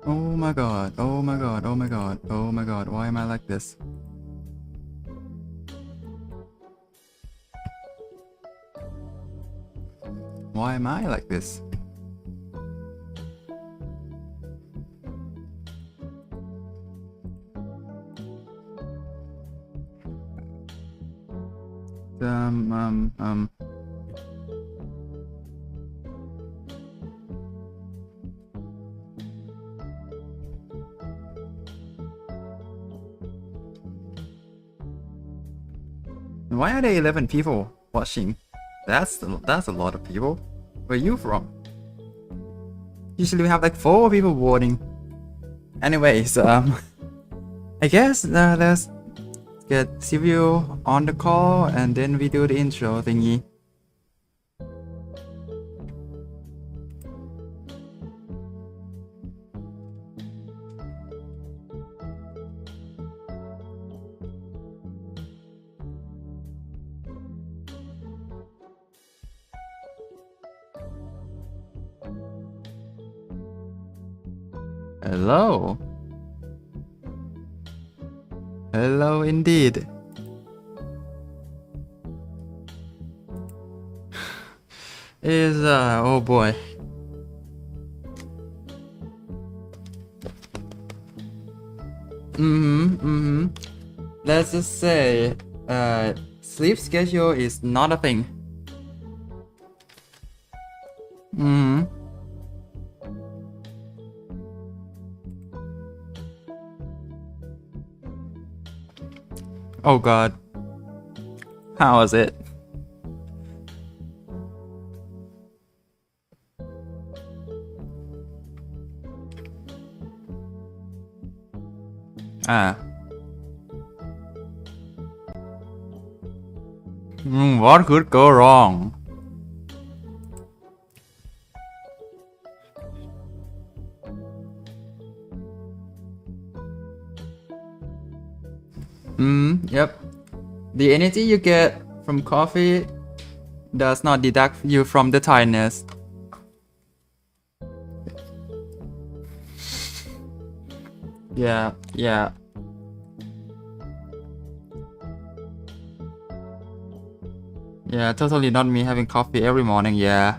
Oh my god, oh my god, oh my god, oh my god, why am I like this? Why am I like this? um Why are there 11 people watching? That's a lot of people. Where are you from? Usually we have like 4 people voting. Anyways, I guess let's get Silviu on the call and then we do the intro thingy. Hello. Hello indeed. Is oh boy. Let's just say sleep schedule is not a thing. Oh god. How was it? What could go wrong? Yep. The energy you get from coffee does not deduct you from the tiredness. Yeah. Yeah, totally not me having coffee every morning, yeah.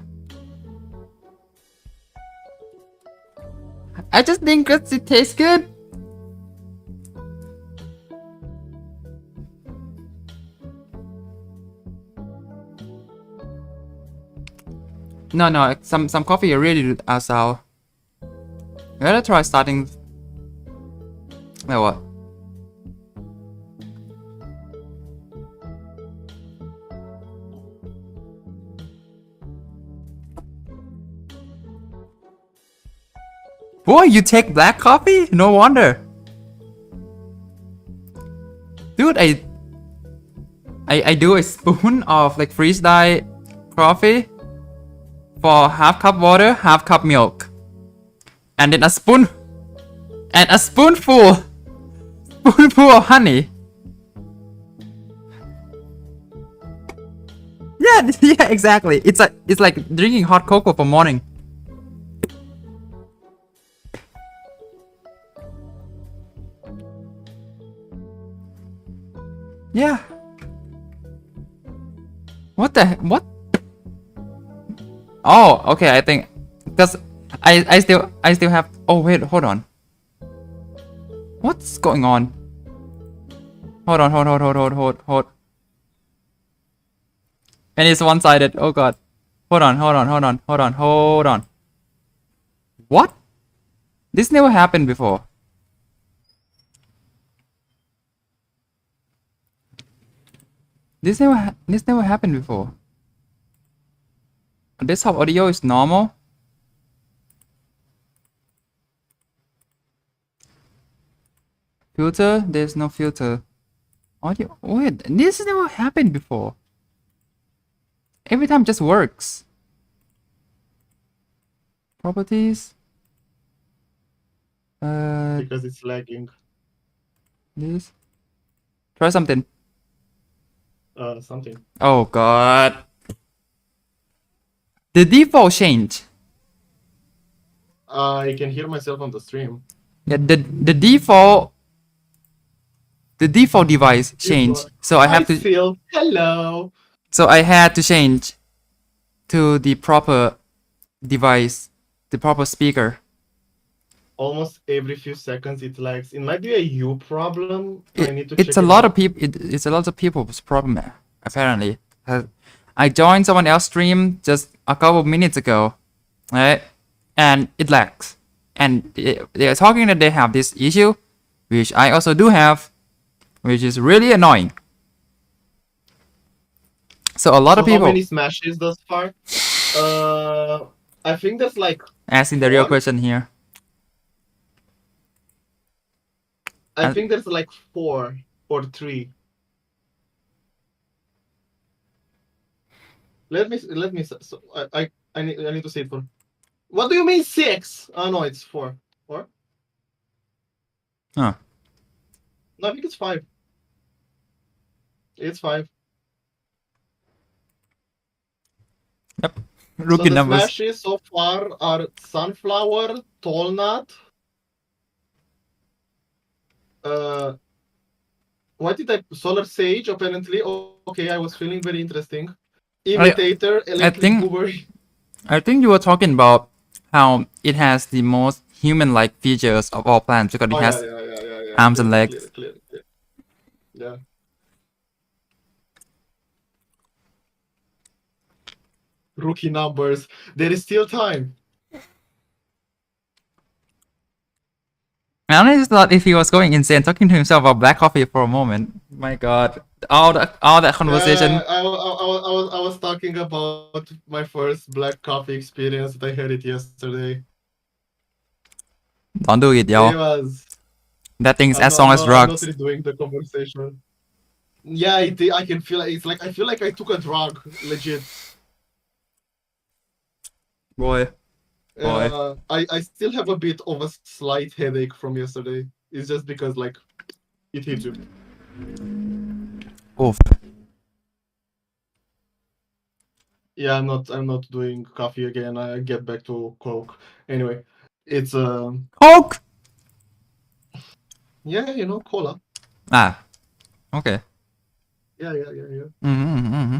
I just think that it tastes good. No, some coffee really are sour. You gotta try starting. Oh, what? Boy, you take black coffee? No wonder. Dude, I do a spoon of like freeze dye coffee for half cup water, half cup milk, and then a spoonful of honey. Yeah, exactly. It's like drinking hot cocoa for morning. Yeah. What? Oh, okay. I think because I still have. Oh wait, hold on. What's going on? Hold on. And it's one-sided. Oh god. Hold on. What? This never happened before. This never happened before. Desktop audio is normal. Filter? There's no filter. Audio. Wait, this never happened before. Every time just works. Properties. Because it's lagging. This. Try something. Something. Oh god. The default change. I can hear myself on the stream. Yeah, the default device changed, so I have to. Sil. Hello. So I had to change to the proper device, the proper speaker. Almost every few seconds it lags. It might be a you problem. I need to It's check a it lot out. of people. It's a lot of people's problem apparently. I joined someone else's stream just a couple of minutes ago, right? And it lags. And they are talking that they have this issue, which I also do have, which is really annoying. So a lot of people. How many smashes thus far? I think there's like. Asking the real 4? question here. I think there's like 4 or 3. Let me. So I need to say it for. What do you mean 6? Oh no, it's 4. 4? Huh. No, I think it's 5. It's 5. Yep. Rookie so the numbers. smashes so far are Sunflower, Tall Nut. What did I? Solar Sage, apparently. Okay, I was feeling very interesting. Imitator, Electric Blueberry. I think you were talking about how it has the most human-like features of all plants because it has arms and legs. Clear. Yeah. Rookie numbers. There is still time. I honestly thought if he was going insane, talking to himself about black coffee for a moment. My God, all that conversation. I was talking about my first black coffee experience that I had it yesterday. Don't do it, yo. That thing's as strong as drugs. I'm not redoing the conversation. Yeah, I can feel it. It's like I feel like I took a drug, legit. Boy. I still have a bit of a slight headache from yesterday. It's just because like it hits you. Oof. Yeah, I'm not doing coffee again. I get back to Coke. Anyway, it's Coke. Yeah, you know, cola. Ah. Okay. Yeah. Mm-hmm.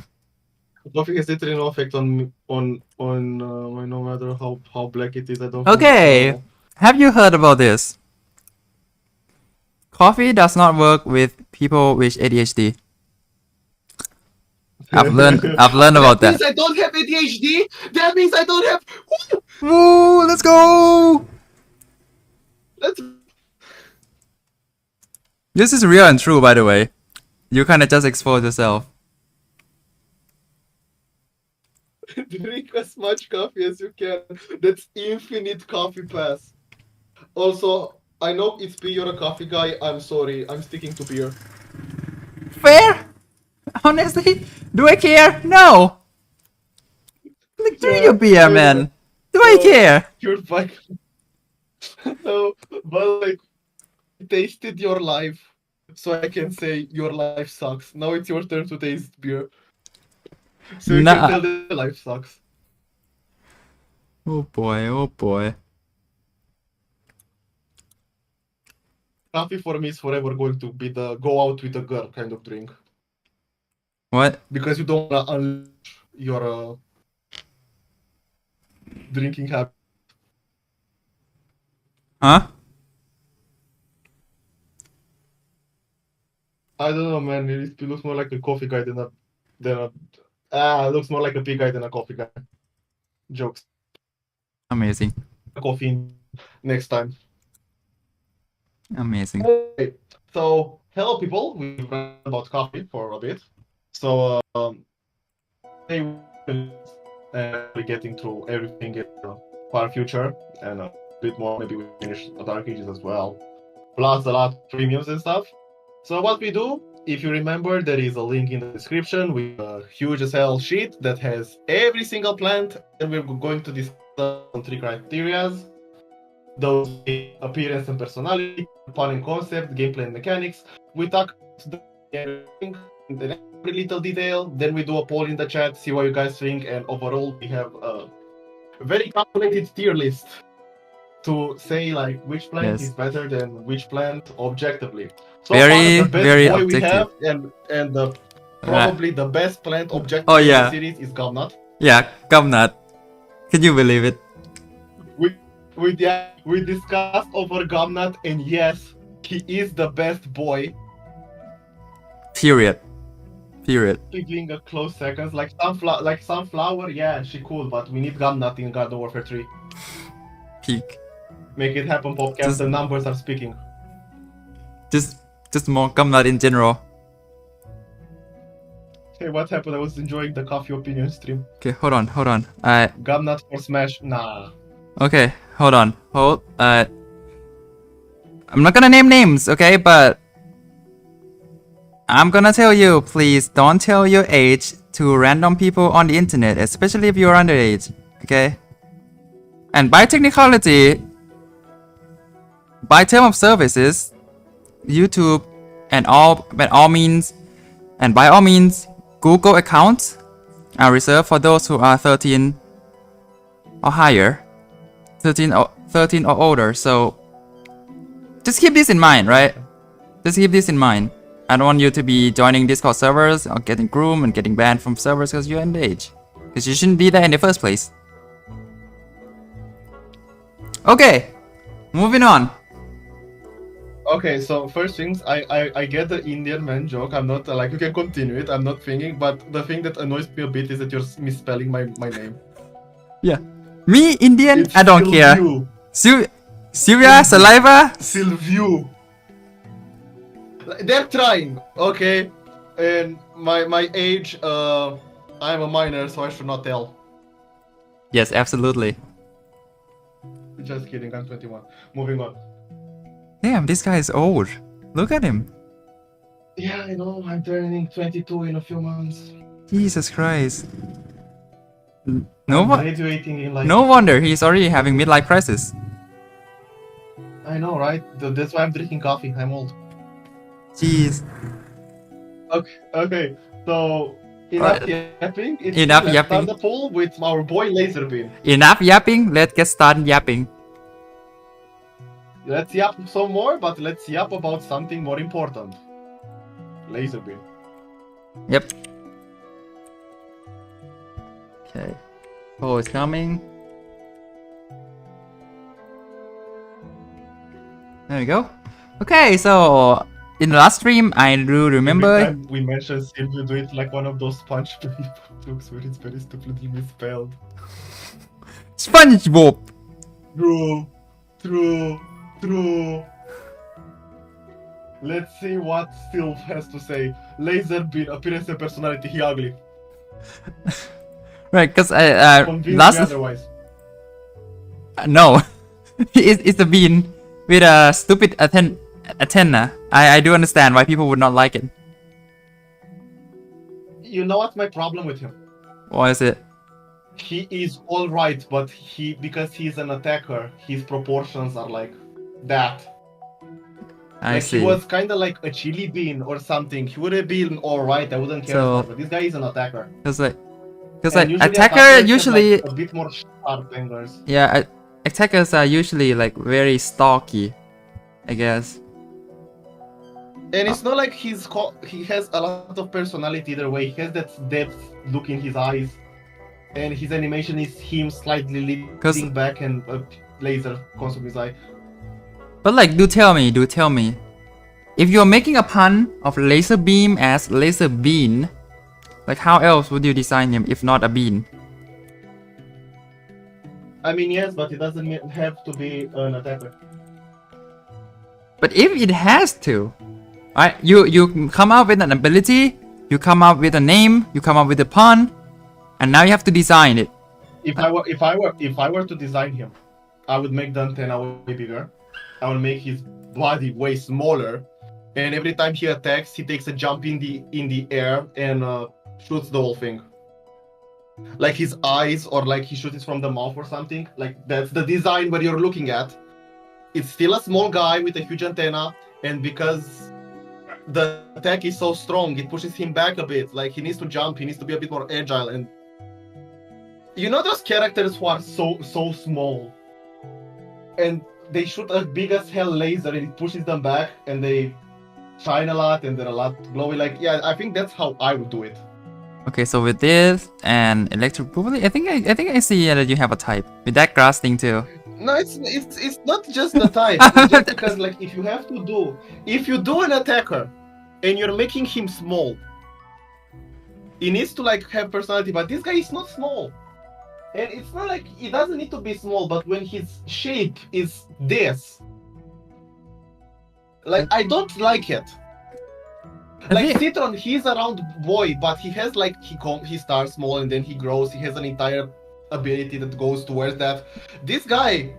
Coffee has literally no effect on no matter how black it is. I don't. Okay. Have you heard about this? Coffee does not work with people with ADHD. I've learned about that. That means I don't have ADHD. That means I don't have. Woo! Let's go. This is real and true, by the way. You kind of just expose yourself. Drink as much coffee as you can. That's infinite coffee pass. Also, I know it's beer, you're a coffee guy. I'm sorry. I'm sticking to beer. Fair? Honestly? Do I care? No! Like, drink your beer, man. Do I care? You're fine. No, but like, I tasted your life. So I can say your life sucks. Now it's your turn to taste beer. So you can tell the life sucks. Oh boy. Coffee for me is forever going to be the go out with a girl kind of drink. What? Because you don't want to unleash your drinking habit. Huh? I don't know, man. It looks more like a coffee guy than it looks more like a pea guy than a coffee guy. Jokes. Amazing. Coffee next time. Amazing. Okay. So, hello people. We've read about coffee for a bit. So, today we're getting through everything in the far future and a bit more. Maybe we finish the Dark Ages as well. Plus a lot of premiums and stuff. So what we do, if you remember, there is a link in the description with a huge as hell sheet that has every single plant, and we're going to discuss on 3 criteria. Those appearance and personality, fun and concept, gameplay and mechanics. We talk about everything in every little detail, then we do a poll in the chat, see what you guys think, and overall we have a very calculated tier list. to say like which plant Yes. is better than which plant objectively. So Very, far, the best very boy objective. we have, and the probably the best plant objectively Oh, in yeah. the series is Gumnut. Yeah, Gumnut. Can you believe it? We discussed over Gumnut, and yes, he is the best boy. Period. Period. Giving a close seconds, like Sunflower, yeah, she cool, but we need Gumnut in Garden Warfare 3. Peak. Make it happen, Popcast. Just- The numbers are speaking. Just more Gumnut in general. Hey, what happened? I was enjoying the coffee opinion stream. Okay, hold on. Gumnut for Smash? Nah. Okay, hold on. I'm not gonna name names, okay, but I'm gonna tell you, please don't tell your age to random people on the internet, especially if you're underage, okay? And by technicality, by term of services, YouTube and by all means, Google accounts are reserved for those who are 13 or higher, 13 or older. So just keep this in mind, right? Just keep this in mind. I don't want you to be joining Discord servers or getting groomed and getting banned from servers because you're underage. Because you shouldn't be there in the first place. Okay, moving on. Okay, so first things, I get the Indian man joke. I'm not like, you can continue it. I'm not thinking, but the thing that annoys me a bit is that you're misspelling my name. Yeah. Me, Indian, It's I don't care. Silviu. Syria, saliva. Silviu. They're trying, okay? And my age, I'm a minor, so I should not tell. Yes, absolutely. Just kidding, I'm 21. Moving on. Damn, this guy is old. Look at him. Yeah, I know, I'm turning 22 in a few months. Jesus Christ. I'm graduating in like... No wonder he's already having midlife crisis. I know, right? That's why I'm drinking coffee, I'm old. Jeez. Okay, so enough yapping. Enough yapping. Let's start the poll with our boy Laserbeam. Enough yapping, let's get started yapping. Let's yap some more, but let's yap about something more important. Laserbeam. Yep. Okay. Oh, it's coming. There we go. Okay, so in the last stream, I do remember. Every time we mentioned Silviu, do it like one of those SpongeBob jokes where it's very stupidly misspelled. SpongeBob! True. Let's see what Sylv has to say. Laserbeam, appearance and personality, he ugly. Right, because Convince me last. otherwise. No. it's a bean with a stupid antenna. I do understand why people would not like it. You know what's my problem with him? What is it? He is alright, but because he's an attacker, his proportions are like that. I see. He was kind of like a chili bean or something. He would have been alright, I wouldn't care. So- But this guy is an attacker. Because like And usually attacker attackers have, usually like, a bit more sharp angles. yeah attackers are usually like very stalky, I guess. And it's not like he has a lot of personality either way. He has that depth look in his eyes, and his animation is him slightly leaning back and a laser comes from his eye. But like, do tell me, if you're making a pun of laser beam as laser bean, like how else would you design him if not a bean? I mean, yes, but it doesn't have to be an attacker. But if it has to, right? You come up with an ability, you come up with a name, you come up with a pun, and now you have to design it. If I were to design him, I would make the antenna way bigger. I would make his body way smaller, and every time he attacks, he takes a jump in the air and shoots the whole thing. Like his eyes, or like he shoots it from the mouth or something. Like that's the design where you're looking at. It's still a small guy with a huge antenna, and because the attack is so strong, it pushes him back a bit. Like he needs to jump, he needs to be a bit more agile, and you know those characters who are so small. and they shoot a big as hell laser and it pushes them back and they shine a lot and they're a lot glowy. Like, yeah, I think that's how I would do it. Okay, so with this and electric probably, I think I see that you have a type with that grass thing too. No, it's not just the type. It's just because like if you do an attacker and you're making him small, he needs to like have personality. But this guy is not small, and it's not like he doesn't need to be small. But when his shape is this, like I don't like it. Like Citron, he's a round boy, but he has like he starts small and then he grows. He has an entire ability that goes towards that. This guy,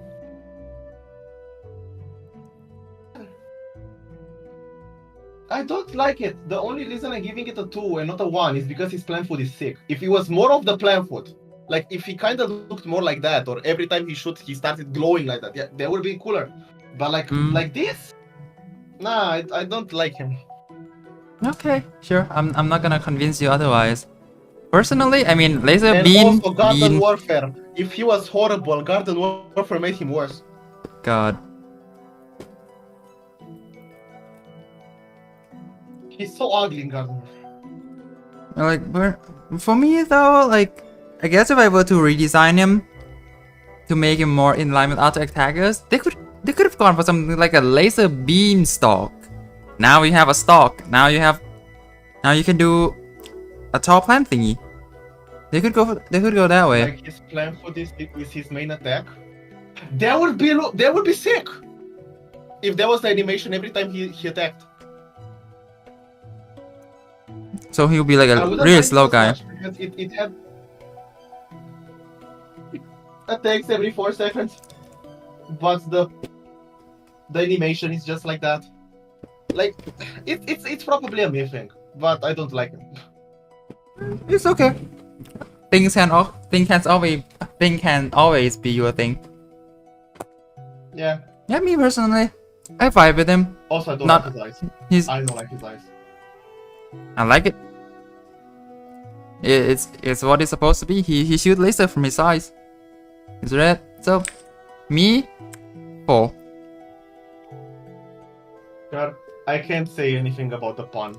I don't like it. The only reason I'm giving it a 2 and not a 1 is because his plant food is sick. If he was more of the plant food, like if he kind of looked more like that, or every time he shoots he started glowing like that, yeah, that would be cooler. But like this, nah, I don't like him. Okay, sure. I'm not gonna convince you otherwise. Personally, I mean, laser And beam. also Garden Warfare. If he was horrible, Garden Warfare made him worse. God. He's so ugly in Garden Warfare. Like, for me though, like, I guess if I were to redesign him to make him more in line with other attackers, they could have gone for something like a laser beam stalk. Now we have a stalk. Now you can do a tall plant thingy. They could go that way. Like his plan for this with his main attack. That would be sick. If there was the animation every time he attacked. So he'll be like a really slow guy. Because it had attacks every 4 seconds. But the animation is just like that. Like it's probably a me thing, but I don't like it. It's okay. Things can always be your thing. Yeah. Yeah, me personally, I vibe with him. Also, I don't like his eyes. I don't like his eyes. I like it. It's what it's supposed to be. He shoot laser from his eyes. It's red. So, me, 4. God, I can't say anything about the pun.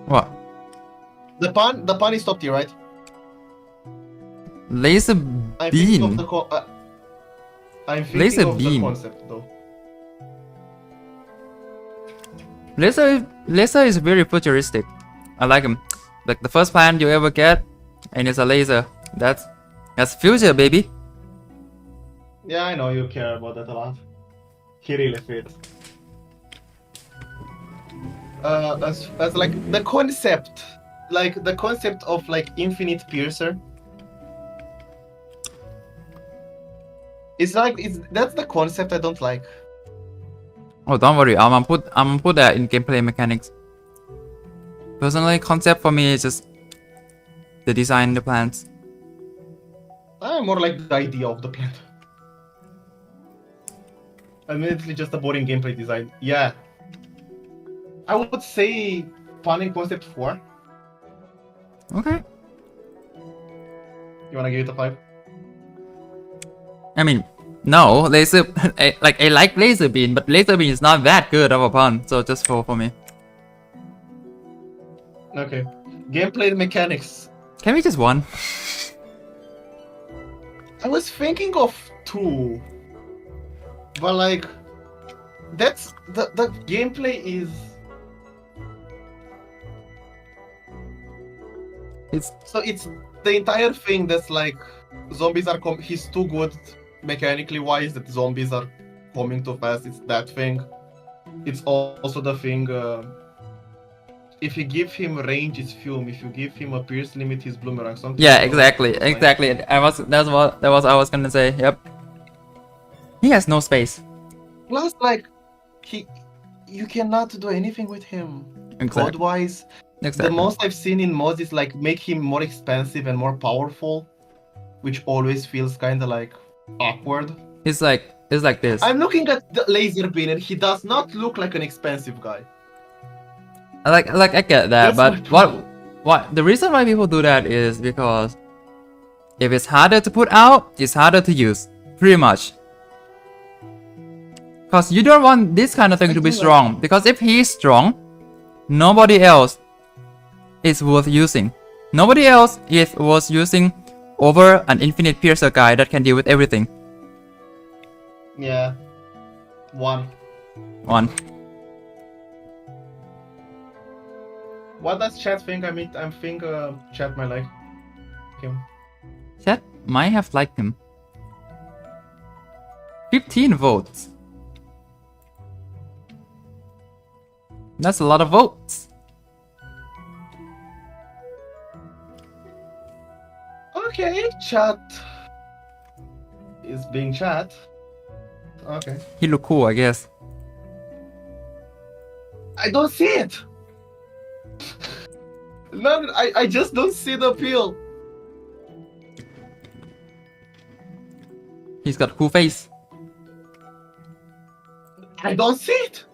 What? The pun is top tier, right? Laser beam. I'm thinking of the concept though. Laser is very futuristic. I like him. Like the first plant you ever get, and it's a laser. That's future, baby. Yeah, I know you care about that a lot. He really fits. That's like the concept of like infinite piercer. That's the concept I don't like. Oh, don't worry. I'm gonna put that in gameplay mechanics. Personally, concept for me is just the design, the plants. I'm more like the idea of the plant. Admittedly, just a boring gameplay design. Yeah. I would say fun in concept 4. Okay. You wanna give it a 5? I mean, no, laser. I like laser beam, but laser beam is not that good of a pun, so just 4 for me. Okay. Gameplay mechanics. Can we just 1? I was thinking of 2. But like, that's the gameplay is. It's the entire thing that's like zombies are he's too good mechanically wise that zombies are coming too fast. It's that thing. It's also the thing. If you give him range, it's fume. If you give him a pierce limit, he's boomerang. Something. Yeah, exactly. That's what I was gonna say. Yep. He has no space. Plus, like, you cannot do anything with him. Exactly. Code-wise, Exactly. the most I've seen in mods is like make him more expensive and more powerful, which always feels kind of like awkward. It's like this. I'm looking at the laser beam and he does not look like an expensive guy. I get that, That's but what the reason why people do that is because If it's harder to put out, it's harder to use. Pretty much. Because you don't want this kind of thing to be strong. Because if he's strong, nobody else is worth using. Nobody else is worth using over an infinite piercer guy that can deal with everything. Yeah. One. What does chat think? I mean, I think chat might like him. Chat might have liked him. 15 votes. That's a lot of votes. Okay, chat is being chat. Okay. He look cool, I guess. I don't see it. No, I just don't see the appeal. He's got a cool face. I don't see it.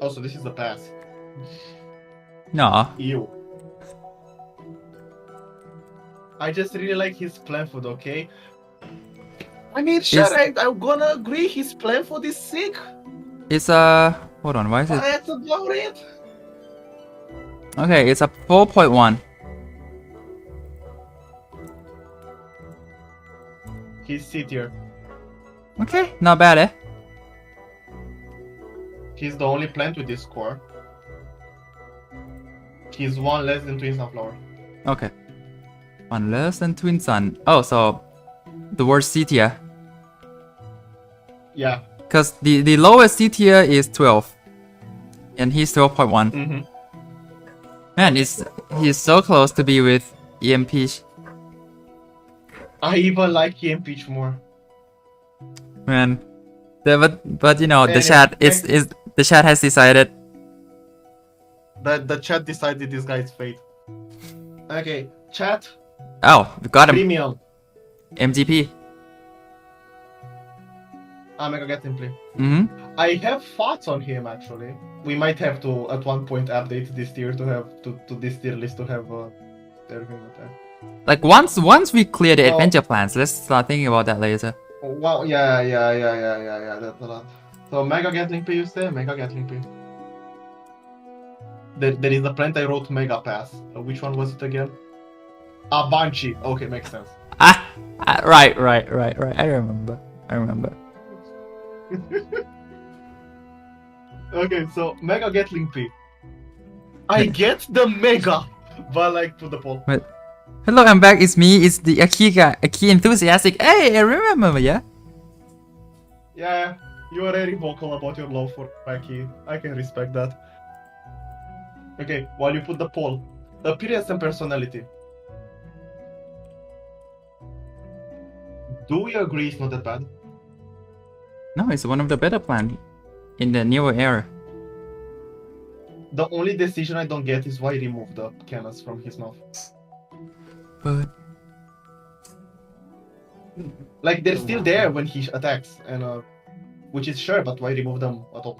Also, this is the pass. No. Ew. I just really like his plan food, okay? I mean, sure, I'm gonna agree his plan food is sick. It's hold on, why is it? That's about it. Okay, it's a 4.1. He's C tier. Okay, not bad, eh? He's the only plant with this score. He's one less than Twin Sunflower. Okay. One less than Twin Sun. Oh, so the worst C tier. Yeah. Because the lowest C tier is 12. And he's 12.1. Mm-hmm. Man, he's so close to be with EM Peach. I even like EM Peach more. Man. But you know, the Anyway, chat the chat has decided. The chat decided this guy's fate. Okay, chat. Oh, we got him. Premium. MGP. Mega get him play. Mm-hmm. I have thoughts on him actually. We might have to at one point update this tier to have to this tier list to have everything with that. Like once we clear the adventure plans, let's start thinking about that later. Well, yeah, that's a lot. So Mega Gatling P, you say? Mega Gatling P. There is the plant I wrote Mega Pass. Which one was it again? Ah, Banshee. Okay, makes sense. Right. I remember. Okay, so Mega Gatling P. I get the Mega, but like to the poll. Wait. Hello, I'm back. It's me. It's the Aki guy. Aki enthusiastic. Hey, I remember, yeah? Yeah, you are very vocal about your love for Aki. I can respect that. Okay, while you put the poll, appearance and personality. Do we agree it's not that bad? No, it's one of the better plans in the newer era. The only decision I don't get is why he removed the cannons from his mouth. But like they're still there when he attacks, and which is sure, but why remove them at all?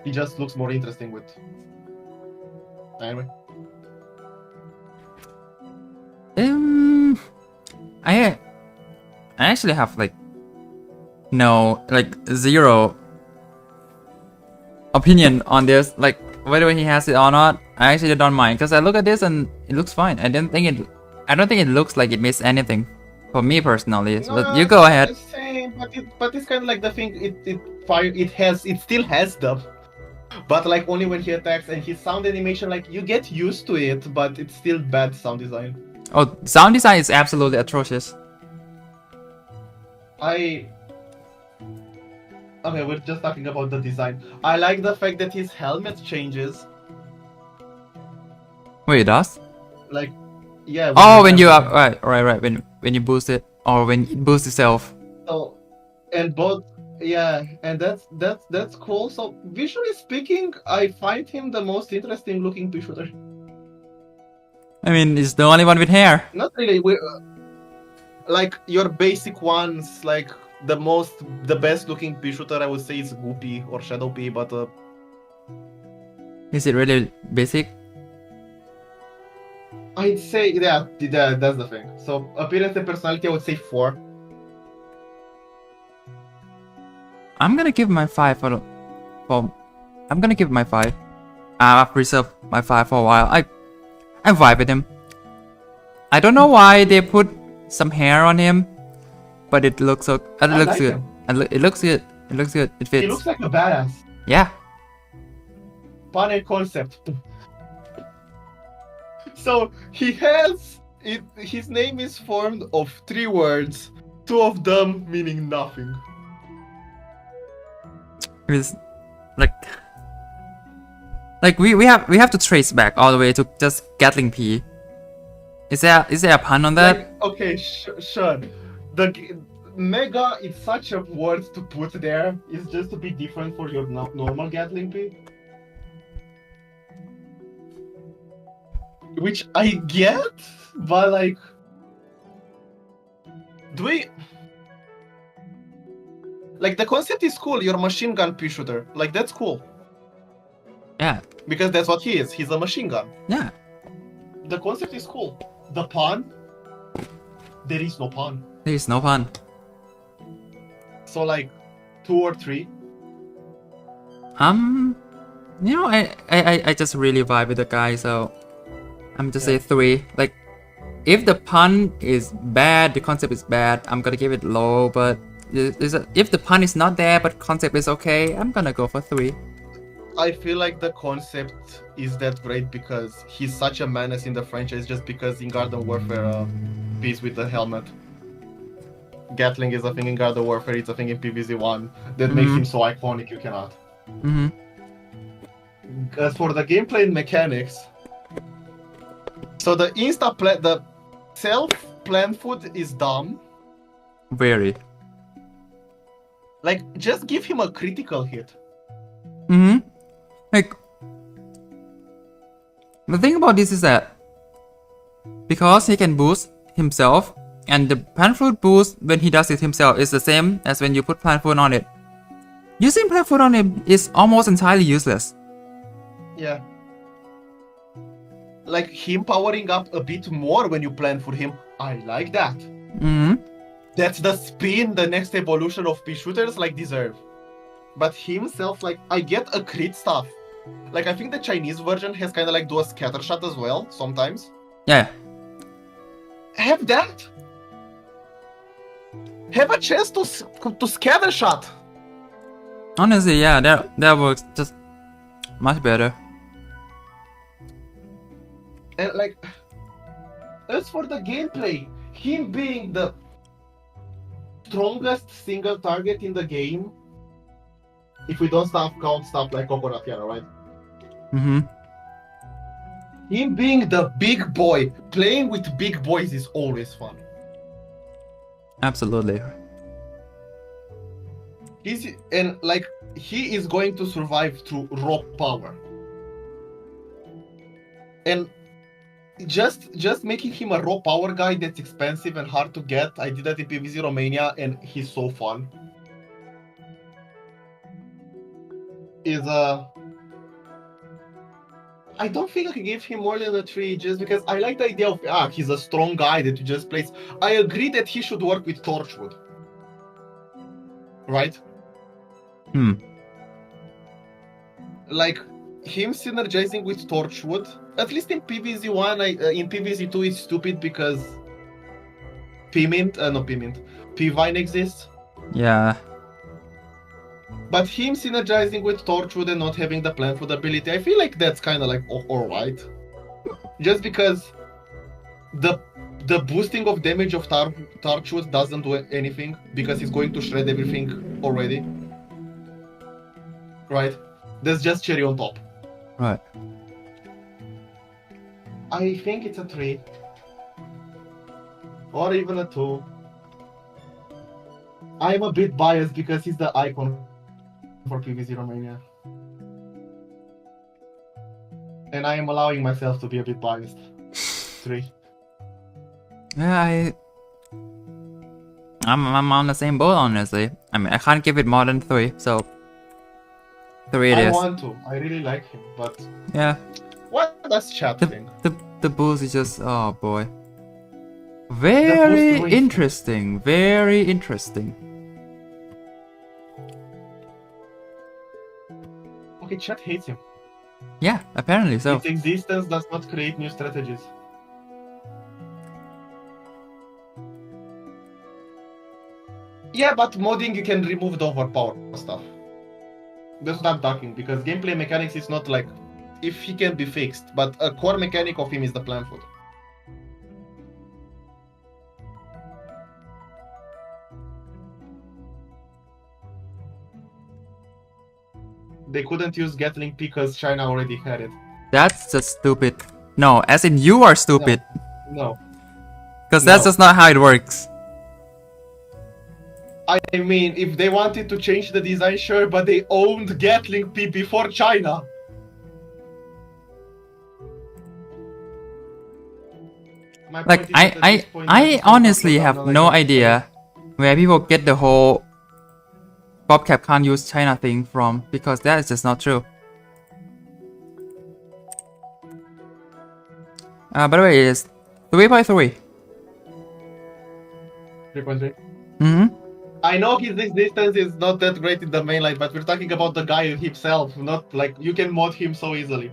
He just looks more interesting with. Anyway. I actually have like zero opinion on this, like whether he has it or not. I actually don't mind because I look at this and it looks fine. I don't think it looks like it missed anything for me personally. No, but you go ahead. Same, but it's kind of like the thing. It still has them, but like only when he attacks, and his sound animation, like you get used to it, but it's still bad sound design. Oh, sound design is absolutely atrocious. Okay, we're just talking about the design. I like the fact that his helmet changes. Wait, it does? Like, yeah. Oh, when you up, right. When you boost it, or when it boosts itself. So, and both, yeah, and that's cool. So visually speaking, I find him the most interesting looking pea shooter. I mean, it's the only one with hair. Not really. like your basic ones, like the best looking pea shooter, I would say is Goopy or Shadow Pea, but Is it really basic? I'd say that's the thing. So appearance and personality, I would say 4. I'm gonna give my 5 I'm gonna give my 5. I've reserved my 5 for a while. I vibe with him. I don't know why they put some hair on him, but it looks so it looks like good. him. It looks good. It looks good. It fits. He looks like a badass. Yeah. Fun and concept. So he has it. His name is formed of 3 words, 2 of them meaning nothing. It's like we have to trace back all the way to just Gatling P. Is there a pun on that? Like, okay, sure. Mega is such a word to put there. It's just to be different for your normal Gatling P. Which I get, but like, do we... Like, the concept is cool, your machine gun pea shooter. Like, that's cool. Yeah. Because that's what he is. He's a machine gun. Yeah. The concept is cool. The pun? There is no pun. There is no pun. So, like, 2 or 3? You know, I just really vibe with the guy, so I'm just say 3. Like, if the pun is bad, the concept is bad, I'm gonna give it low, but if the pun is not there but concept is okay, I'm gonna go for 3. I feel like the concept is that great because he's such a menace in the franchise just because in Garden Warfare, piece with the helmet. Gatling is a thing in Garden Warfare, it's a thing in PvZ 1 that makes him so iconic you cannot. As for the gameplay and mechanics, so the the self-plan food is dumb. Very. Like, just give him a critical hit. Like, the thing about this is that because he can boost himself, and the plant food boost when he does it himself is the same as when you put plant food on it. Using plant food on him is almost entirely useless. Yeah. Like, him powering up a bit more when you plan for him, I like that. That's the spin the next evolution of pea shooters like deserve. But himself, like, I get a crit stuff. Like, I think the Chinese version has kind of like do a scatter shot as well sometimes. Yeah. Have that. Have a chance to scatter shot. Honestly, yeah, that works just much better. And like, as for the gameplay, him being the strongest single target in the game, if we don't count stuff like Coconut Piano, right? Him being the big boy, playing with big boys is always fun. Absolutely. He is going to survive through raw power. And just making him a raw power guy that's expensive and hard to get. I did that in PvZ Romania and he's so fun. I don't think I can give him more than a 3 just because I like the idea of he's a strong guy that you just plays. I agree that he should work with Torchwood. Right? Like, him synergizing with Torchwood, at least in PvZ 1, in PvZ 2 it's stupid because P-Vine exists. Yeah. But him synergizing with Torchwood and not having the plan for the ability, I feel like that's kind of like alright. Just because the boosting of damage of Torchwood doesn't do anything because he's going to shred everything already. Right? That's just cherry on top. Right. I think it's a 3. Or even a 2. I'm a bit biased because he's the icon for PvZ Romania. And I am allowing myself to be a bit biased. 3. Yeah, I'm on the same boat, honestly. I mean, I can't give it more than 3, so 3 it I is. want to. I really like him, but Yeah. what does chat think? The boost is just, oh boy. boost Very ruins interesting. Very interesting. Okay, chat hates him. Yeah, apparently so. Its existence does not create new strategies. Yeah, but modding you can remove the overpowered stuff. That's what I'm talking, because gameplay mechanics is not like if he can be fixed, but a core mechanic of him is the plant food. They couldn't use Gatling because China already had it. That's just stupid. No, as in you are stupid. No. Because that's No. just not how it works. I mean, if they wanted to change the design, sure, but they owned Gatling P before China. My Like, point is that at this point, I it's honestly not have like no a- idea where people get the whole Bobcat can't use China thing from, because that is just not true. By the way, it's 3x3. 3.3. Mm-hmm. I know his existence is not that great in the mainline, but we're talking about the guy himself, not like you can mod him so easily.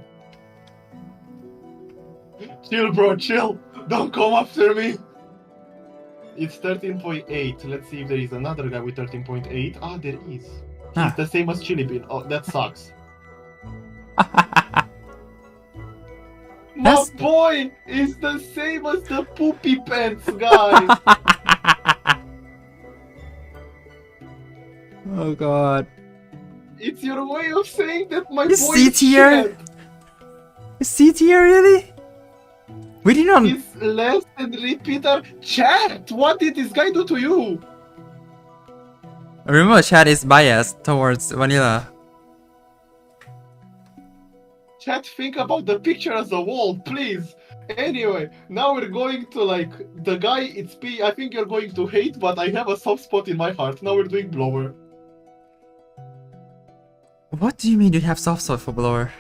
Chill, bro, chill. Don't come after me. It's 13.8. Let's see if there is another guy with 13.8. Ah, there is. Ah. He's the same as Chili Bean. Oh, that sucks. My That's- boy is the same as the poopy pants guy. Oh god. It's your way of saying that my Is boy C is tier? shit. Is C tier really? We did not. He's less than repeater. Chat, what did this guy do to you? Remember, chat is biased towards vanilla. Chat, think about the picture as a whole, please. Anyway, now we're going to like the guy. It's P. I think you're going to hate, but I have a soft spot in my heart. Now we're doing blower. What do you mean you have soft spot for blower?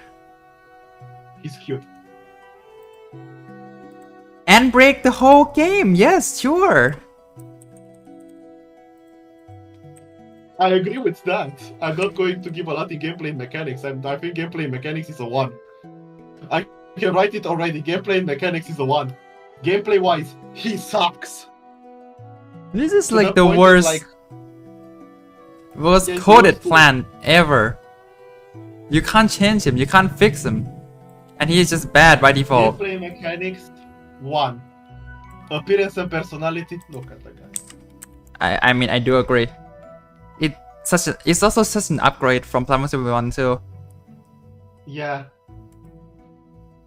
He's cute. And break the whole game. Yes, sure. I agree with that. I'm not going to give a lot in gameplay mechanics. I think gameplay mechanics is a 1. I can write it already. Gameplay mechanics is a 1. Gameplay wise, he sucks. This is To like the point that, worst, like, worst Yeah, it's coded worst too. plan ever. You can't change him. You can't fix him, and he is just bad by default. gameplay mechanics 1. Appearance and personality. Look at the guy. I mean, I do agree. It's also such an upgrade from PvZ 1 too. Yeah.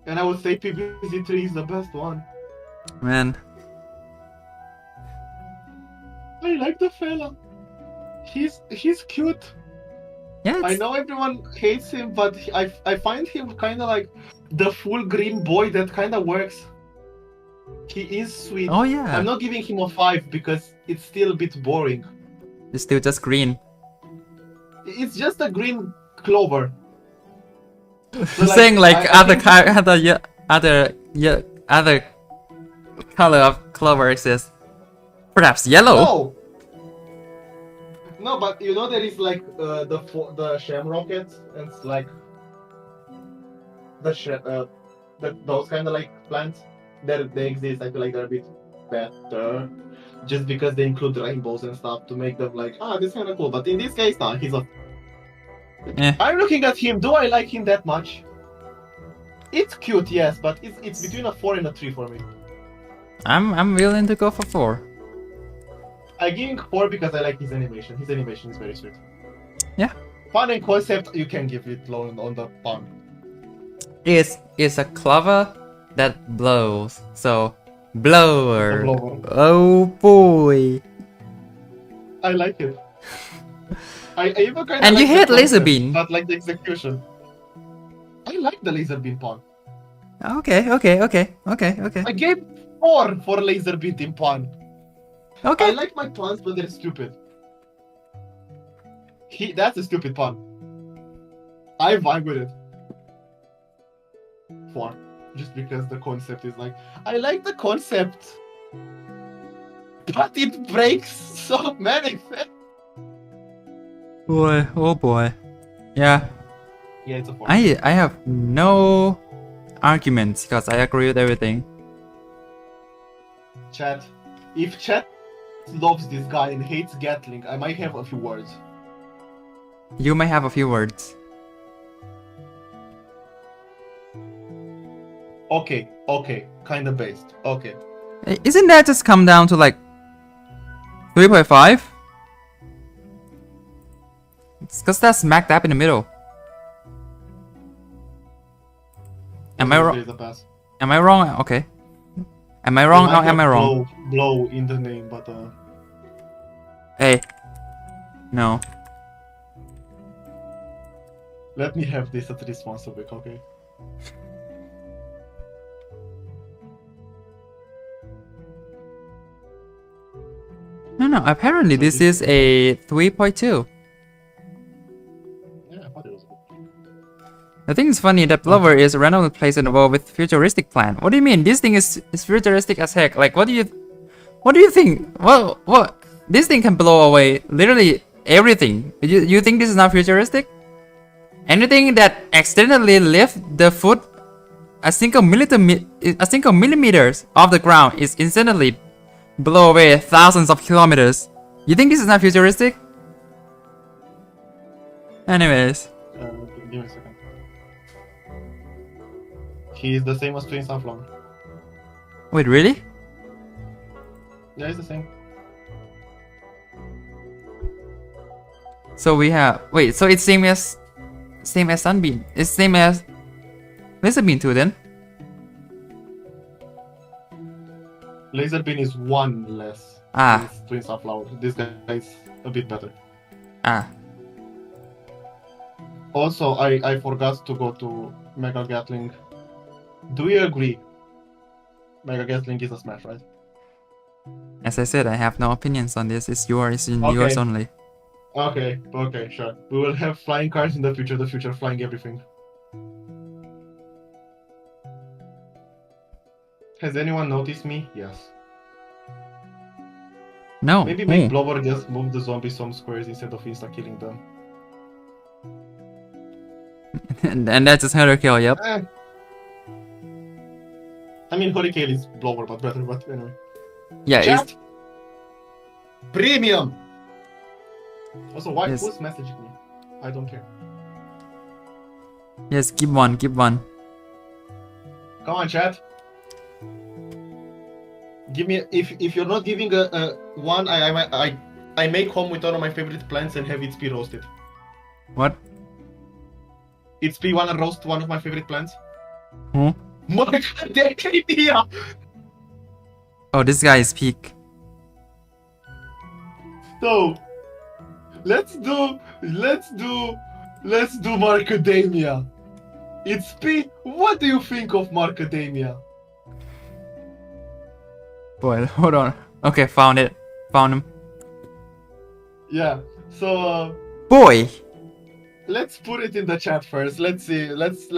And I would say PvZ 3 is the best one. Man. I like the fella. He's cute. Yeah, I it's, know everyone hates him, but I find him kind of like the full green boy that kind of works. He is sweet. oh yeah. I'm not giving him a 5 because it's still a bit boring. It's still just green. It's just a green clover. Saying like I other think- other color of clover exists. Perhaps yellow. No, but you know there is like the shamrockets and it's like those kind of like plants. They exist. I feel like they're a bit better, just because they include rainbows and stuff to make them like this kind of cool. But in this case, nah, he's a. Eh. I'm looking at him. Do I like him that much? It's cute, yes, but it's between a 4 and a 3 for me. I'm willing to go for 4. I give him 4 because I like his animation. His animation is very sweet. Yeah. Fun and concept, you can give it low on the fun. It's a clover that blows. So blower. A blower. Oh boy. I like it. I even kind of. And like you the hate laser concept, beam. Not like the execution. I like the laser beam pawn. Okay. I gave 4 for laser beam pawn. I Okay. like my puns, but they're stupid. That's a stupid pun. I vibe with it. 4. Just because the concept is like, I like the concept, but it breaks so many things. Boy, oh boy. Yeah. Yeah, it's a 4. I have no arguments because I agree with everything. Chat. If chat loves this guy and hates Gatling, I might have a few words. You may have a few words. Okay, kinda based. Okay. Isn't that just come down to like 3.5? It's because that's smack dab in the middle. Am I wrong? Am I wrong? Okay. Am I wrong or am I wrong? Blow in the name, but Hey. No. let me have this at least once a week, okay? No, apparently this is a 3.2. Yeah, I thought it was good. I think it's funny that Blower is randomly placed in the world with futuristic plan. What do you mean? This thing is futuristic as heck. Like, what do you think? What? This thing can blow away literally everything. You think this is not futuristic? Anything that accidentally lifts the foot a single millimeters off the ground is instantly blow away thousands of kilometers. You think this is not futuristic? Anyways. Give me a second. He is the same as Twin Sunflower. Wait, really? Yeah, he's the same. So we have so it's same as Sunbeam. It's same as Laserbeam too then. Laserbeam is 1 less. Ah. Twin Sunflower. This guy is a bit better. Ah. Also, I forgot to go to Mega Gatling. Do you agree? Mega Gatling is a smash, right? As I said, I have no opinions on this. It's yours only. Okay, sure. We will have flying cars in the future flying everything. Has anyone noticed me? Yes. No. Maybe make Blower just move the zombies some squares instead of insta-killing them. and that's just hunter kill, yep. I mean, Hurricane is Blower, but better, but anyway. Yeah, Chat! Premium! Also, Yes. who's messaging me? I don't care. Yes, keep one. Come on, chat. Give me if you're not giving a one, I make home with one of my favorite plants and have it be roasted. What? It's be wanna roast one of my favorite plants? Hmm? My idea! Oh, this guy is peak. So let's do Marcadamia. It's P. What do you think of Marcadamia? Boy, hold on. Okay, found it. Found him. Yeah. So Boy! let's put it in the chat first. Let's see. Let's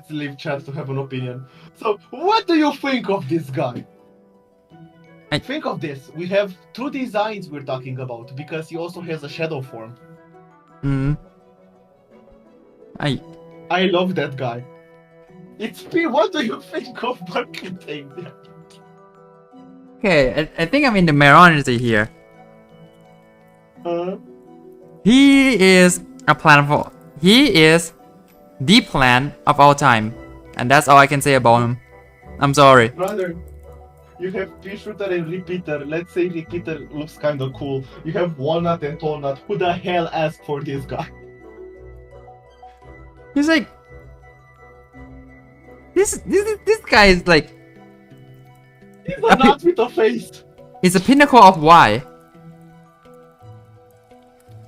leave chat to have an opinion. So what do you think of this guy? Think of this. We have 2 designs we're talking about because he also has a shadow form. I love that guy. It's P. What do you think of Marcadamia? Okay, I think I'm in the Maronity here. He is the plan of all time. And that's all I can say about him. I'm sorry. Brother, you have pea shooter and repeater. Let's say repeater looks kind of cool. You have walnut and walnut. Who the hell asked for this guy? He's like... This guy is like... He's a nut with a face. He's a pinnacle of Y.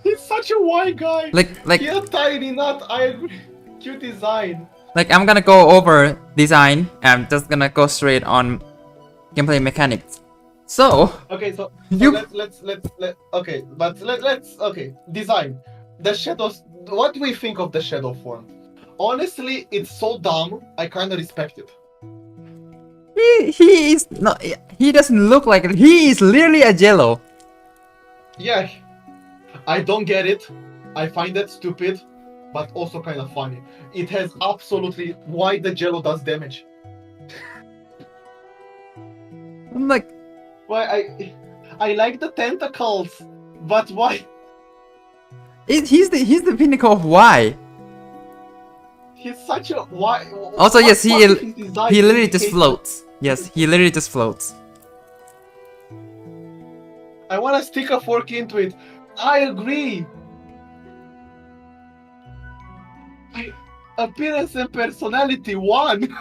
He's such a Y guy. Like... He's a tiny nut. I agree. Cute design. Like, I'm gonna go over design. I'm just gonna go straight on gameplay mechanics. So Okay, so you let's okay, but let's okay, design the shadows. What do we think of the shadow form? Honestly, it's so dumb. I kind of respect it. he is not. He doesn't look like it. He is literally a jello. Yeah, I don't get it. I find that stupid, but also kind of funny. It has absolutely why the Jello does damage. I'm like, Why I like the tentacles, but why? he's the pinnacle of why. He's such a why? Also, yes, what if his design he literally just indicates floats. Yes, he literally just floats. I want to stick a fork into it. I agree. Appearance and personality 1.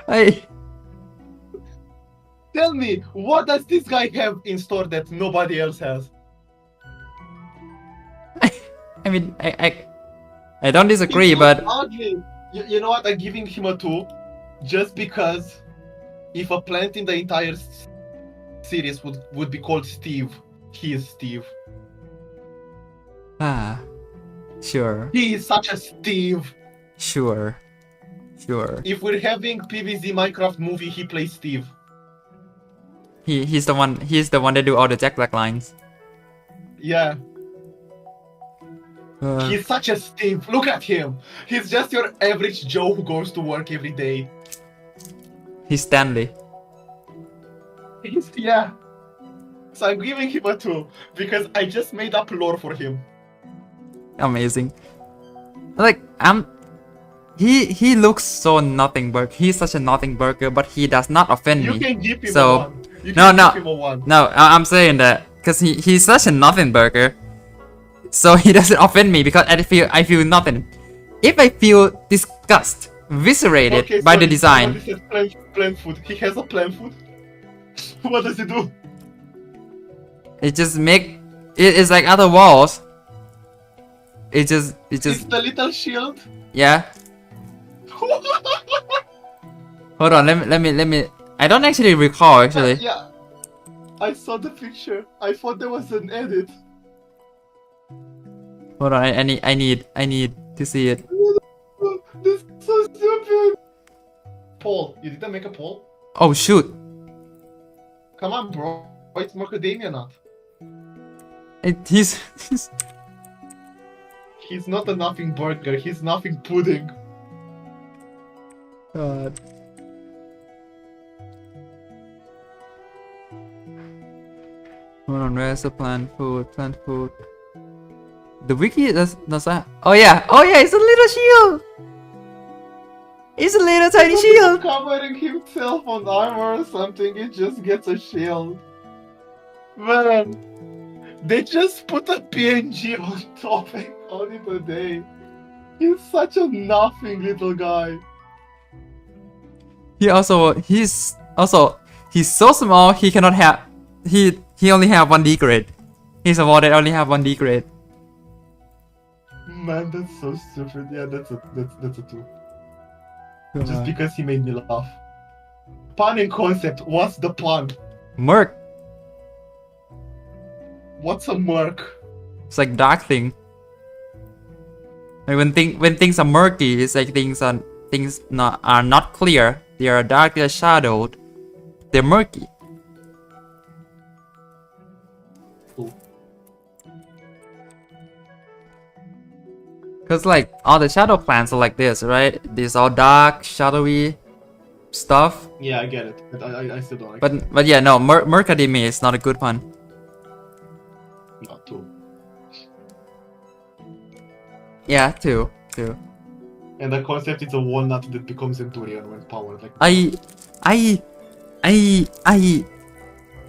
I Tell me, what does this guy have in store that nobody else has? I mean, I don't disagree, He's but not ugly. You know what? I'm giving him a 2, just because if a plant in the entire series would be called Steve, he is Steve. sure, He is such a Steve. sure. If we're having PvZ Minecraft movie, he plays Steve. He's the one. He's the one that do all the Jack Black lines. Yeah. He's such a Steve. Look at him. He's just your average Joe who goes to work every day. He's Stanley. Yeah. So I'm giving him a 2 because I just made up lore for him. Amazing. Like he looks so nothing burger. He's such a nothing burger, but he does not offend You me. can give him So, a 1. You can no, give him a 1. no. I'm saying that because he's such a nothing burger, so he doesn't offend me because I feel nothing. If I feel disgust, viscerated Okay, by so the design, somebody said plant food. He has a plant food. What does he do? it just make it's like other walls. It just It's the little shield. yeah. Hold on, let me. I don't actually recall actually. Yeah. I saw the picture. I thought there was an edit. Hold on, I need to see it. This is so stupid. Paul, you didn't make a poll? Oh shoot! Come on, bro. It's macadamia nut. He's He's not a nothing burger. He's nothing pudding. God. Hold on, where's the plant food? Plant food. The wiki does that? Oh yeah, it's a little shield. It's a little tiny He's shield. covering himself on armor or something. He just gets a shield. Man, they just put a PNG on top and called it a day. He's such a nothing little guy. He's so small he cannot have he only have 1D grade. He's a wall that only have 1D grade. Man, that's so stupid. Yeah, that's a 2. Just because he made me laugh. Pun and concept. What's the pun? Merc. What's a merc? It's like dark thing. Like when things are murky, it's like things are not clear. They are dark, they're shadowed. They're murky. Cool. Cause like all the shadow plants are like this, right? These all dark, shadowy stuff. Yeah, I get it. But I still don't like it. But yeah, no, Mercademy is not a good pun. Not 2. Yeah, two. And the concept is a walnut that becomes Centurion when powered. Like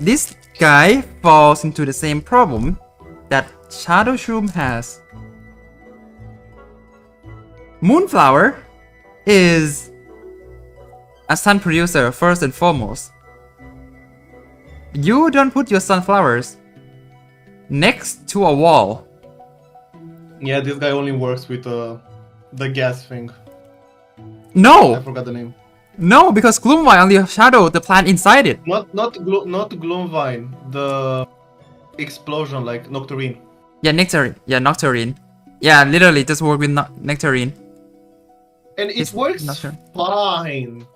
This guy falls into the same problem that Shadow Shroom has. Moonflower is a sun producer first and foremost. You don't put your sunflowers next to a wall. Yeah, this guy only works with the gas thing. I No! forgot the name. No, because Gloomvine only shadow the plant inside it. Not Gloomvine. The explosion like Nectarine. Yeah, Nectarine. Yeah, Nectarine. Yeah, literally just work with Nectarine. And it It's works Nectarine. fine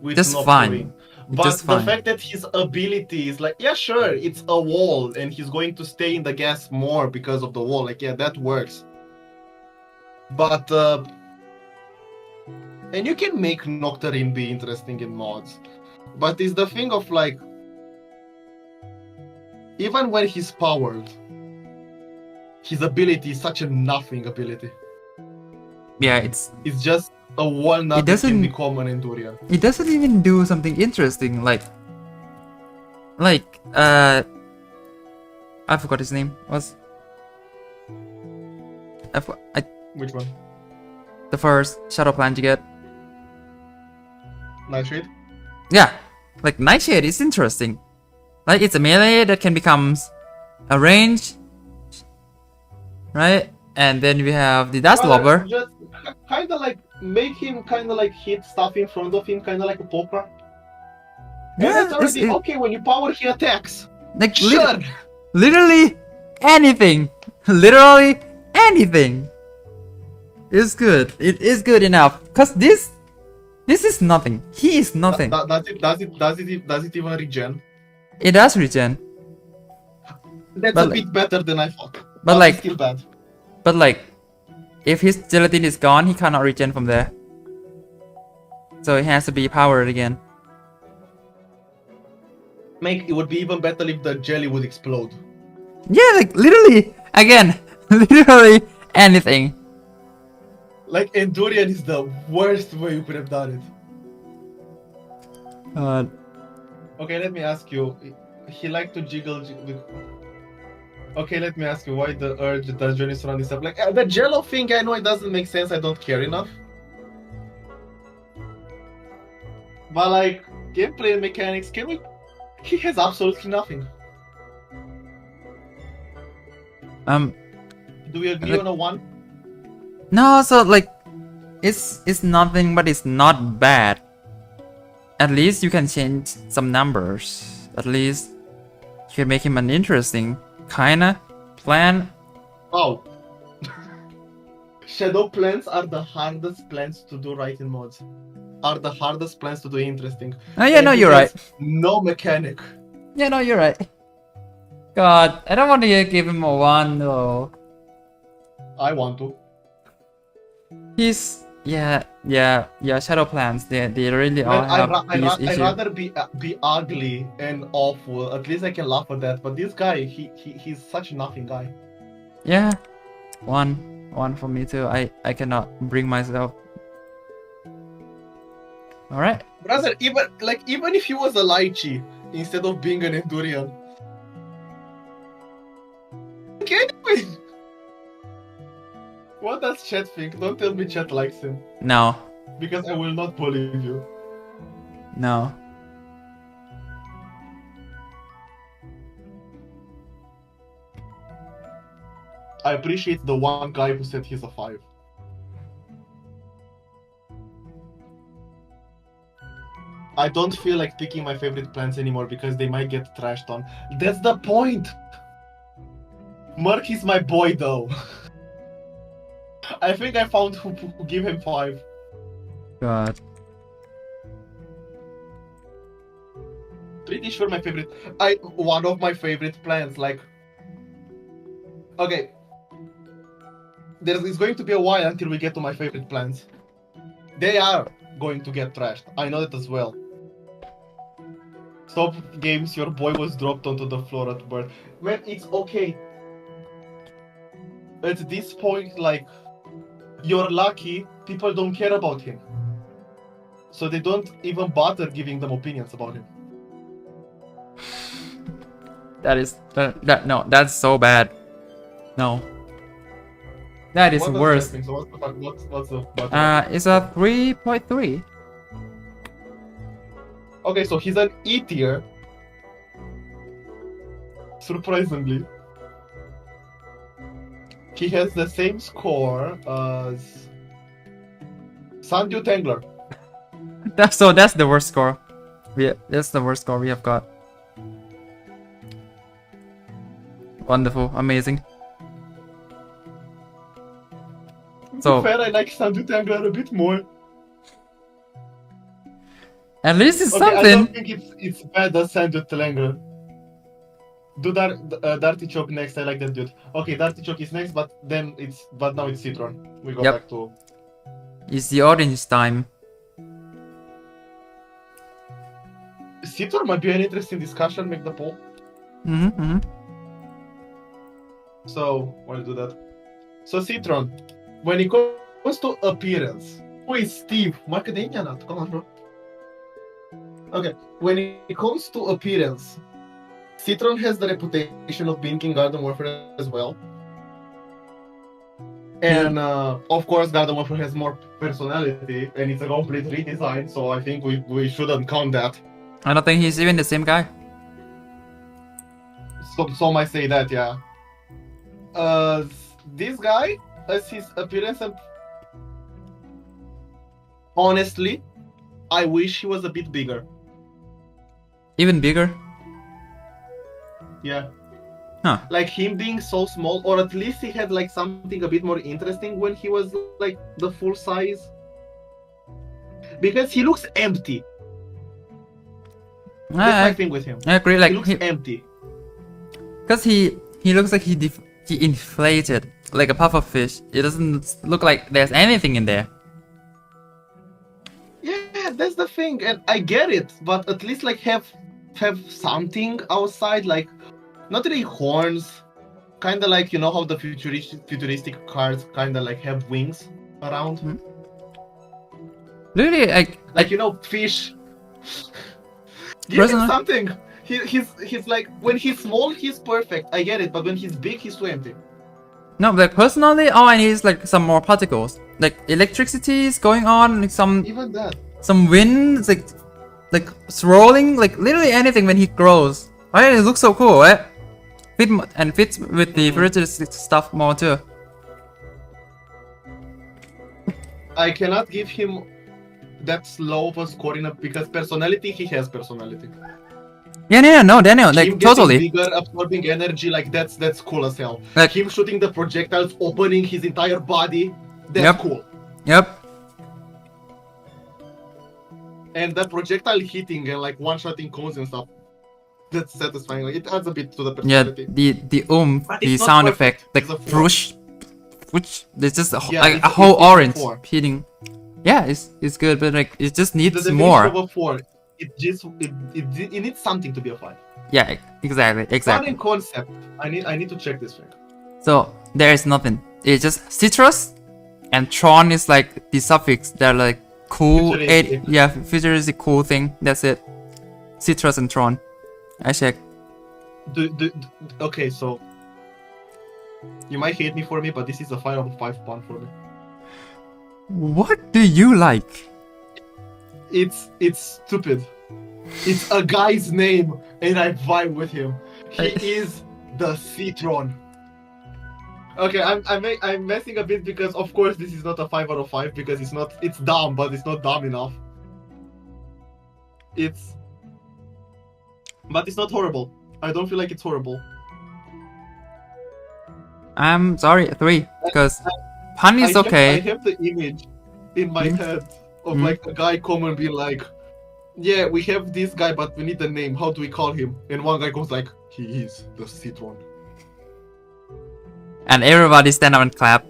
with Just Nectarine. fine. But Just the fine. fact that his ability is like, yeah, sure, it's a wall, and he's going to stay in the gas more because of the wall. Like, yeah, that works. But and you can make Nectarine be interesting in mods. But it's the thing of like, even when he's powered, his ability is such a nothing ability. Yeah, it's just a walnut It that can doesn't- become an Endurian. it doesn't even do something interesting like I forgot his name. Which one? The first shadow plant you get. Nightshade? Yeah, like Nightshade is interesting. Like it's a melee that can become a range, right? And then we have the Dust Lobber. Just kind of like make him kind of like hit stuff in front of him, kind of like a poker. And Yeah, that's already okay. When you power, he attacks. Like Sure. literally anything, literally anything is good. It is good enough. Cause this is nothing. He is nothing. Does it even regen? It does regen. That's But a bit better than I thought. but it's like- still bad. But like, if his gelatin is gone, he cannot regen from there. So it has to be powered again. It would be even better if the jelly would explode. Yeah, like literally, again, literally anything. Like Endurian is the worst way you could have done it. Okay, let me ask you. He liked to jiggle. Okay, let me ask you why the urge does Johnny surround this up? Like the jello thing, I know it doesn't make sense. I don't care enough. But like gameplay mechanics, he has absolutely nothing. Do we agree on a 1? No, so like, it's nothing, but it's not bad. At least you can change some numbers. At least you can make him an interesting kinda plan. Wow. Shadow plants are the hardest plants to do right in mods. Are the hardest plants to do interesting. Oh yeah, And no, it you're has right. No mechanic. Yeah, no, you're right. God, I don't want to give him a 1 though. I want to. He's yeah, shadow plants. They really all Man, have these I'd issues. rather be ugly and awful. At least I can laugh at that. But this guy, he's such a nothing guy. Yeah, one for me too. I cannot bring myself. All right. Brother, even if he was a lychee instead of being an Endurian. Okay, anyway. What does chat think? Don't tell me chat likes him. No, Because I will not believe you. no. I appreciate the one guy who said he's a 5. I don't feel like picking my favorite plants anymore because they might get trashed on. That's the point! Merc is my boy though. I think I found who give him 5. God. Pretty sure my favorite. One of my favorite plants, like. Okay. It's going to be a while until we get to my favorite plants. They are going to get trashed. I know that as well. Stop games, your boy was dropped onto the floor at birth. Man, it's okay. At this point, like, you're lucky people don't care about him. So they don't even bother giving them opinions about him. That is no. That's so bad. No. That is What does worse. that mean? So what's the It's a 3.3. Okay, so he's an E tier. Surprisingly. He has the same score as Sandu Tangler. That's the worst score. That's the worst score we have got. Wonderful, amazing. So fair, I like Sandu Tangler a bit more. at least it's Okay, I something. don't think it's bad as Sandu Tangler. Do Dartichoke next. I like that dude. Okay, Dartichoke is next, but now it's Citron. We go Yep. back to. It's the orange time. Citron might be an interesting discussion. Make the poll. Mm-hmm. So we'll do that. So Citron, when it comes to appearance, who is Steve? Macadamia nut. Come on, bro. Okay, when it comes to appearance, Citron has the reputation of being in Garden Warfare as well. And of course, Garden Warfare has more personality, and it's a complete redesign. So I think we shouldn't count that. I don't think he's even the same guy. So some might say that, yeah. This guy, as his appearance, and honestly, I wish he was a bit bigger. Even bigger. Yeah. Huh. Like him being so small, or at least he had like something a bit more interesting when he was like the full size. Because he looks empty. That's my thing with him. I agree. He Like looks empty. because he looks like he inflated like a puffer fish. It doesn't look like there's anything in there. Yeah, that's the thing, and I get it, but at least like have something outside, like not really horns, kind of like, you know how the futuristic cars kind of like have wings around. Mm-hmm. Really, like you know, fish. Give him something. He's like, when he's small, he's perfect. I get it, but when he's big, he's too empty. No, like personally, all I need is like some more particles, like electricity is going on, like Even that. some wind, like swirling, like literally anything when he grows. Right, it looks so cool, right? Fits with the futuristic stuff more too. I cannot give him that slow of a scoring up because personality, he has personality. Yeah, no, Daniel, Him like getting totally. bigger, absorbing energy, like that's cool as hell. Like him shooting the projectiles, opening his entire body, that's Yep. cool. Yep. And the projectile hitting and like one-shotting cones and stuff, that's satisfying. Like, it adds a bit to the Yeah, personality. the But the it's not sound perfect. effect, like It's a four. whoosh, there's just Yeah, like it's- a whole it's a orange four. hitting. Yeah, it's good, but like it just The needs definition more. of a 4, it needs something to be a 5. Yeah, exactly. Fun in concept. I need to check this thing. So there is nothing. It's just citrus, and Tron is like the suffix. They're like cool. Futuristic. Futuristic cool thing. That's it. Citrus and Tron. I check. Okay, so you might hate me for me, but this is a 5 out of 5 pun for me. What do you like? It's stupid. It's a guy's name, and I vibe with him. He is the Citron. Okay, I'm messing a bit because of course this is not a 5 out of 5 because it's dumb, but it's not dumb enough. But it's not horrible. I don't feel like it's horrible. I'm sorry, 3 because pun is I okay. have the image in my head of Mm. like a guy come and be like, yeah, we have this guy, but we need a name. How do we call him? And one guy goes like, he is the Citron. And everybody stand up and clap.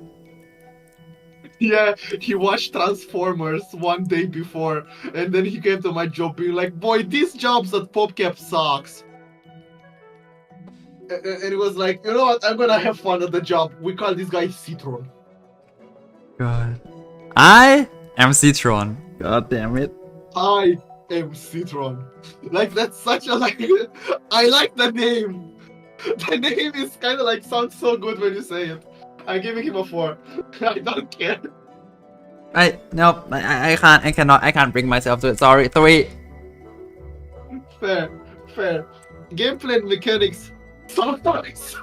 Yeah, he watched Transformers one day before, and then he came to my job being like, boy, these jobs at PopCap sucks. And he was like, you know what, I'm gonna have fun at the job. We call this guy Citron. God. I am Citron. God damn it. I am Citron. Like, that's such a, like, I like the name. The name is kind of like, sounds so good when you say it. I'm giving him a 4. I don't care. I can't bring myself to it. Sorry, 3. Fair. Gameplay and mechanics. Sometimes.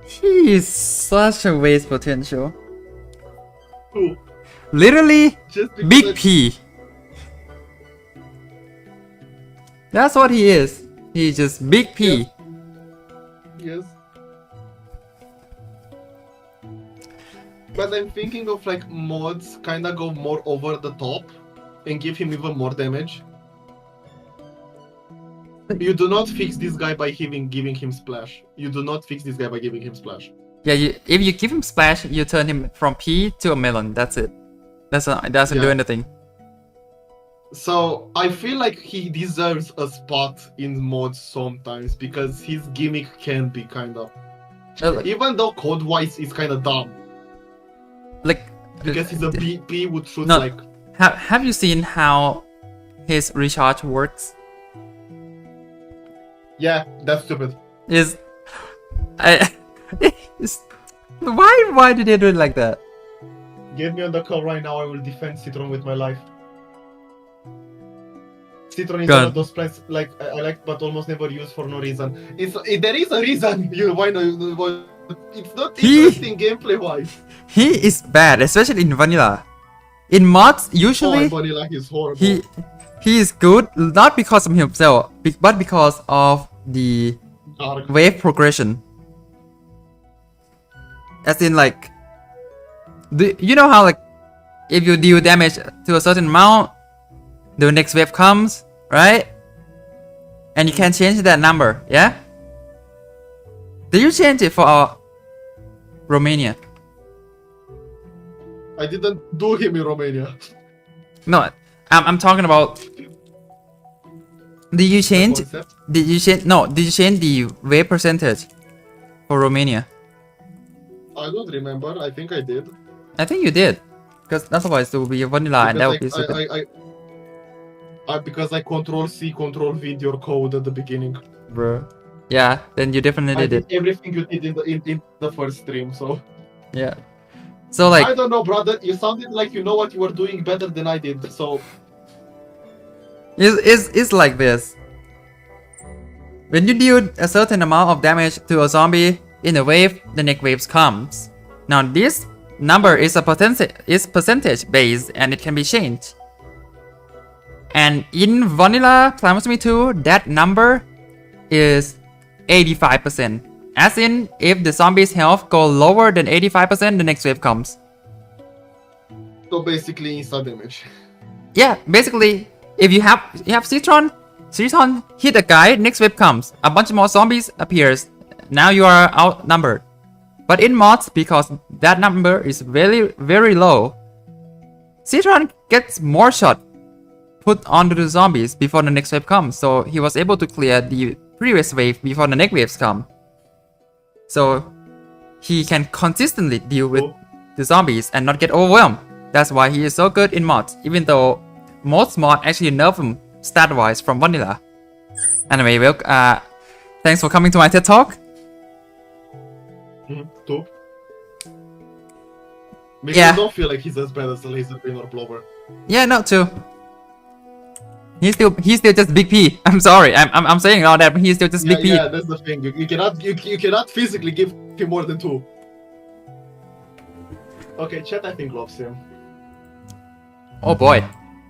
He is such a waste potential. Ooh. Literally, Just because big P. That's what he is. He's just big P. Yes. But I'm thinking of like mods kinda go more over the top and give him even more damage. You do not fix this guy by giving him splash. You do not fix this guy by giving him splash. Yeah, if you give him splash, you turn him from P to a melon. That's it. It doesn't do anything. So I feel like he deserves a spot in mods sometimes because his gimmick can be kind of, even though code-wise it's kind of dumb. Like because he's a BP would shoot no, like. Have you seen how his recharge works? Yeah, that's stupid. Why did they do it like that? Get me on the call right now. I will defend Citron with my life. Citron is one of those plants like I like, but almost never use for no reason. There is a reason. Why not? It's not interesting gameplay wise. He is bad, especially in vanilla. In mods, usually vanilla is horrible. He is good not because of himself, but because of the wave progression. As in, like, you know how like if you deal damage to a certain amount, the next wave comes, right? And you can change that number, yeah? Did you change it for Romania? I didn't do him in Romania. No, I'm talking about. Did you change? Did you change? No, did you change the wave percentage for Romania? I don't remember. I think I did. I think you did, because otherwise it would be vanilla and that would be stupid. Because I Control-C, Control-V your code at the beginning. Bro. Yeah, then you definitely did it. Everything you did in the first stream, so. Yeah. So like. I don't know, brother. You sounded like you know what you were doing better than I did, so. It's like this. When you deal a certain amount of damage to a zombie in a wave, the next wave comes. Now this number is percentage based and it can be changed. And in vanilla Blasphemy 2, that number is 85%. As in, if the zombie's health go lower than 85%, the next wave comes. So basically instant damage. Yeah, basically, if you have Citron hit a guy, next wave comes. A bunch more zombies appears. Now you are outnumbered. But in mods, because that number is very, very low, Citron gets more shot put onto the zombies before the next wave comes. So he was able to clear the previous wave before the next waves come. So he can consistently deal with the zombies and not get overwhelmed. That's why he is so good in mods, even though most mods actually nerf him stat-wise from vanilla. Anyway, thanks for coming to my TED Talk. Too. Maybe I don't feel like he's as bad as the laser beam or blower. Yeah, not too. He's still just big P. I'm sorry, I'm saying all that, but he's still just big P. Yeah, that's the thing. You cannot physically give him more than 2. Okay, chat I think loves him. Oh boy.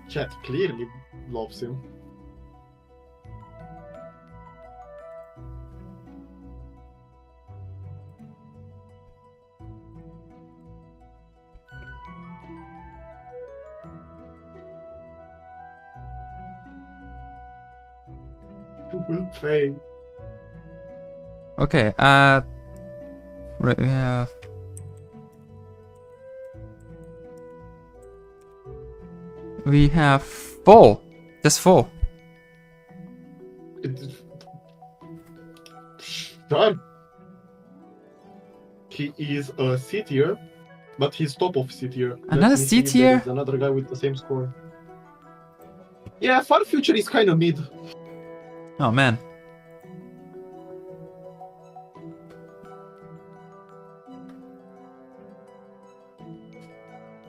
Chat clearly loves him. Will play. Okay, right, we have 4. Just 4. Done. He is a C tier, but he's top of C tier. Another C tier? Another guy with the same score. Yeah, Far Future is kind of mid. Oh man.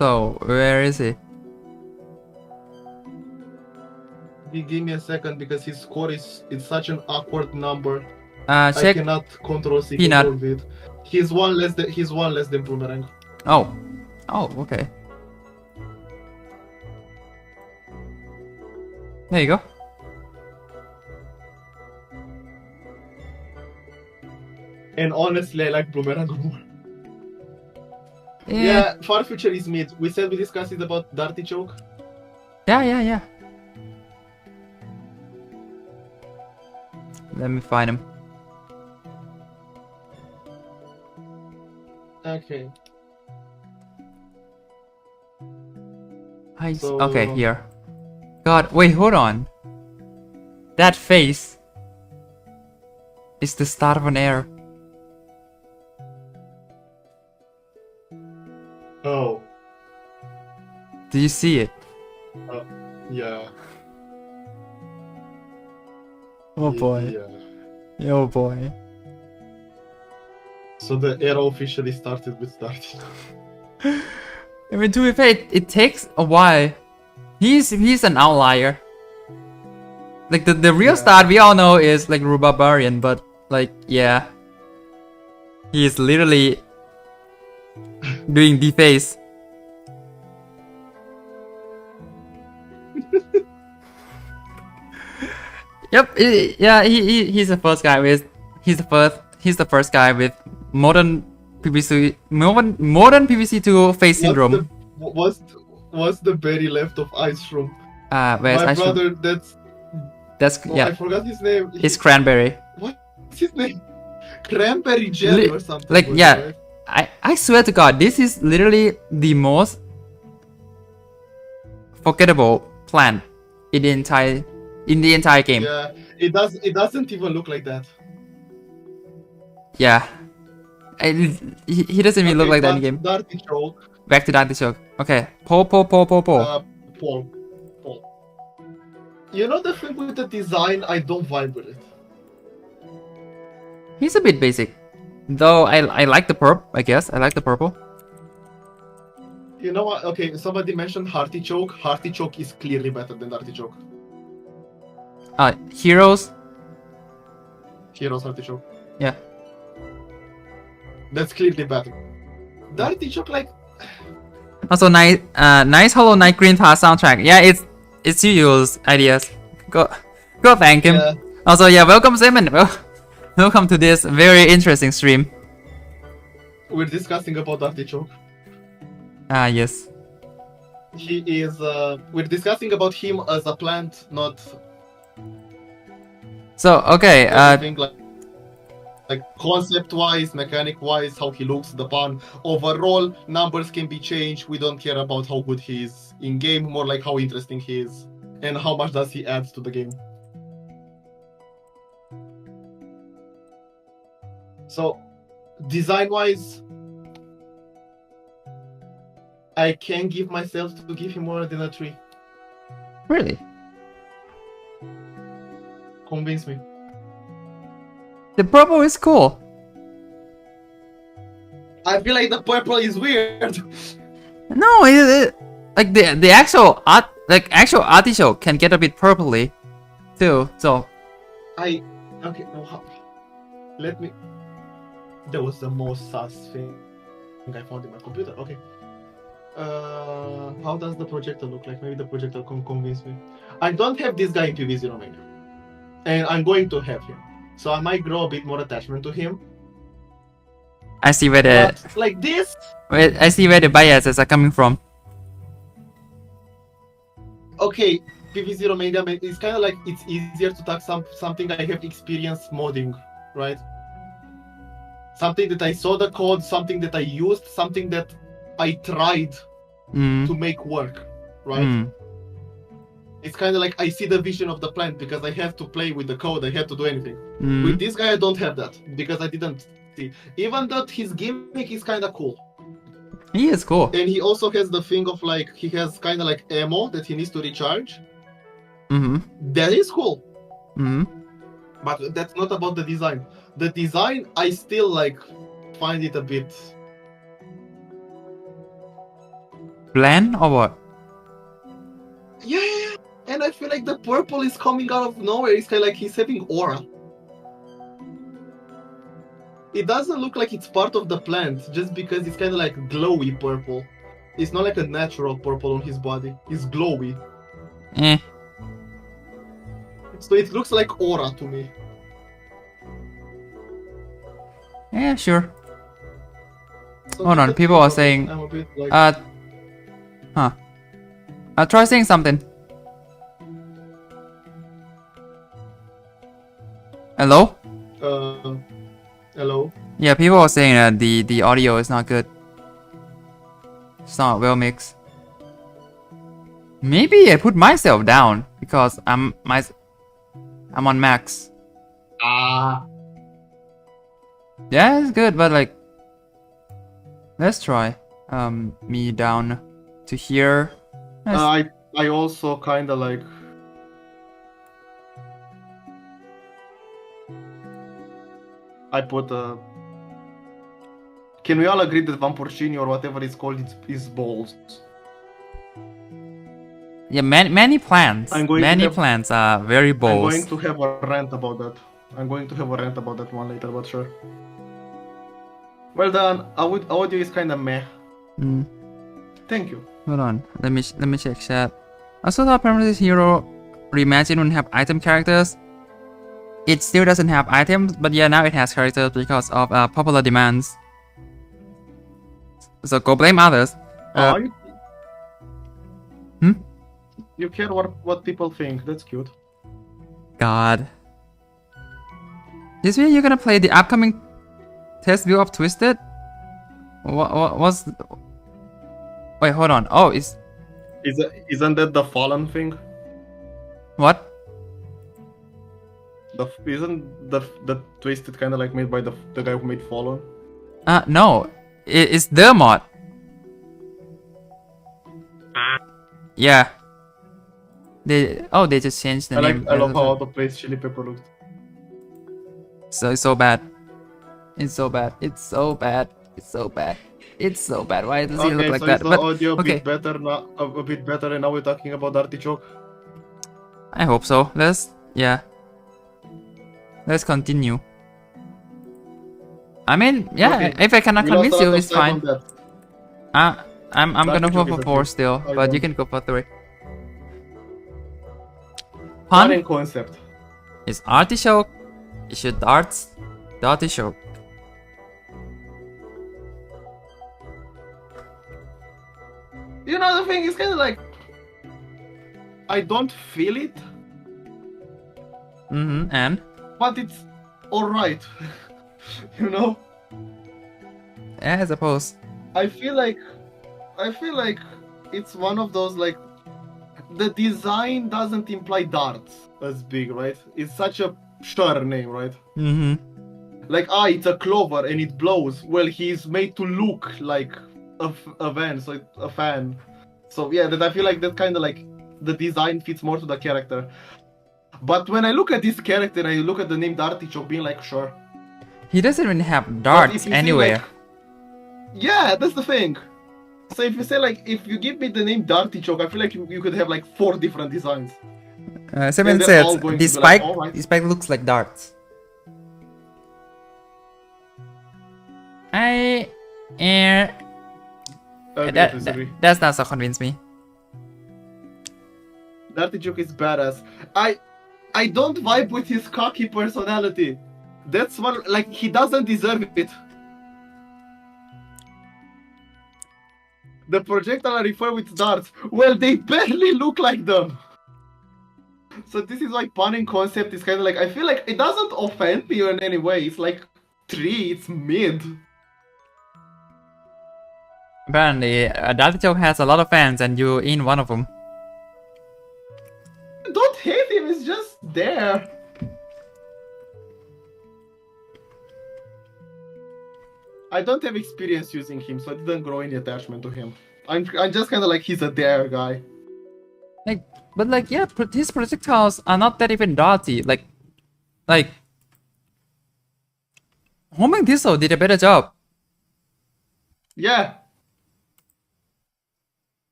So, where is he? Give me a second because his score is such an awkward number. Check. I cannot control C control V. He's one less than Boomerang. Oh. Oh, okay. There you go. And honestly, I like Boomerang more. Yeah. Yeah, Far Future is mid. We said we discussed it about Dirty Choke. Yeah. Let me find him. Okay. Okay, here. God, wait, hold on. That face is the start of an era. Oh. Do you see it? Yeah. Oh boy. Yeah. Oh boy. So the era officially started with Dirty. I mean, to be fair, it takes a while. He's an outlier. Like the real start we all know is like Barbarian, but like yeah, he is literally doing the face. Yep, he's the first guy with he's the first guy with modern PvC to face syndrome. What's the berry left of Ice Room? Where's My Ice Room? brother, that's yeah. I forgot his name. It's Cranberry. What's his name? Cranberry jelly or something. Like yeah, right? I swear to God, this is literally the most forgettable plant in the entire game. Yeah, it doesn't even look like that. Yeah. He doesn't even look like that in the game. Dirty Choke. Back to Dirty Choke. Okay. Paul. Paul. You know the thing with the design, I don't vibe with it. He's a bit basic. Though I like the purple, I guess. I like the purple. You know what? Okay, somebody mentioned Hearty Choke. Hearty Choke is clearly better than Dirty Choke. Heroes Hearty Choke. Yeah. That's clearly better. Dirty Choke, like. Also nice Hollow Knight Green Pass soundtrack. Yeah, it's Yu's ideas. Go thank him. Yeah. Also yeah, welcome Simon. Welcome to this very interesting stream. We're discussing about Dirty Choke. Yes. He is. We're discussing about him as a plant, not. So okay. Like concept-wise, mechanic-wise, how he looks, the pun. Overall, numbers can be changed. We don't care about how good he is in game, more like how interesting he is and how much does he add to the game. So, design-wise, I can give myself to give him more than a 3. Really? Convince me. The purple is cool. I feel like the purple is weird. No, like the actual artichoke can get a bit purpley, too. So. Okay. No, let me. That was the most sus thing I found in my computer. Okay. How does the projector look like? Maybe the projector can convince me. I don't have this guy in PvZ Romania, and I'm going to have him. So I might grow a bit more attachment to him. I see where the like this. I see where the biases are coming from. Okay, PvZ Romania is kind of like it's easier to talk something I have experience modding, right? Something that I saw the code, something that I used, something that I tried to make work, right? It's kind of like I see the vision of the plant because I have to play with the code, I have to do anything. With this guy, I don't have that because I didn't see. Even though his gimmick is kind of cool. He is cool. And he also has the thing of like, he has kind of like ammo that he needs to recharge. That is cool. But that's not about the design. The design, I still like find it a bit... bland or what? Yeah. And I feel like the purple is coming out of nowhere. It's kind of like he's having aura. It doesn't look like it's part of the plant just because it's kind of like glowy purple. It's not like a natural purple on his body. It's glowy. So it looks like aura to me. Yeah, sure. So Hold on, that's people it are for me. saying, I'm a bit like, huh. Try saying something. Hello? hello. Yeah, people are saying that the audio is not good. It's not well mixed. Maybe I put myself down because I'm on max. Ah. Yeah, it's good, but like, let's try. Me down to here. I also kind of like. I put Can we all agree that Vamporcini or whatever it's called is balls? Yeah, many plants. I'm going Many to have, plants are very I'm going balls. to have a rant about that. I'm going to have a rant about that one later, but sure. Well done. Audio is kind of meh. Mm. Thank you. Hold on. Let me check chat. I saw that Premises Hero Reimagine would have item characters. It still doesn't have items, but yeah, now it has characters because of popular demands. So go blame others. You care what people think. That's cute. God. This video you're gonna play the upcoming test view of Twisted? What was? Wait, hold on. Oh, Isn't that the Fallen thing? What? Isn't the Twisted kind of like made by the guy who made Fallen? No. It's the mod. Yeah. They just changed the name. I love how out of place Chili Pepper looked. So it's so bad. It's so bad. It's so bad. It's so bad. It's so bad. Why does he look like so that? Is the audio a bit better now? A bit better, and now we're talking about Artichoke. I hope so. Let's continue. I mean, yeah. Okay. If I cannot convince you, it's fine. I'm gonna go for 4 still, but you can go for 3. Pun and concept. It's artichoke. It should darts. The artichoke. You know, the thing is kind of like I don't feel it. And? But it's alright. You know? Yeah, I suppose. I feel like it's one of those like the design doesn't imply darts as big, right? It's such a sure name, right? Like, it's a clover and it blows. Well, he's made to look like a van, so a fan. So yeah, that I feel like that kind of like the design fits more to the character. But when I look at this character and I look at the name Artichoke, being like, sure. He doesn't even have darts anywhere. Yeah, that's the thing. So if you say like, if you give me the name Artichoke, I feel like you could have like 4 different designs. Seven says this spike looks like darts. That's not so convince me. Artichoke is badass. I don't vibe with his cocky personality. That's one, like, he doesn't deserve it. The projectile I refer with darts, well, they barely look like them. So this is why punning concept is kind of like, I feel like it doesn't offend me in any way. It's like 3, it's mid. Apparently, Artichoke has a lot of fans and you're in one of them. Don't hate him, it's just there. I don't have experience using him, so I didn't grow any attachment to him. I'm just kind of like, he's a dare guy. But like, yeah, his projectiles are not that even darty. Like, Homing Thistle did a better job. Yeah.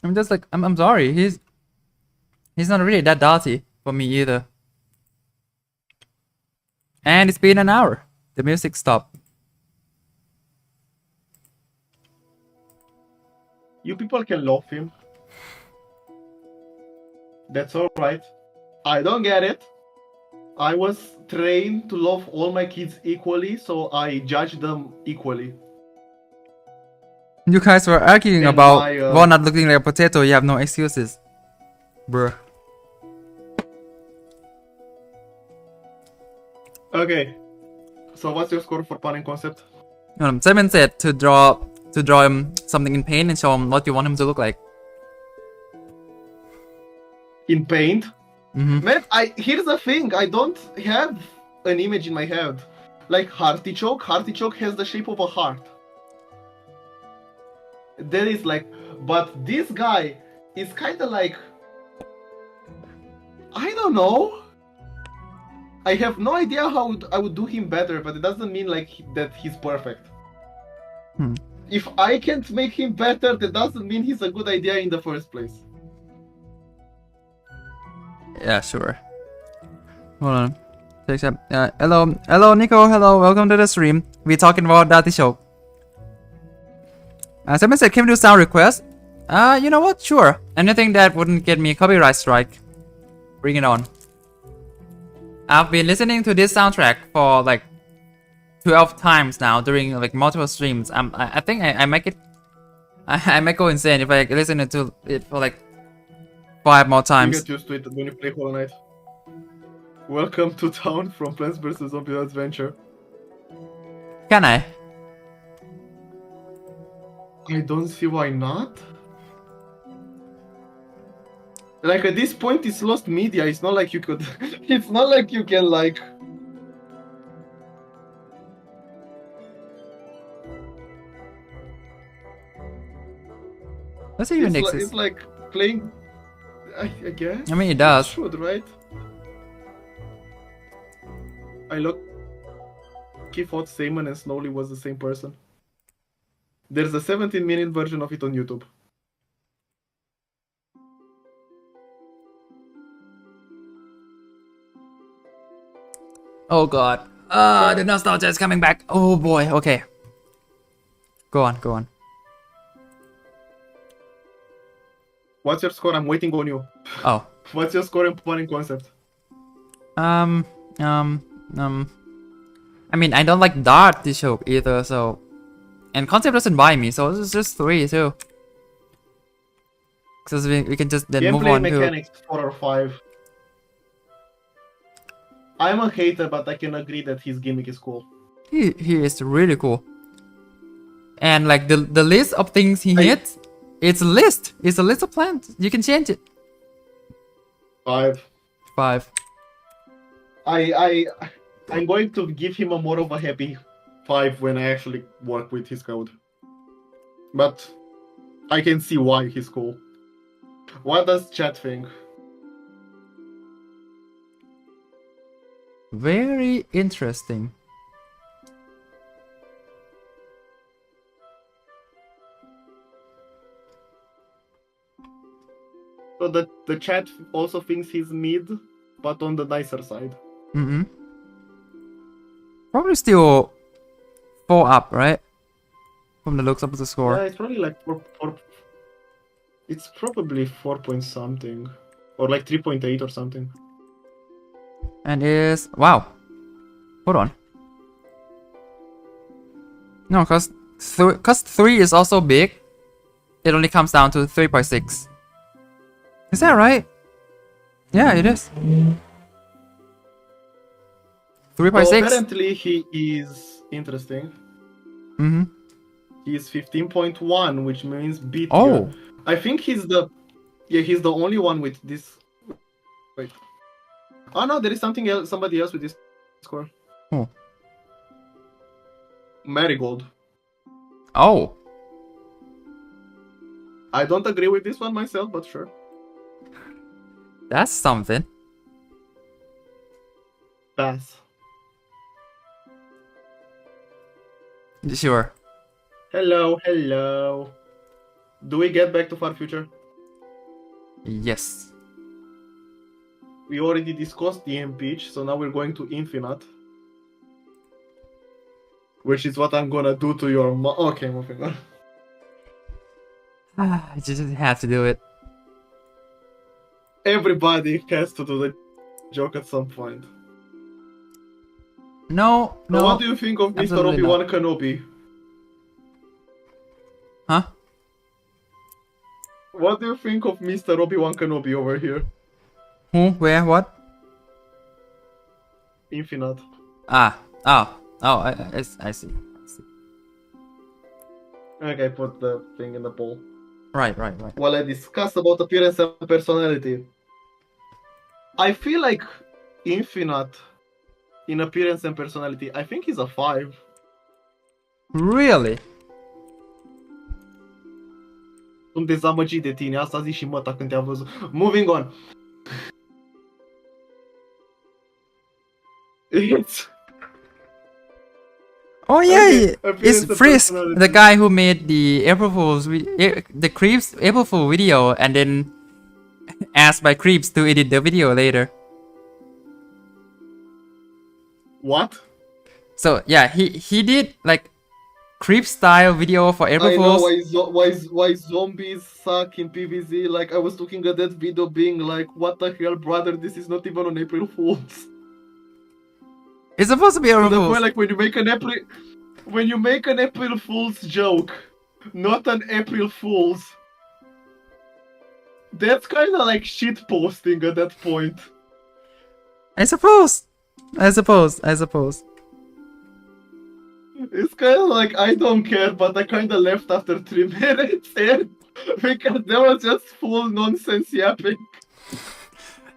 I'm just like, I'm sorry, he's not really that darty for me either. And it's been an hour. The music stopped. You people can love him. That's alright. I don't get it. I was trained to love all my kids equally, so I judge them equally. You guys were arguing And about my, walnut looking like a potato. You have no excuses, bruh. Okay. So what's your score for punning concept? Simon said to draw him something in paint and show him what you want him to look like. In paint? Mm-hmm. Man, here's the thing. I don't have an image in my head. Like Heartichoke. Heartichoke has the shape of a heart. That is like, but this guy is kind of like, I don't know. I have no idea how I would do him better, but it doesn't mean like that he's perfect. If I can't make him better, that doesn't mean he's a good idea in the first place. Yeah, sure. Hold on. Hello, Nico. Hello, welcome to the stream. We're talking about Artichoke. Someone said, can we do sound request? You know what? Sure. Anything that wouldn't get me a copyright strike. Bring it on. I've been listening to this soundtrack for like 12 times now during like multiple streams. I think I make it. I might go insane if I listen to it for like 5 more times. You get used to it when you play Hollow Knight. Welcome to town from Plants vs. Zombie Adventure. Can I? I don't see why not. Like at this point, it's lost media. It's not like you could. It's not like you can like. Does it even It's exist? like playing. I guess. I mean, it does. It should, right? I look. He thought Simon and Snowly was the same person. There's a 17-minute version of it on YouTube. Oh god. The nostalgia is coming back. Oh boy, okay. Go on. What's your score? I'm waiting on you. Oh. What's your score in punning concept? I mean, I don't like Dart Artichoke either, so... And Concept doesn't buy me, so it's just 3 too. Because we can just then Gameplay move on mechanics, 4 or 5. I'm a hater, but I can agree that his gimmick is cool. He is really cool. And like the list of things he hits, it's a list. It's a list of plants. You can change it. 5. 5. I'm going to give him a more of a happy 5 when I actually work with his code. But I can see why he's cool. What does chat think? Very interesting. So the chat also thinks he's mid, but on the nicer side. Probably still 4 up, right? From the looks of the score. Yeah, it's probably like 4. It's probably 4 point something, or like 3.8 or something. And is wow. Hold on. No, cause 3 is also big. It only comes down to 3.6. Is that right? Yeah, it is. 3.6. So apparently he is interesting. He is 15.1, which means beat. Oh. I think he's the only one with this. Wait. Oh no, there is something else. Somebody else with this score. Oh. Marigold. Oh. I don't agree with this one myself, but sure. That's something. Pass. Sure. Hello. Do we get back to Far Future? Yes. We already discussed the impeach, so now we're going to Infinite. Which is what I'm gonna do to your okay, moving on. I just have to do it. Everybody has to do the joke at some point. No, So no. what do you think of Mr. absolutely not. Obi-Wan Kenobi? Huh? What do you think of Mr. Obi-Wan Kenobi over here? Who? Where? What? Infinite. Ah. Oh. Oh. I see. Okay, put the thing in the poll. Right. While I discuss about appearance and personality, I feel like Infinite in appearance and personality, I think he's a 5. Really? Sunt dezamăgit de tine, asta zici și măta când te-am văzut. Moving on. It's... Oh yeah, Okay, it's appearance and Frisk, personality. the guy who made the April Fool's the Creeps April Fool video, and then asked by Creeps to edit the video later. What? So yeah, he did like Creep style video for April I know Fool's. why zombies suck in PvZ. Like, I was looking at that video being like, what the hell, brother, this is not even on April Fools. It's supposed to be April To the Fool's. point, like, when you make an April Fool's joke, not an April Fool's, that's kind of like shit posting at that point. I suppose. It's kind of like, I don't care, but I kind of left after 3 minutes and because there was just full nonsense yapping.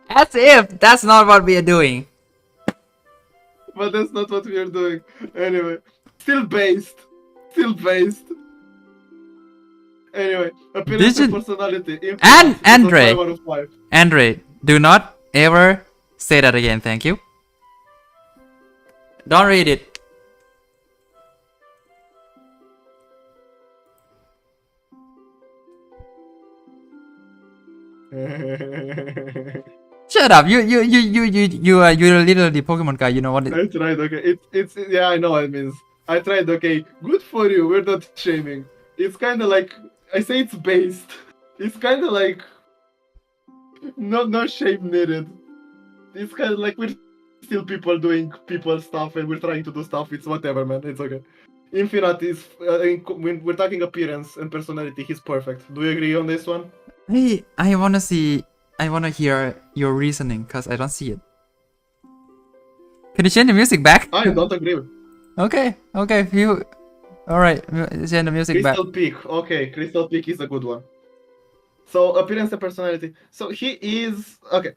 As if that's not what we are doing. But that's not what we are doing. Anyway, still based. Anyway, appearance and personality. And Andre. 5 out of 5. Andre, do not ever say that again, thank you. Don't read it. Shut up! You are little the Pokemon guy. You know what? I tried. Okay, it's yeah. I know what it means. I tried. Okay, good for you. We're not shaming. It's kind of like I say it's based. It's kind of like no shame needed. It's kind of like we're still people doing people stuff and we're trying to do stuff. It's whatever, man. It's okay. Infinite is when we're talking appearance and personality, he's perfect. Do you agree on this one? Hey, I wanna hear your reasoning, cause I don't see it. Can you change the music back? I don't agree. Okay, you. Alright, change the music back. Crystal Peak. Okay, Crystal Peak is a good one. So, appearance and personality. So, he is... Okay.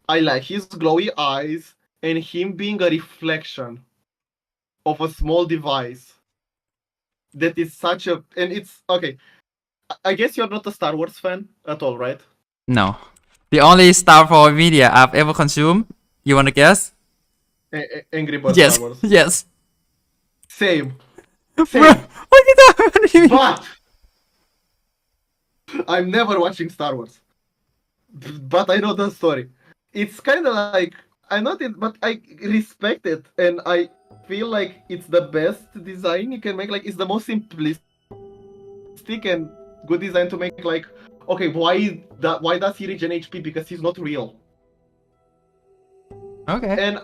I like his glowy eyes and him being a reflection of a small device. That is such a... And it's... Okay. I guess you're not a Star Wars fan at all, right? No. The only Star Wars media I've ever consumed, you wanna guess? Angry Birds Yes, Star Wars. yes. Same. Bro, what do you mean? But I'm never watching Star Wars. But I know the story. It's kind of like I'm not in, but I respect it, and I feel like it's the best design you can make. Like it's the most simplistic and good design to make. Like, okay, why does he regen HP? Because he's not real. Okay. And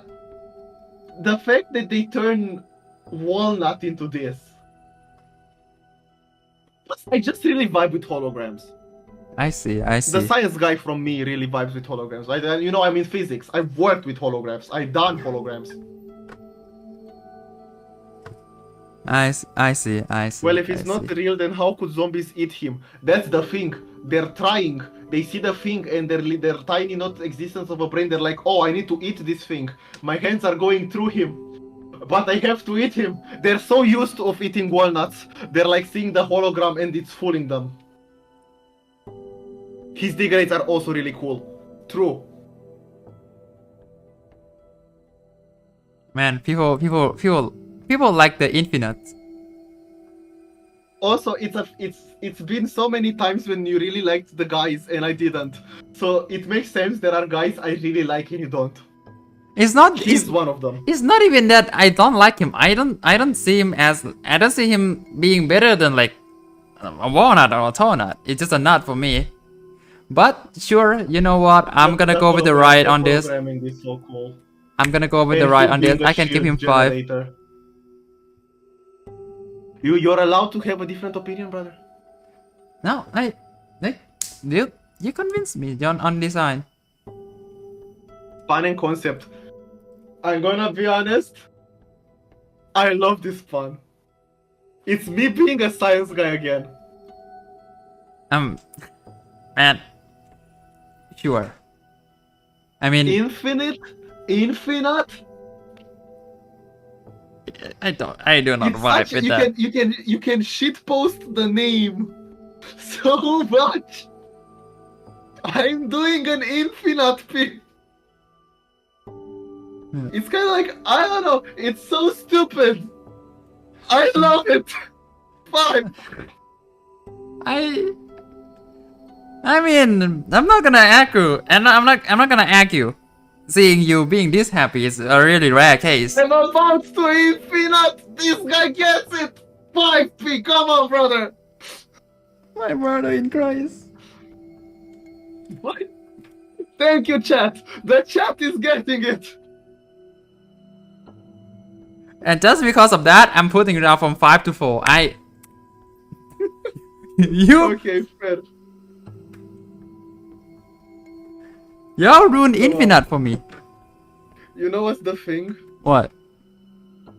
the fact that they turn Walnut into this. I just really vibe with holograms. I see. The science guy from me really vibes with holograms. You know, I'm in physics. I've worked with holograms. I've done holograms. I see. Well, if it's not real, then how could zombies eat him? That's the thing. They're trying. They see the thing and their tiny not existence of a brain. They're like, oh, I need to eat this thing. My hands are going through him. But I have to eat him. They're so used to eating walnuts. They're like seeing the hologram and it's fooling them. His degrades are also really cool. True. Man, people like the infinite. Also, it's been so many times when you really liked the guys and I didn't. So it makes sense there are guys I really like and you don't. He's one of them. It's not even that I don't like him. I don't see him being better than like a walnut or a tall nut. It's just a nut for me. But sure, you know what? I'm gonna go with the right on this. Programming is so cool. I'm gonna go with And the right him on this. being a I can give shield him 5. generator. You're allowed to have a different opinion, brother. No, you convinced me on design. Fun and concept. I'm gonna be honest. I love this fun. It's me being a science guy again. Man, sure. I mean, Infinite? I do not It's vibe such, with that. you can shit post the name so much. I'm doing an infinite pick. It's kind of like, I don't know, it's so stupid. I love it. Fine. I mean, I'm not gonna argue, and I'm not gonna argue. Seeing you being this happy is a really rare case. I'm about to infinite. This guy gets it. 5p. Come on, brother. My brother in Christ. What? Thank you, chat. The chat is getting it. And just because of that, I'm putting it down from 5 to 4. You. Okay, fair. Y'all ruined Infinite for me. You know what's the thing? What?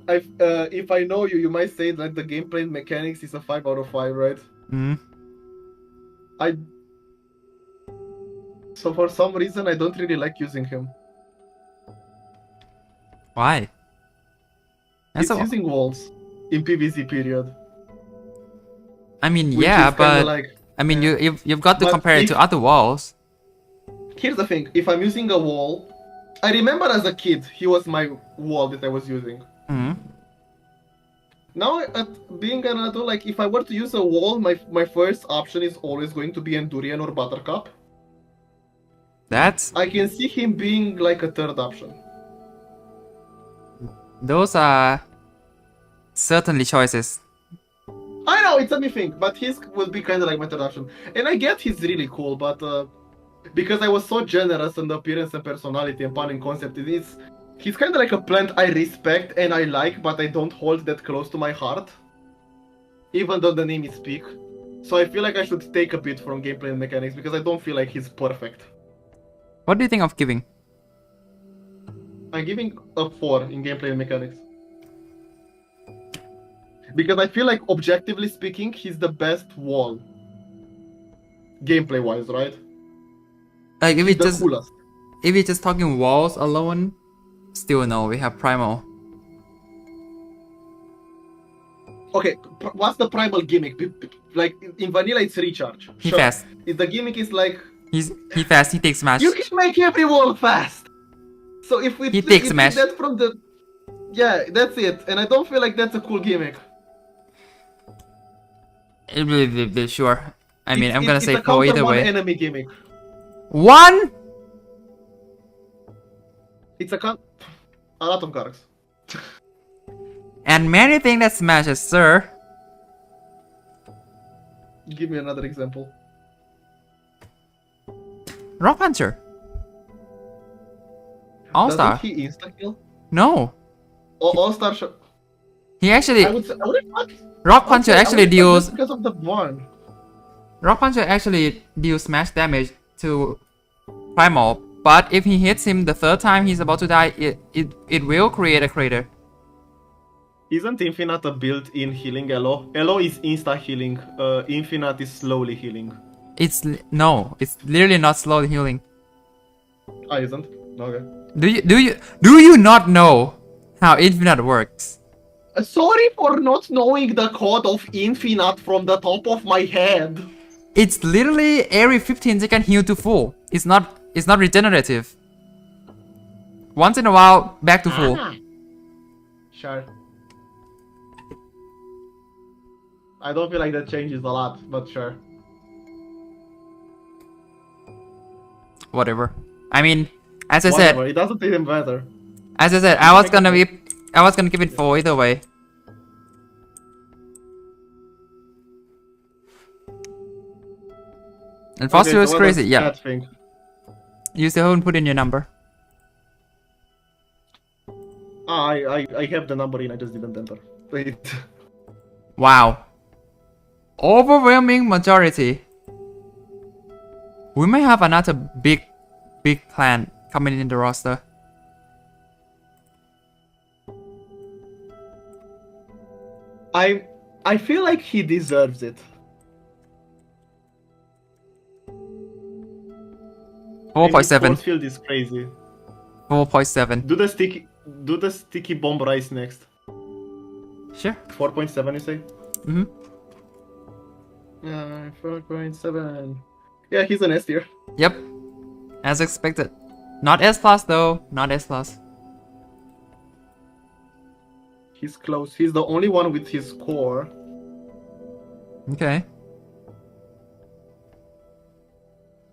If I know you, you might say that the gameplay mechanics is a 5 out of 5, right? Hmm. So for some reason, I don't really like using him. Why? It's using walls in PvZ period. I mean, Which yeah, is kinda but like, I mean, you've got to But compare it to other walls. Here's the thing: if I'm using a wall, I remember as a kid, he was my wall that I was using. Hmm. Now, being an adult, like if I were to use a wall, my first option is always going to be Endurian or Buttercup. That's I can see him being like a third option. those are certainly choices. I know it's a me thing, but his would be kind of like my third option. And I get he's really cool, but because I was so generous in the appearance and personality and fun and concept, he's kind of like a plant I respect and I like, but I don't hold that close to my heart. Even though the name is Peak. So I feel like I should take a bit from gameplay and mechanics because I don't feel like he's perfect. What do you think of giving? I'm giving a 4 in gameplay and mechanics. Because I feel like, objectively speaking, he's the best wall. Gameplay-wise, right? Like if He's we the coolest. if we're just talking walls alone, still no, we have Primal. Okay, what's the primal gimmick? Like, in vanilla it's recharge. He fast. If the gimmick is like... He fast, he takes smash. You can make every wall fast! So if we takes smash. that from the... Yeah, that's it. And I don't feel like that's a cool gimmick. Sure. I mean, I'm gonna say it's a 4 either counter one way. enemy gimmick. 1? It's a lot of cards. And many things that smashes, sir. Give me another example. Rock Puncher. All-Star. Doesn't he insta-kill? No. All-Star He actually... I would not... Rock Puncher actually deals... Because of the one. Rock Puncher actually deals smash damage to Primal, but if he hits him the third time he's about to die, it will create a crater. Isn't Infinite a built-in healing elo? Elo is insta-healing. Infinite is slowly healing. No, it's literally not slow healing. Ah, isn't? Okay. Do you not know how Infinite works? Sorry for not knowing the code of Infinite from the top of my head. It's literally every 15 seconds heal to full. It's not regenerative. Once in a while, back to full. Sure. I don't feel like that changes a lot, but sure. Whatever. I mean, as I Whatever, said, it doesn't even matter. as I said, I was gonna give it 4 either way. And Foster was crazy, yeah. Thing. You still haven't put in your number. I have the number in. I just didn't enter. Wait. Wow. Overwhelming majority. We may have another big clan coming in the roster. I feel like he deserves it. 4.7. Field is crazy. 4.7. Do the sticky bomb rise next. Sure. 4.7 you say? Mm-hmm. 4.7. Yeah, he's an S tier. Yep. As expected. Not S plus though. Not S plus. He's close. He's the only one with his core. Okay.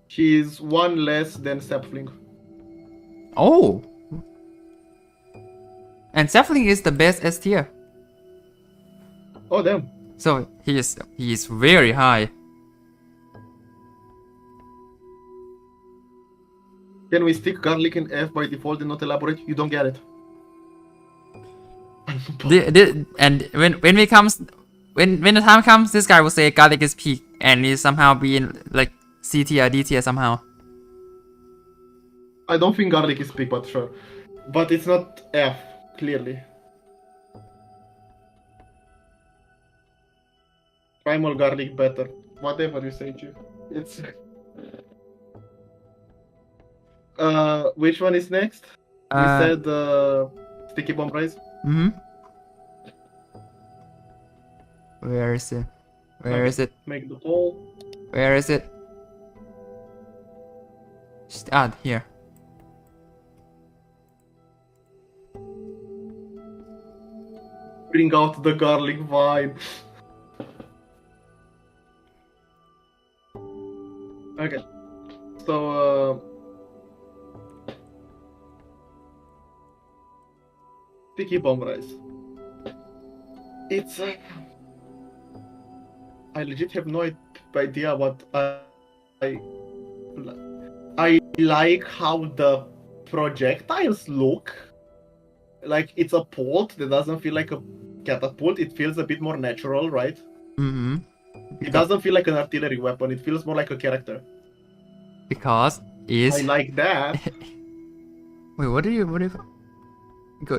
He's one less than Sapling. Oh. And Sapling is the best S tier. Oh damn. So he is very high. Can we stick garlic in F by default and not elaborate? You don't get it. And when the time comes, this guy will say garlic is peak, and he's somehow being like C tier, D tier somehow. I don't think garlic is big, but sure. But it's not F, clearly. Primal garlic better. Whatever you say, Chief. It's... which one is next? We said sticky bomb rise. Mm-hmm. Where is it? Where is it? Make the poll. Where is it? Just add here. Bring out the garlic vibe. Okay. So, sticky bomb rise. It's I legit have no idea what I like how the projectiles look. Like it's a bolt that doesn't feel like a catapult. It feels a bit more natural, right? Mm-hmm. It doesn't feel like an artillery weapon. It feels more like a character. Because I like that. Wait, what do you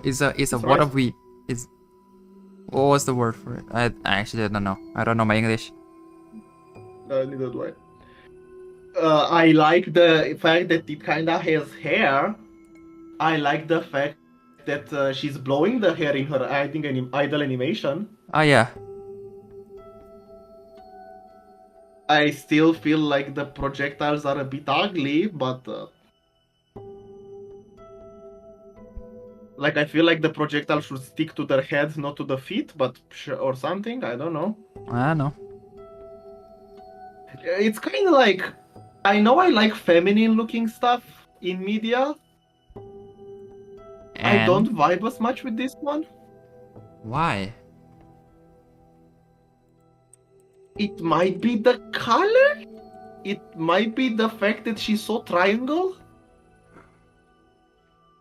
It's a It's what right. of wheat. Is what was the word for it? I actually don't know. I don't know my English. Neither do I. I like the fact that it kinda has hair. I like the fact that she's blowing the hair in her idle animation. Oh yeah. I still feel like the projectiles are a bit ugly, but like I feel like the projectile should stick to their heads, not to the feet, but or something. I don't know. I don't know. It's kind of like I know I like feminine-looking stuff in media. And I don't vibe as much with this one. why? It might be the color. It might be the fact that she's so triangle.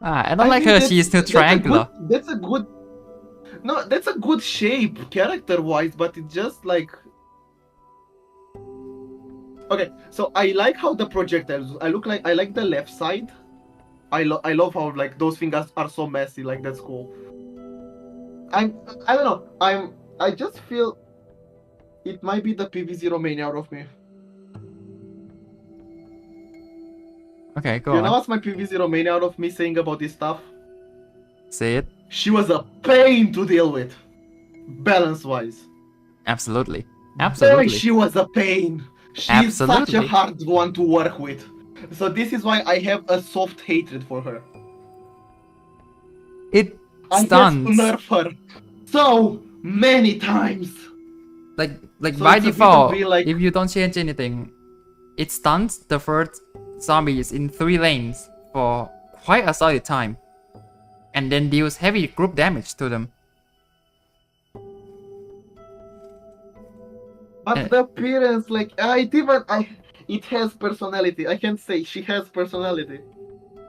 I don't like her. She's too triangular. That's a good. No, that's a good shape character-wise, but it's just like. Okay, so I like how the projectiles. I like the left side. I love how like those fingers are so messy. Like that's cool. I don't know. I just feel it might be the PvZ Romania out of me. Okay, go You on. know what's my PvZ Romania out of me saying about this stuff? Say it. She was a pain to deal with, balance-wise. Absolutely. Boy, Absolutely. she was a pain. She's such a Absolutely. hard one to work with. So this is why I have a soft hatred for her. It I had to stuns. nerf her so many times. Like So by it's a bit default, of be like- if you don't change anything, it stuns the first zombies in 3 lanes for quite a solid time, and then deals heavy group damage to them. But the appearance, like it has personality. I can say she has personality.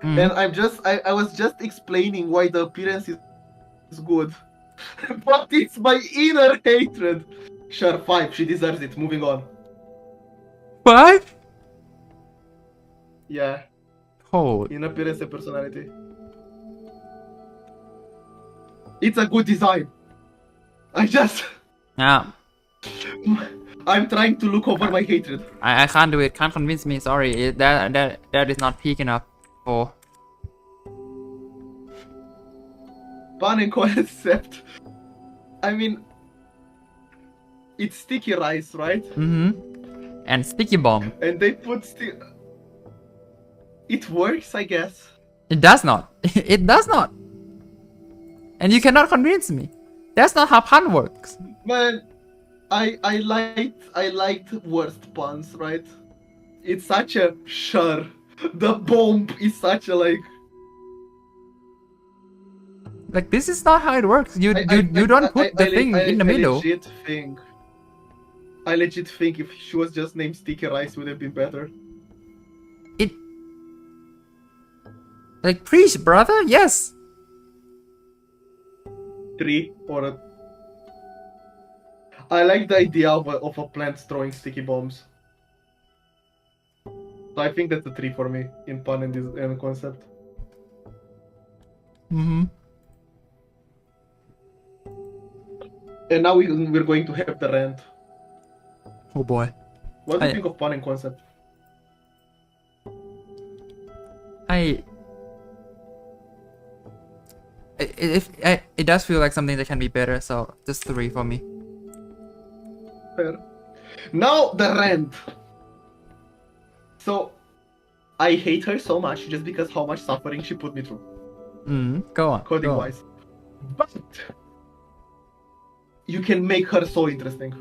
Mhm. And I was just explaining why the appearance is is good. But it's my inner hatred. Sure, 5. She deserves it. Moving on. 5? Yeah. Oh, In appearance and personality. It's a good design. yeah. I'm trying to look over my hatred. I can't do it. Can't convince me. Sorry. That is not peak enough for. Pun and concept. I mean, it's sticky rice, right? Mm-hmm. And sticky bomb. And they put It works, I guess. It does not. It does not. And you cannot convince me. That's not how pun works. Man, I liked worst puns, right? It's such a sure. The bomb is such a like. Like, this is not how it works. You don't put the thing in the middle. I legit think if she was just named Sticky Rice, would have been better. Like, preach, brother. Yes. 3 or a. I like the idea of a plant throwing sticky bombs. So I think that's a 3 for me in pun and concept. Mm-hmm. And now we're going to have the rant. Oh boy. What do you think of pun and concept? It does feel like something that can be better, so just 3 for me. Fair. Now the rant. So I hate her so much just because how much suffering she put me through. Go on. Coding wise. But you can make her so interesting.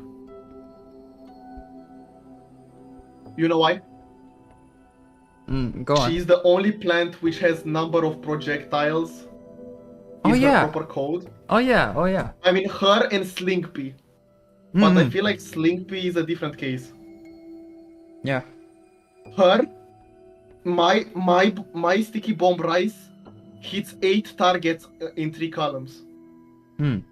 You know why? Go on. She's the only plant which has number of projectiles in her proper code. Oh yeah. I mean her and Slinkpea. But I feel like Slinkpea is a different case. Yeah. Her, my sticky bomb rice hits 8 targets in 3 columns. And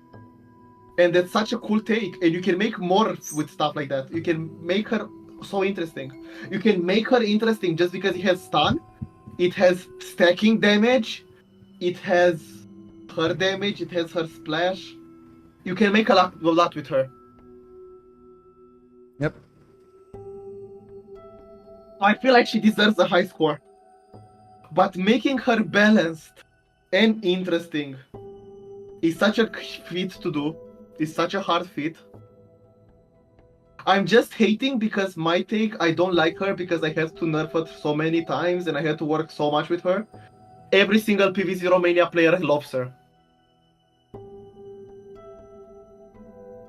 that's such a cool take. And you can make more with stuff like that. You can make her so interesting. You can make her interesting just because it has stun, it has stacking damage, it has her damage, it has her splash. You can make a lot with her. Yep. I feel like she deserves a high score. But making her balanced and interesting is such a feat to do. It's such a hard feat. I'm just hating because my take, I don't like her because I had to nerf her so many times and I had to work so much with her. Every single PvZ Romania player loves her.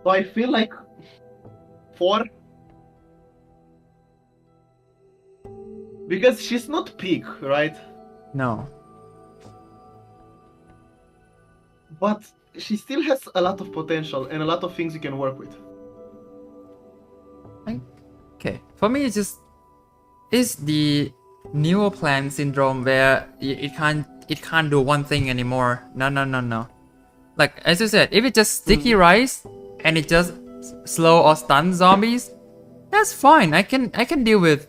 So I feel like 4. Because she's not peak, right? No. But she still has a lot of potential and a lot of things you can work with. Okay. For me, it's the newer plan syndrome where it can't do one thing anymore. No. Like, as you said, if it's just sticky rice and it just slow or stun zombies, that's fine. I can deal with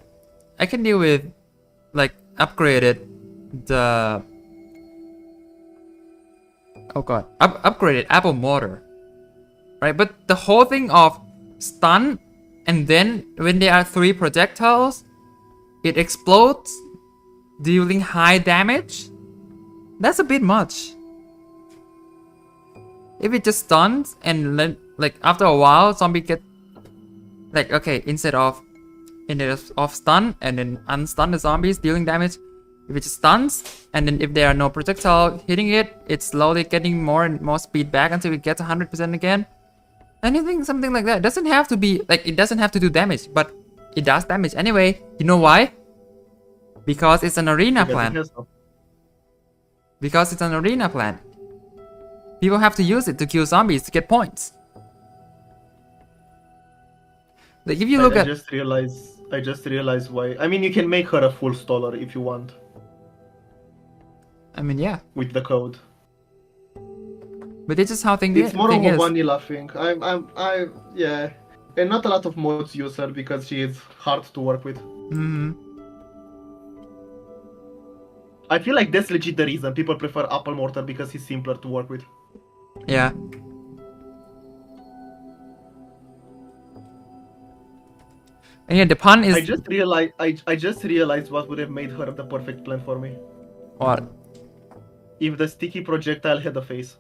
like upgraded upgraded apple mortar, right? But the whole thing of stun, and then when there are 3 projectiles, it explodes, dealing high damage. That's a bit much. If it just stuns and then, like, after a while, zombie get like, okay, instead of stun and then unstun the zombies, dealing damage, if it just stuns and then if there are no projectile hitting it, it's slowly getting more and more speed back until it gets 100% again. Anything, something like that. It doesn't have to be like, it doesn't have to do damage, but it does damage anyway. You know why? Because it's an arena plan. Because it's an arena plan. People have to use it to kill zombies to get points. Like, if you look I just realized why. I mean, you can make her a full staller if you want. I mean, yeah. With the code. But this is how It's more of thing a is. vanilla thing. Yeah. And not a lot of mods use her because she is hard to work with. Mm-hmm. I feel like that's legit the reason people prefer Apple Mortar because he's simpler to work with. Yeah. And yeah, the pun is I just realized what would have made her the perfect plan for me. what? If the sticky projectile had a face.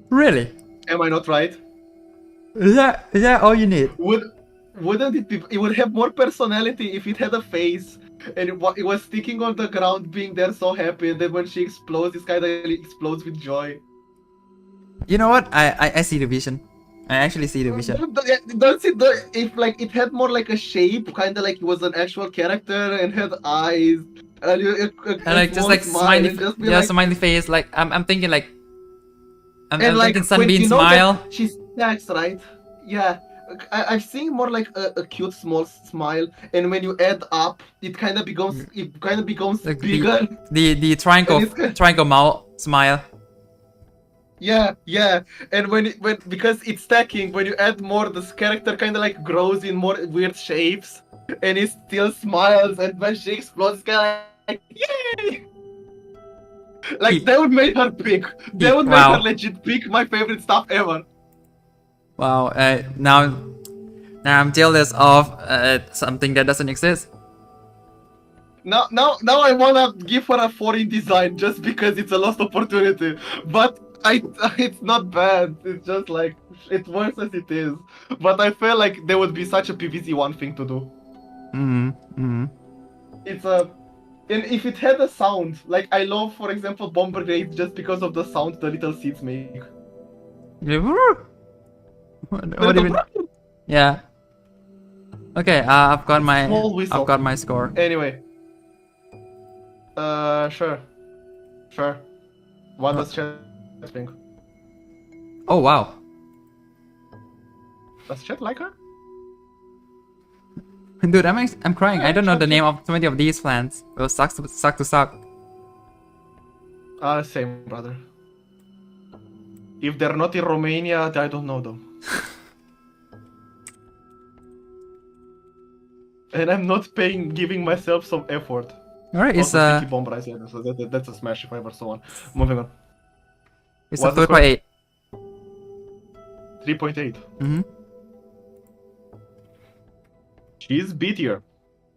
Really? Am I not right? Is that all you need? Wouldn't it be? It would have more personality if it had a face and it was sticking on the ground, being there so happy, and then when she explodes, it kind of explodes with joy. You know what? I see the vision. I actually see the vision. Don't see if like it had more like a shape, kind of like it was an actual character and had eyes and And like just like smiley, and just be yeah, like, smiley face. Like I'm thinking like I'm like thinking when Sunbeam you know smile. that she stacks, right? Yeah. I've seen more like a cute small smile, and when you add up, it kind of becomes Like bigger. the triangle And it's triangle mouth smile. Yeah, and when because it's stacking, when you add more, this character kind of like grows in more weird shapes, and it still smiles, and when she explodes, it's kind of like yay! Like Peak. that would make her pick. That Peak, would make her wow. legit pick my favorite stuff ever. Wow. Now I'm jealous of something that doesn't exist. Now I wanna give her a foreign design just because it's a lost opportunity, but it's not bad. It's just like it works as it is. But I feel like there would be such a PvZ1 thing to do. It's a and if it had a sound, like I love, for example, bomber grenades just because of the sound the little seeds make. Yeah. What do you mean? Yeah. Okay. I've got my Small whistle. I've got my score. Anyway. Sure. What does chat think? Oh wow. Does chat like her? Dude, I'm crying. I don't know the name of 20 of these plants. Well, suck to suck. Same, brother. If they're not in Romania, I don't know them. And I'm not giving myself some effort. Alright, it's also, Sticky Bomber, so that's a smash if I ever saw one. Moving on. It's What's a the score? 3.8. 3.8. Mm-hmm. She's B tier.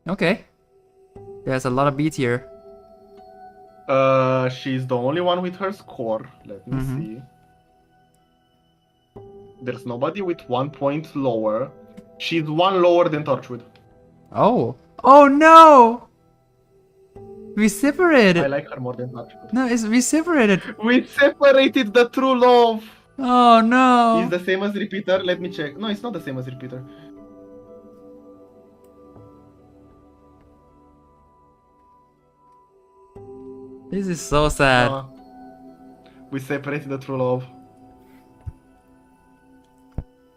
Okay. There's a lot of B tier. She's the only one with her score. Let me Mhm. see. There's nobody with 1 point lower. She's one lower than Torchwood. Oh. Oh no! We separated. I like her more than Torchwood. No, we separated. We separated the true love. Oh no! Is the same as Repeater? Let me check. No, it's not the same as Repeater. This is so sad. We separated the true love.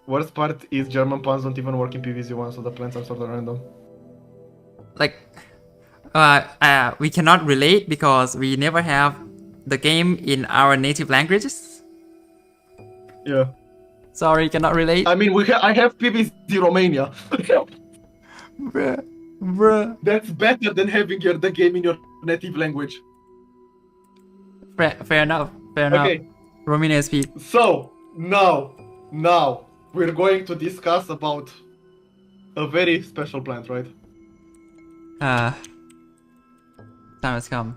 Worst part is German puns don't even work in PvZ1, so the plans are sort of random. Like, we cannot relate because we never have the game in our native languages. Yeah. Sorry, cannot relate. I mean, I have PvZ Romania. Bruh. That's better than having the game in your native language. Fair enough. Fair enough. Okay. Romania SP. So now we're going to discuss about a very special plant, right? Time has come.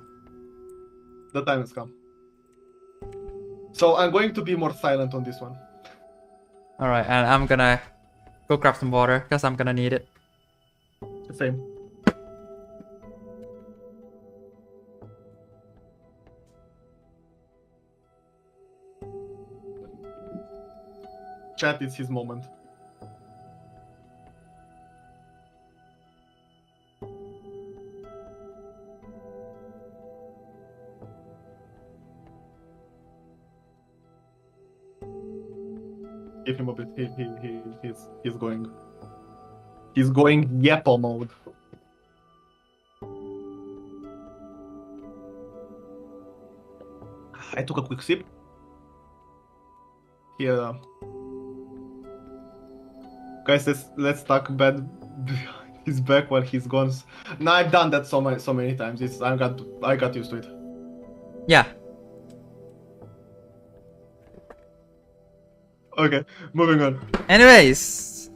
The time has come. So I'm going to be more silent on this one. Alright, and I'm gonna go grab some water because I'm gonna need it. Same. Chat is his moment. Give him a bit. He's going. He's going Yepo mode. I took a quick sip. Here, guys, let's talk bad behind his back while he's gone. No, I've done that so many times. I got used to it. Yeah. Okay, moving on. Anyways,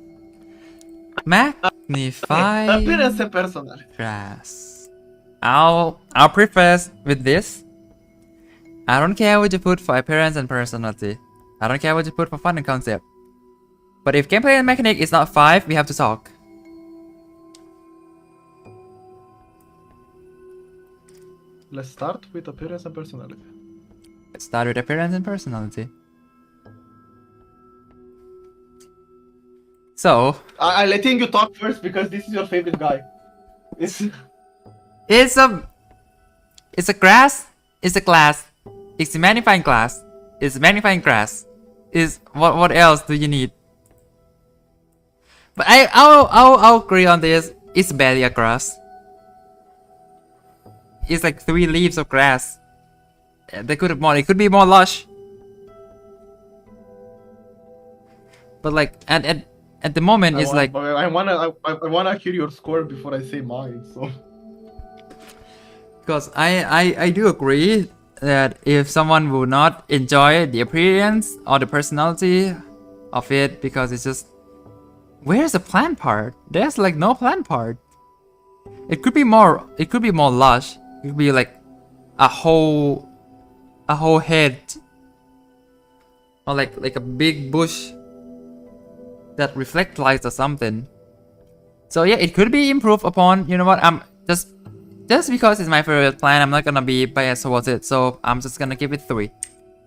magnify Appearance and personality. grass. I'll preface with this. I don't care what you put for appearance and personality. I don't care what you put for fun and concept. But if gameplay and mechanic is not 5, we have to talk. Let's start with appearance and personality. Let's start with appearance and personality. So, I letting you talk first because this is your favorite guy. it's a grass, it's a glass, it's a magnifying glass, it's a magnifying grass. Is what else do you need? But I'll agree on this. It's barely a grass. It's like 3 leaves of grass. They could have more. It could be more lush. But like at the moment, it's like I wanna hear your score before I say mine. So because I do agree that if someone will not enjoy the appearance or the personality of it because it's just, where's the plant part? There's like no plant part. It could be more lush. It could be like a whole head or like a big bush that reflects light or something. So yeah, it could be improved upon. You know what? I'm just because it's my favorite plant, I'm not gonna be biased towards it. So I'm just gonna give it 3.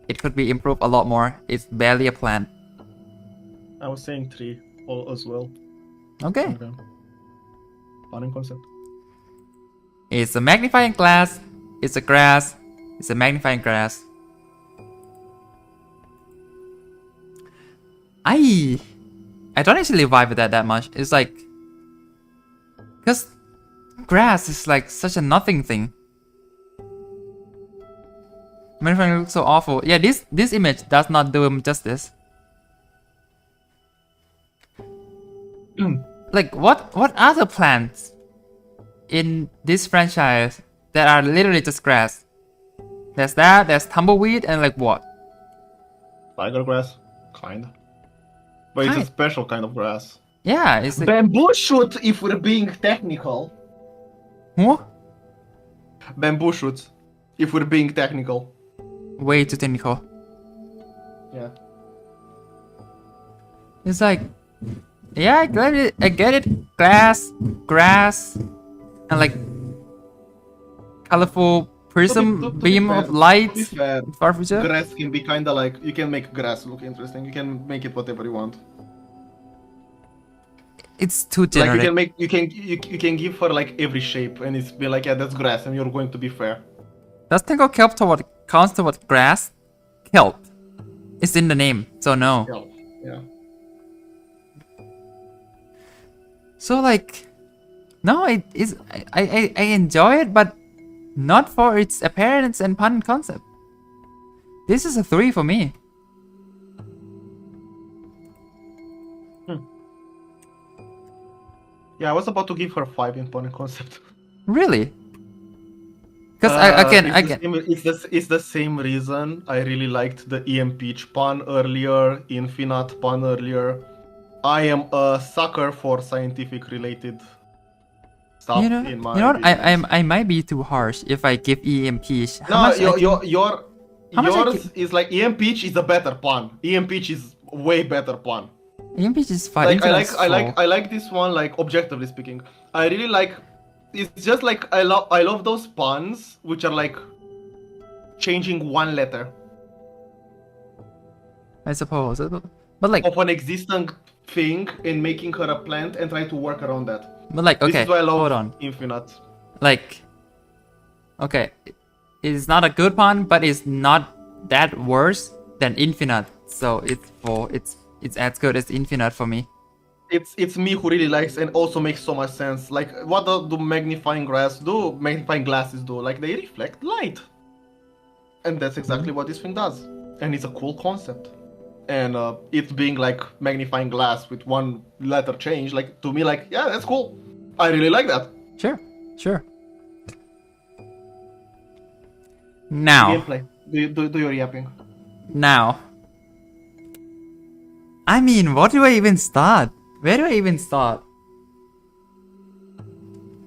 It could be improved a lot more. It's barely a plant. I was saying 3 as well. Okay. Fun and concept. It's a magnifying glass. It's a grass. It's a magnifying grass. I don't actually vibe with that much. It's like, because grass is like such a nothing thing. Magnifying looks so awful. Yeah, this image does not do him justice. Like what other plants in this franchise that are literally just grass? There's that, there's tumbleweed, and like what? Tiger grass, kind. But it's a special kind of grass. Yeah, it's like, Bamboo shoot, if we're being technical. what? Bamboo shoots, if we're being technical. Way too technical. Yeah. It's like, yeah, I get it. Grass, and like colorful prism beam of light. Far future. Grass can be kinda like, you can make grass look interesting. You can make it whatever you want. It's too generic. Like you can give her like every shape, and it's be like, yeah, that's grass, and you're going to be fair. Does Tingle kelp counts toward grass? Kelp. It's in the name, so no. Kelp. Yeah. So like, no, it is. I enjoy it, but not for its appearance and pun concept. This is a 3 for me. Yeah, I was about to give her 5 in pun concept. Really? Because it's the same reason I really liked the EMPeach pun earlier, Infinite pun earlier. I am a sucker for scientific related stuff in my. You know what? I might be too harsh if I give EMPeach. Yours is like EMPeach is a better pun. EMPeach is way better pun. EMPeach is 5. Like I like this one, like objectively speaking. I really like. It's just like I love those puns which are like changing one letter. I suppose, but like of an existing thing and making her a plant and try to work around that. But like, okay, this is why I love hold on. Infinite. Like, okay, it's not a good pun, but it's not that worse than Infinite. So it's as good as Infinite for me. It's me who really likes and also makes so much sense. Like, what do magnifying glasses do? Like, they reflect light. And that's exactly what this thing does. And it's a cool concept. And it being like magnifying glass with one letter change, like to me, like, yeah, that's cool. I really like that. Sure. Now, Gameplay. Do your yapping. now. I mean, what do I even start? Where do I even start?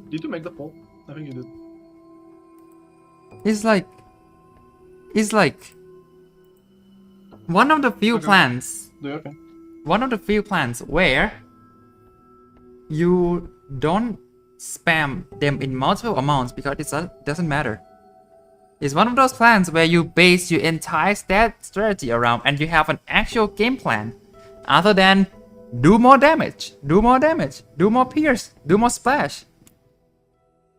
Did you make the poll? I think you did. It's like one of the few plans. Do you okay? One of the few plans where you don't spam them in multiple amounts because it doesn't matter. It's one of those plans where you base your entire strategy around and you have an actual game plan other than do more damage, do more pierce, do more splash.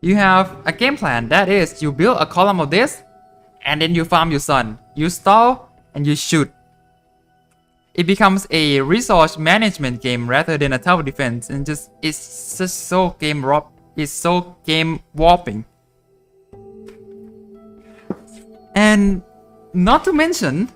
You have a game plan that is you build a column of this and then you farm your sun. You stall and you shoot. It becomes a resource management game rather than a tower defense, and it's just so game warping. And not to mention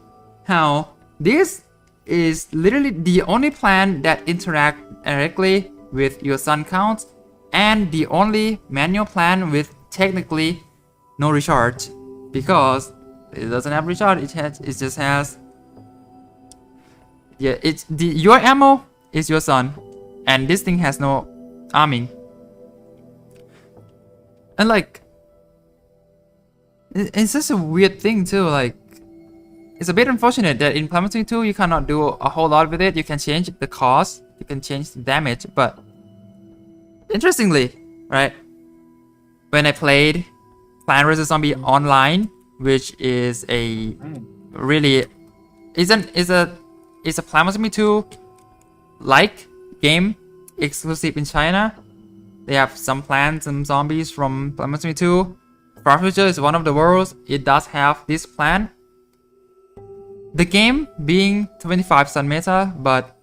how this is literally the only plan that interacts directly with your sun counts and the only manual plan with technically no recharge, because it doesn't have recharge. It just has your ammo is your sun, and this thing has no arming. And like, it's just a weird thing too. Like, it's a bit unfortunate that in Plan 22 you cannot do a whole lot with it. You can change the cost, you can change the damage, but interestingly, right? When I played Plant vs Zombie Online, which is a really is a Plan vs Zombie 2 like game exclusive in China. They have some plants and zombies from Plan vs Zombie 2. Far Future is one of the worlds. It does have this plan. The game being 25 sun meta, but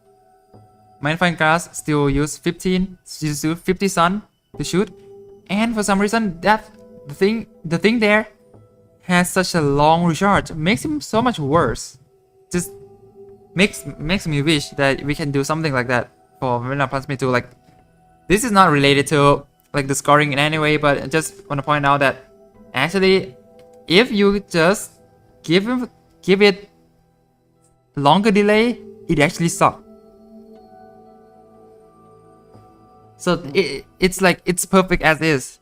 Magnifying Glass still use 50 sun to shoot. And for some reason, that the thing there has such a long recharge, makes him so much worse. Just makes me wish that we can do something like that for Vanilla Plus Me 2. Like, this is not related to like the scoring in any way, but I just want to point out that actually, if you just give it longer delay, it actually sucks. So it's like it's perfect as is.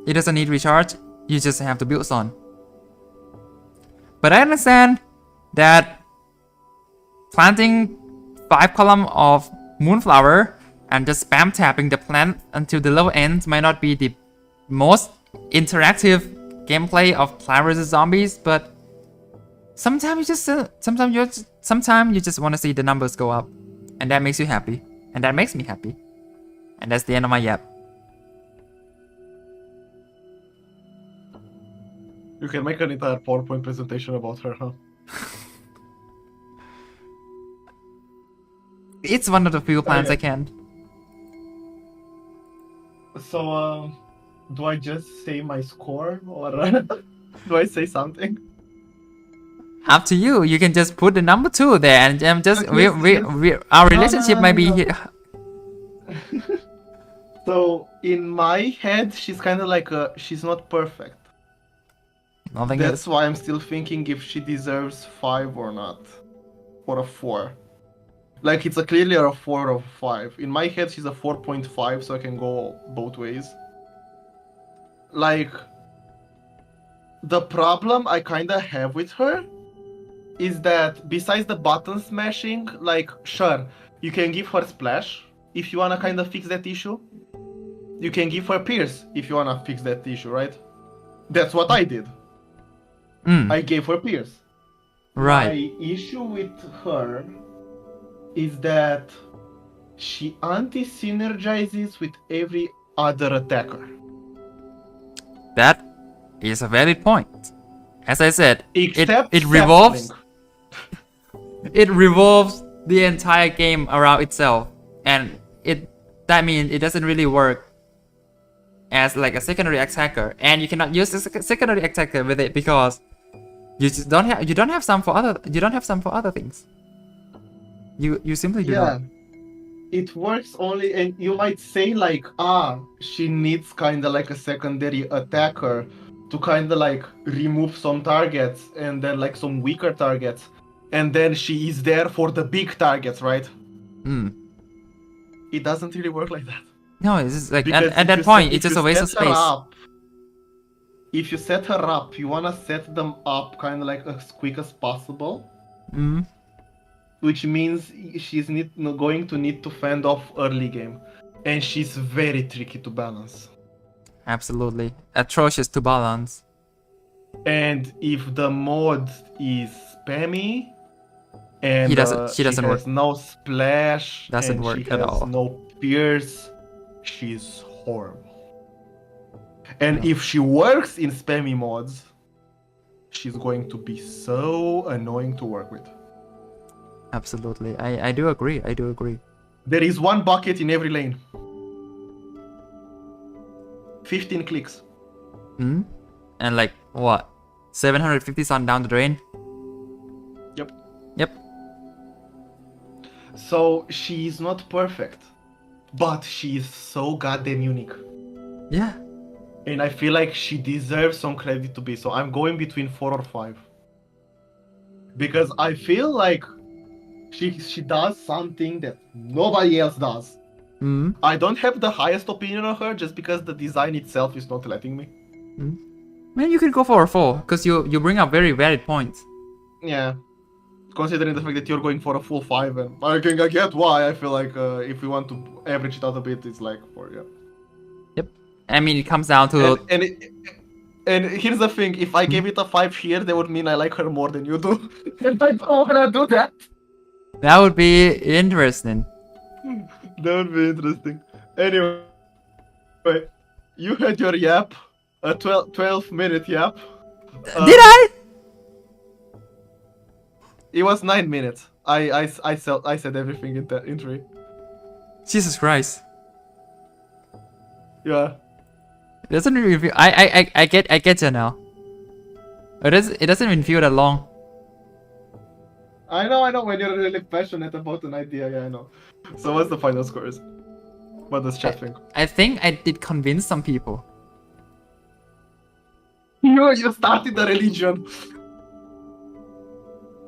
It doesn't need recharge. You just have to build sun. But I understand that planting 5 columns of moonflower and just spam tapping the plant until the level ends might not be the most interactive gameplay of Plant vs Zombies, but sometimes you just want to see the numbers go up, and that makes you happy, and that makes me happy, and that's the end of my yap. You can make an entire PowerPoint presentation about her, huh? It's one of the few plans Okay. I can. So, do I just say my score, or do I say something? Up to you. You can just put the number 2 there, and just Okay, our relationship might be here. So, in my head, she's kind of like she's not perfect. Nothing That's is. why I'm still thinking if she deserves 5 or not. Or a 4. Like, it's clearly a 4 or 5. In my head, she's a 4.5, so I can go both ways. Like, the problem I kind of have with her is that besides the button smashing, like, sure, you can give her splash if you want to kind of fix that issue. You can give her pierce if you want to fix that issue, right? That's what I did. I gave her pierce. Right. My issue with her is that she anti-synergizes with every other attacker. That is a valid point. As I said, Except it revolves. Sapling. It revolves the entire game around itself, and that means it doesn't really work as like a secondary attacker, and you cannot use the secondary attacker with it because you just don't have some for other things. You simply do not. It works only, and you might say like, she needs kind of like a secondary attacker to kind of like remove some targets and then like some weaker targets, and then she is there for the big targets, right? It doesn't really work like that. No, it's just like at that point it's just a waste of space. If you set her up, you wanna set them up kind of like as quick as possible. Which means she's going to need to fend off early game, and she's very tricky to balance. Absolutely atrocious to balance. And if the mod is spammy, and she doesn't has work. no splash, Doesn't and work she at has all. no pierce, she's horrible. And if she works in spammy mods, she's going to be so annoying to work with. Absolutely, I do agree. There is one bucket in every lane. 15 clicks. And like what? 750 sun down the drain? Yep. So she's not perfect, but she's so goddamn unique. Yeah. And I feel like she deserves some credit to be. So I'm going between 4 or 5. Because I feel like she does something that nobody else does. I don't have the highest opinion of her just because the design itself is not letting me. Man, you can go for a 4 because you bring up very valid points. Yeah. Considering the fact that you're going for a full 5, and I get why. I feel like if we want to average it out a bit, it's like 4, yeah. Yep. I mean, it comes down to... And here's the thing, if I gave it a 5 here, that would mean I like her more than you do. And I don't wanna do that. That would be interesting. That would be interesting. Anyway, you had your yap, a 12-minute yap. Did I? It was 9 minutes. I said everything in 3. Jesus Christ. Yeah. It doesn't really feel... I get you now. It doesn't even feel that long. I know when you're really passionate about an idea, yeah, I know. So what's the final scores? What does chat think? I think I did convince some people. You started the religion.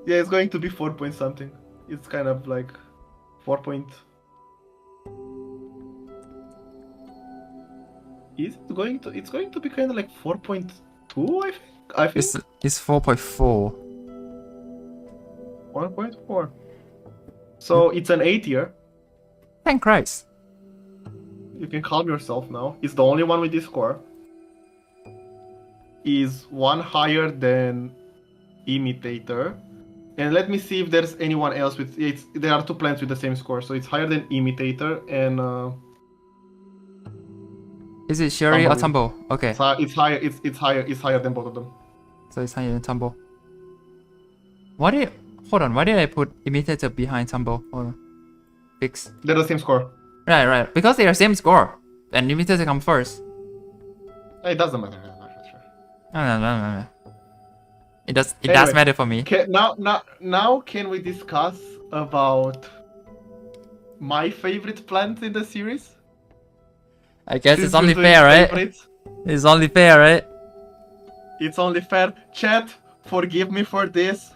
Yeah, it's going to be 4 point something. It's kind of like 4 point. Is it going to? It's going to be kind of like 4.2, I think. It's 4.4. 1.4. So it's an 8 year. Thank Christ. You can calm yourself now. It's the only one with this score. Is one higher than Imitator. And let me see if there's anyone else with there are 2 plants with the same score, so it's higher than Imitator and is it Sherry or Tumble? Okay. It's higher than both of them. So it's higher than Tumble. Why did I put Imitator behind Tumble? Hold on. Fix. They're the same score. Right. Because they are same score. And Imitator come first. It doesn't matter. No. It does matter for me. Now can we discuss about my favorite plant in the series? I guess it's only fair, right? It's only fair, right? It's only fair. Chat, forgive me for this.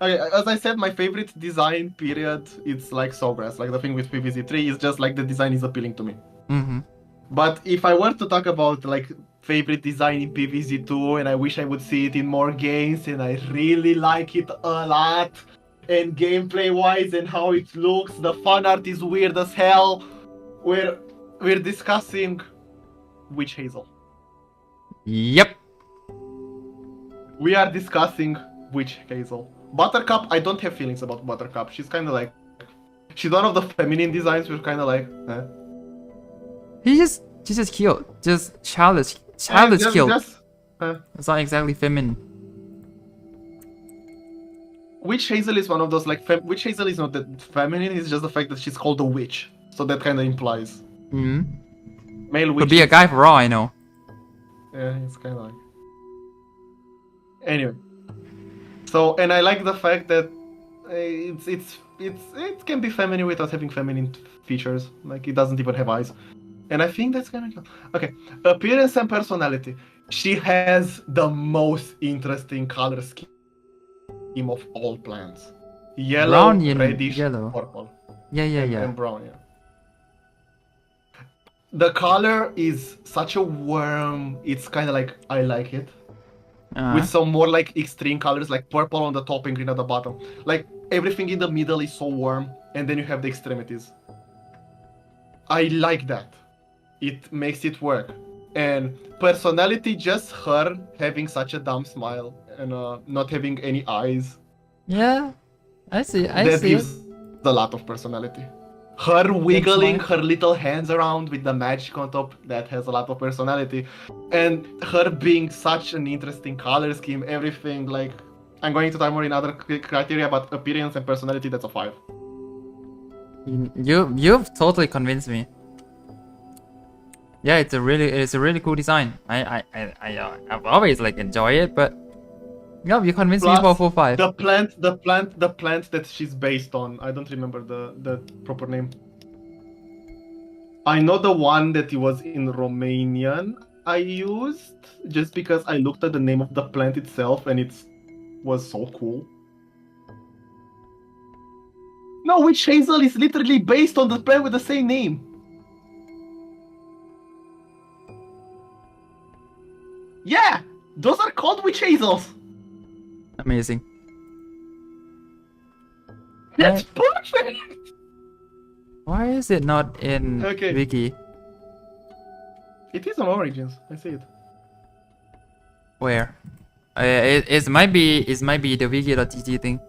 Okay, as I said, my favorite design period, it's like Sawgrass. Like the thing with PvZ 3 is just like the design is appealing to me. But if I were to talk about like favorite design in PvZ 2, and I wish I would see it in more games, and I really like it a lot, and gameplay wise and how it looks, the fan art is weird as hell. We're discussing Witch Hazel. Yep. We are discussing Witch Hazel. Buttercup, I don't have feelings about Buttercup. She's kind of like, she's one of the feminine designs. We're kind of like, eh. She's just cute, just childish cute. It's not exactly feminine. Witch Hazel is one of those like, Witch Hazel is not that feminine. It's just the fact that she's called a witch, so that kind of implies. Male Could be a witches. guy for all I know. Yeah, it's kind of like. Anyway, so and I like the fact that it can be feminine without having feminine features. Like it doesn't even have eyes, and I think that's kind of cool. Okay. Appearance and personality. She has the most interesting color scheme of all plants. Yellow, Brown and reddish, yellow. purple, Yeah. and brown. Yeah. The color is such a warm. It's kind of like I like it. With some more like extreme colors, like purple on the top and green at the bottom. Like everything in the middle is so warm, and then you have the extremities. I like that. It makes it work. And personality, just her having such a dumb smile and not having any eyes. Yeah, I see. That gives a lot of personality. Her wiggling her little hands around with the magic on top, that has a lot of personality. And her being such an interesting color scheme, everything, like, I'm going to talk more in other criteria, but appearance and personality, that's a 5. You've totally convinced me. Yeah, it's a really cool design. I've always like enjoy it, but no, you convinced me for 5. The plant that she's based on. I don't remember the proper name. I know the one that it was in Romanian I used just because I looked at the name of the plant itself and it was so cool. No, witch hazel is literally based on the plant with the same name. Yeah, those are called witch hazels. Amazing. That's perfect. Why is it not in Wiki? It is on Origins. I see it. Where? It might be the wiki.gg thing.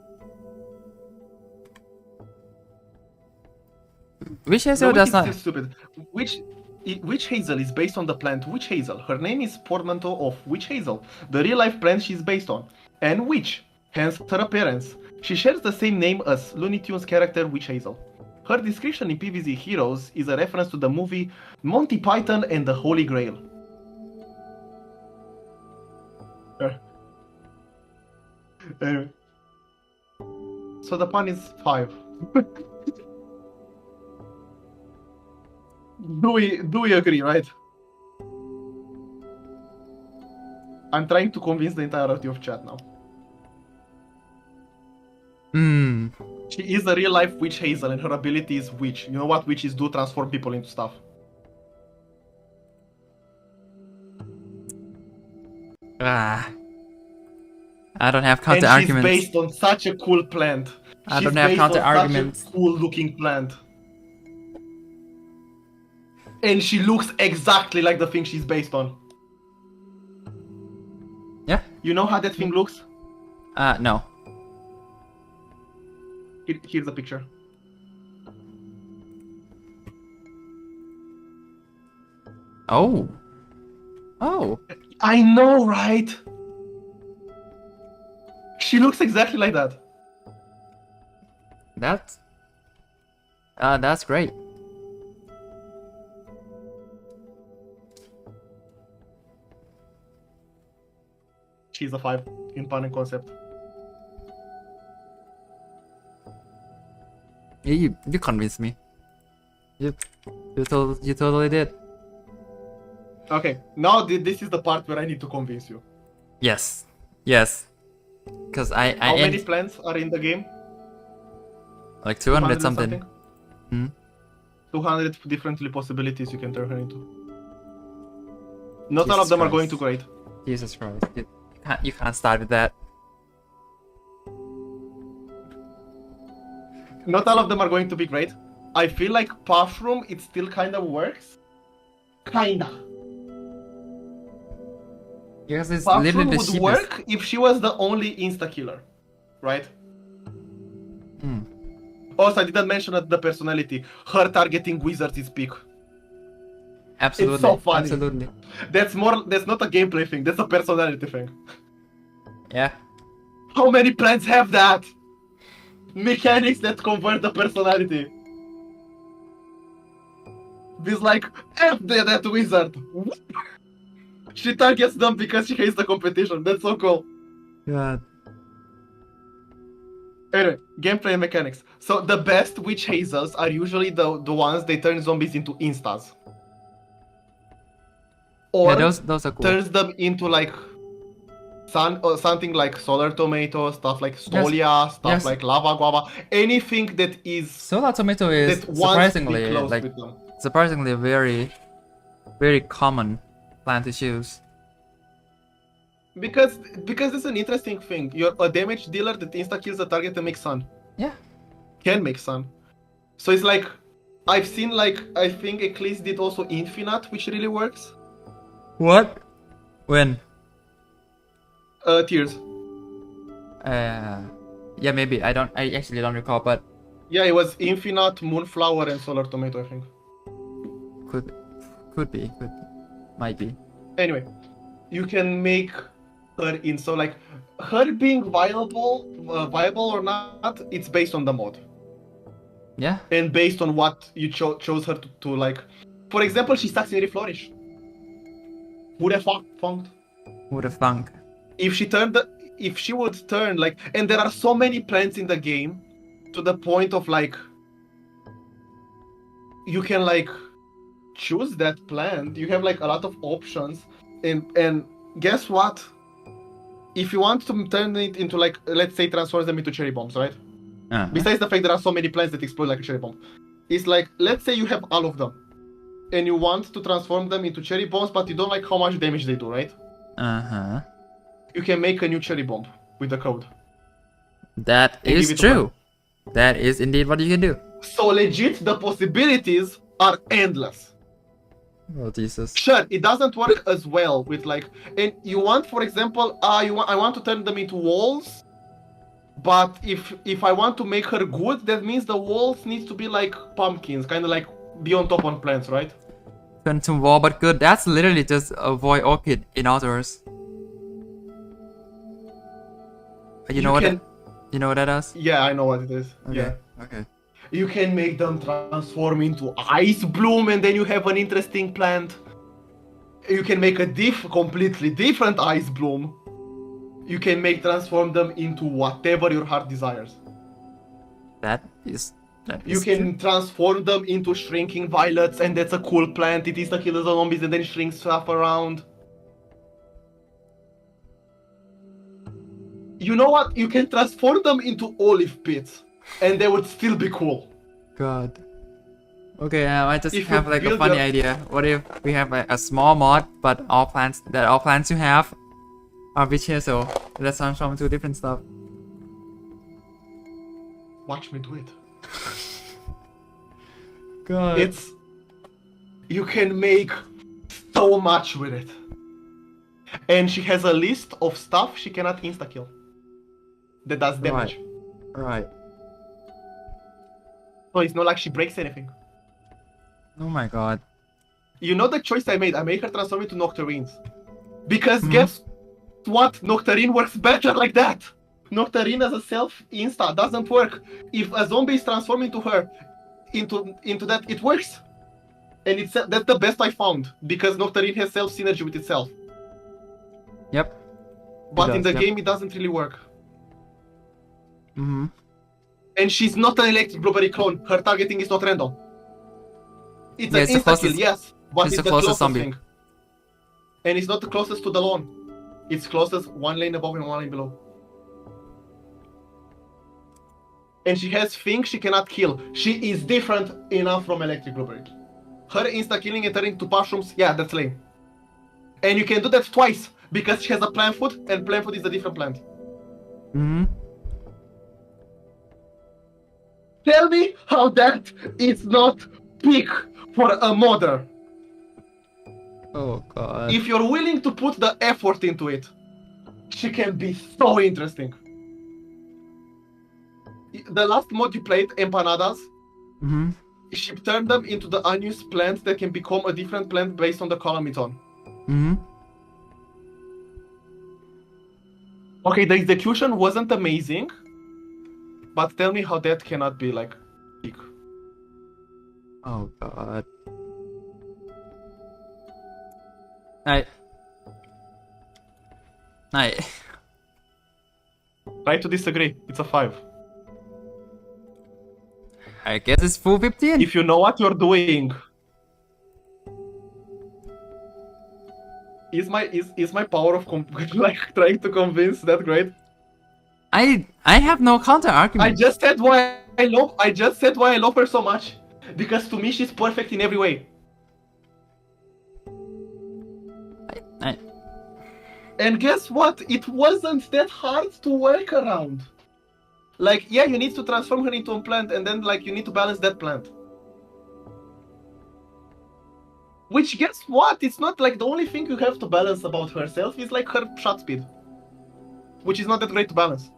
Witch hazel does not. Stupid. Witch hazel is based on the plant witch hazel. Her name is portmanteau of witch hazel, the real life plant she's based on, and witch, hence her appearance. She shares the same name as Looney Tunes character Witch Hazel. Her description in PvZ Heroes is a reference to the movie Monty Python and the Holy Grail. Anyway. So the pun is 5. Do we agree, right? I'm trying to convince the entirety of chat now. She is a real life witch hazel and her ability is witch. You know what witches do? Transform people into stuff. I don't have counter arguments. And she's based on such a cool plant. I don't have counter arguments. Such a cool looking plant. And she looks exactly like the thing she's based on. Yeah. You know how that thing looks? No. Here's a picture. Oh. Oh. I know, right? She looks exactly like that. That's great. She's a 5 in pun and concept. You convinced me. You totally did. Okay, now this is the part where I need to convince you. Yes. Because How many plants are in the game? Like 200 something. 200 different possibilities you can turn her into. Not all of them are going to great. Jesus Christ. You can't start with that. Not all of them are going to be great. I feel like Puffroom, it still kind of works. Kinda. Yes, it's Puffroom would work if she was the only insta-killer. Right? Also, I didn't mention the personality. Her targeting wizards is peak. Absolutely. It's so funny. Absolutely. That's not a gameplay thing, that's a personality thing. Yeah. How many plants have that? Mechanics that convert the personality. He's like, F that wizard. She targets them because she hates the competition. That's so cool. God. Anyway, gameplay and mechanics. So the best witch hazers are usually the ones they turn zombies into instas. Or Yeah, those are cool. turns them into like something like solar tomato, stuff like stolia, stuff like lava guava, anything that is Solar tomato is that wants to be surprisingly close like with them. surprisingly very common plant to choose. Because it's an interesting thing. You're a damage dealer that insta kills the target and makes sun. Yeah. Can make sun. So it's like I've seen like I think Eclipse did also Infinite, which really works. What? When? Tears. Yeah, maybe. I actually don't recall, but Yeah, it was Infinite, Moonflower, and Solar Tomato, I think. could be, might be. Anyway, you can make her in, so like her being viable or not, it's based on the mod. Yeah. And based on what you chose her to like. For example, she sucks in Reflourish. Who the fuck funked? Who the funk? If she would turn like, and there are so many plants in the game, to the point of like, you can like choose that plant. You have like a lot of options, and guess what? If you want to turn it into like, let's say, transform them into cherry bombs, right? Besides the fact there are so many plants that explode like a cherry bomb, it's like, let's say you have all of them, and you want to transform them into cherry bombs, but you don't like how much damage they do, right? You can make a new cherry bomb with the code. That is true. That is indeed what you can do. So legit, the possibilities are endless. Oh Jesus. Sure, it doesn't work as well with like, and you want, for example, I want to turn them into walls, but if I want to make her good, that means the walls needs to be like pumpkins, kind of like be on top on plants, right? Turn to wall but good. That's literally just a void orchid in outdoors. You know what that does? Yeah, I know what it is. Okay. Yeah. Okay. You can make them transform into ice bloom, and then you have an interesting plant. You can make a completely different ice bloom. You can transform them into whatever your heart desires. That is you can transform them into shrinking violets, and that's a cool plant. It is the killer zombies and then shrinks stuff around. You know what? You can transform them into olive pits, and they would still be cool. God. Okay, I just have like a funny idea. What if we have like a small mod, but all plants you have are witches, so let's transform into different stuff. Watch me do it. God. You can make so much with it. And she has a list of stuff she cannot insta-kill that does damage. Right. So it's not like she breaks anything. Oh my god. You know the choice I made? I made her transform into Nocturines. Because guess what? Nocturine works better like that. Nocturine as a self-insta doesn't work. If a zombie is transformed into her, into that, it works. And that's the best I found. Because Nocturine has self-synergy with itself. Yep. But in the game, it doesn't really work. And she's not an electric blueberry clone. Her targeting is not random. It's an insta-kill, yes. But it's the closest zombie thing. And it's not the closest to the lawn. It's closest one lane above and one lane below. And she has things she cannot kill. She is different enough from electric blueberry. Her insta-killing and turning to mushrooms, yeah, that's lame. And you can do that twice, because she has a plant food, and plant food is a different plant. Tell me how that is not peak for a modder. Oh god. If you're willing to put the effort into it, she can be so interesting. The last mod you played, Empanadas, she turned them into the unused plants that can become a different plant based on the column it's on. Okay, the execution wasn't amazing, but tell me how that cannot be like peak. Oh god. I Try to disagree. It's a 5. I guess it's full 15. If you know what you're doing. Is my power of like trying to convince that great? I have no counter argument. I just said why I love her so much. Because to me she's perfect in every way. And guess what? It wasn't that hard to work around. Like, yeah, you need to transform her into a plant, and then like you need to balance that plant. Which, guess what? It's not like the only thing you have to balance about herself is like her shot speed. Which is not that great to balance.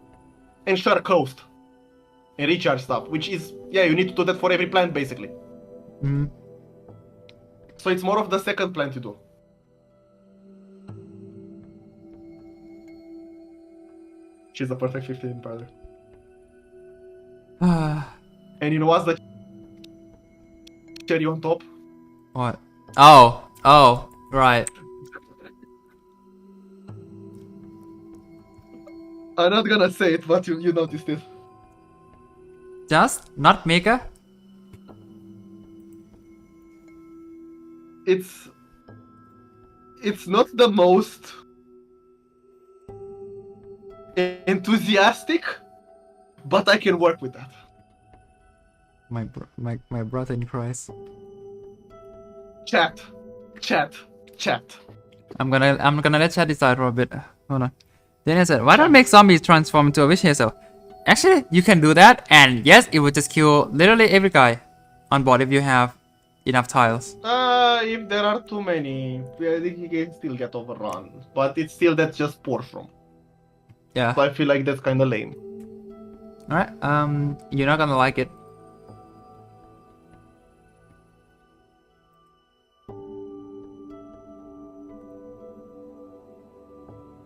And sure, coast. And recharge stuff, which is, yeah, you need to do that for every plant basically. Mm. So it's more of the second plant you do. She's a perfect 15, brother. And you know what's the cherry on top? What? Oh, right. I'm not gonna say it, but you noticed it. Just not mega. It's not the most enthusiastic, but I can work with that. My brother in Christ. Chat. I'm gonna let chat decide for a bit. Hold on. Then I said, why don't make zombies transform into a witch hazel? Actually, you can do that, and yes, it would just kill literally every guy on board if you have enough tiles. If there are too many, I think he can still get overrun. But it's still that's just poor from. Yeah. So I feel like that's kind of lame. Alright, you're not gonna like it.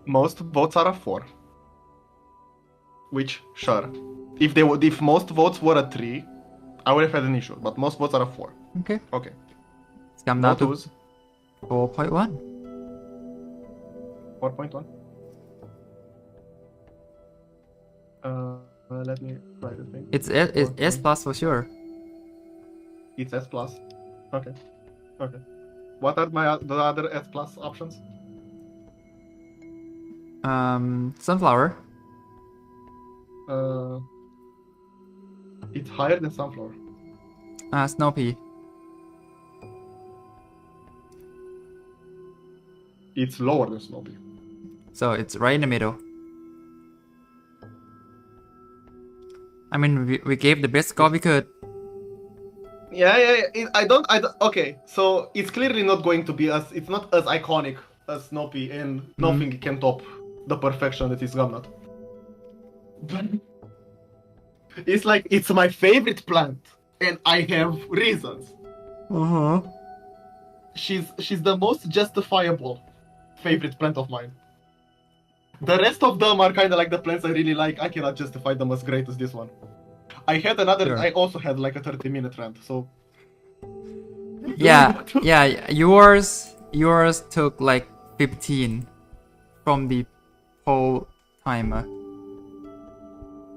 Most votes are a 4. Which, sure. If most votes were a 3, I would have had an issue. But most votes are a 4. Okay. Okay. It's come down to Votos. 4.1. 4.1. Let me write the thing. It's S plus for sure. It's S plus. Okay. What are the other S plus options? Sunflower. It's higher than sunflower. Snow pea. It's lower than snow pea. So it's right in the middle. I mean, we gave the best score we could. Yeah. I don't. Okay, so it's clearly not going to be it's not as iconic as snow pea, and nothing can top the perfection that is Gumnut. It's like, it's my favorite plant, and I have reasons. She's the most justifiable favorite plant of mine. The rest of them are kind of like the plants I really like. I cannot justify them as great as this one. I had another. Sure. I also had like a 30-minute rant. So Yeah. Yours took like 15 from the whole timer.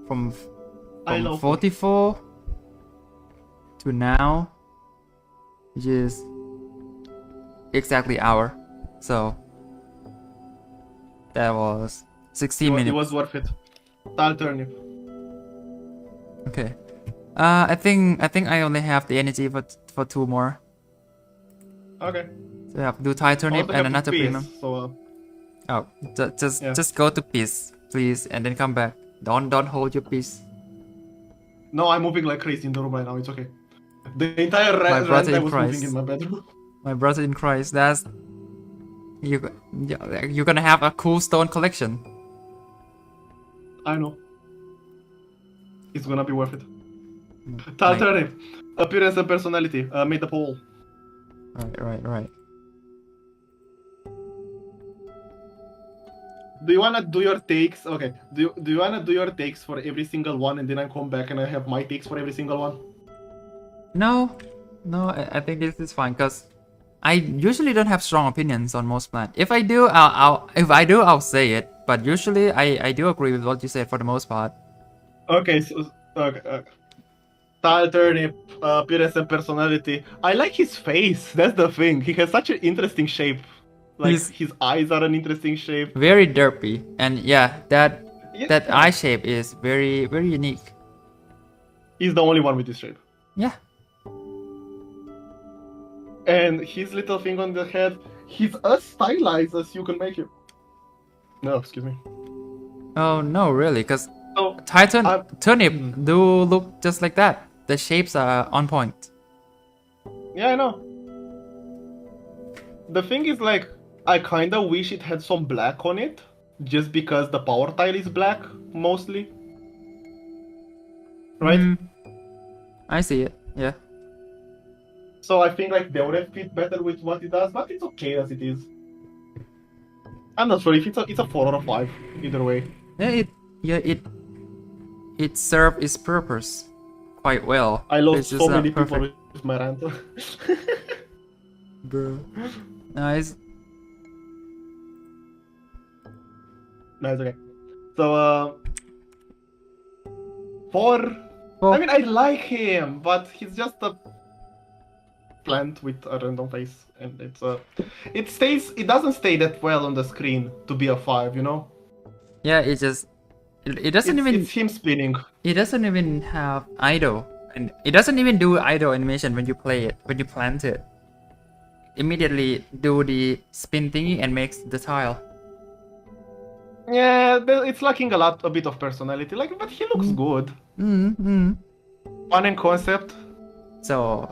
From I love 44 to now, which is exactly hour. So that was 16 minutes. It was worth it. Tal turnip. Okay. I think I only have the energy for 2 more. Okay. So I have to do Thai turnip Also and have another peas, premium. So Oh, Yeah. just go to peace, please, and then come back. Don't hold your peace. no, I'm moving like crazy in the room right now. It's okay. The entire My rant brother I in was Christ. moving in my bedroom. My brother in Christ, that's you're gonna have a cool stone collection. I know. It's gonna be worth it. Tal Like- turnip. Appearance and personality. Made the poll. Right. Do you wanna do your takes? Okay. Do you wanna do your takes for every single one, and then I come back and I have my takes for every single one? No, I think this is fine, cause I usually don't have strong opinions on most plants. If I do, I'll say it. But usually, I do agree with what you said for the most part. Okay, so okay. Tile turnip, appearance and personality. I like his face. That's the thing. He has such an interesting shape. Like his eyes are an interesting shape. Very derpy, and yeah, that Yeah. eye shape is very unique. He's the only one with this shape. Yeah. And his little thing on the head, he's as stylized as you can make him. No, excuse me. Oh no, really? Because So, turnip do look just like that. The shapes are on point. Yeah, I know. The thing is, like, I kinda wish it had some black on it, just because the power tile is black, mostly. Right? I see it, yeah. So I think, like, they would have fit better with what it does, but it's okay as it is. I'm not sure if it's a 4 or a 5, either way. It served its purpose quite well. I lost so many people with my rant. Bro. Nice. No, it's okay. So, 4. I mean, I like him, but he's just a plant with a random face, and it doesn't stay that well on the screen to be a 5, you know? Yeah, it doesn't even. It's him spinning. It doesn't even have idle, and it doesn't even do idle animation when you play it. When you plant it, immediately do the spin thingy and makes the tile. Yeah, it's lacking a bit of personality. Like, but he looks good. Fun and concept. So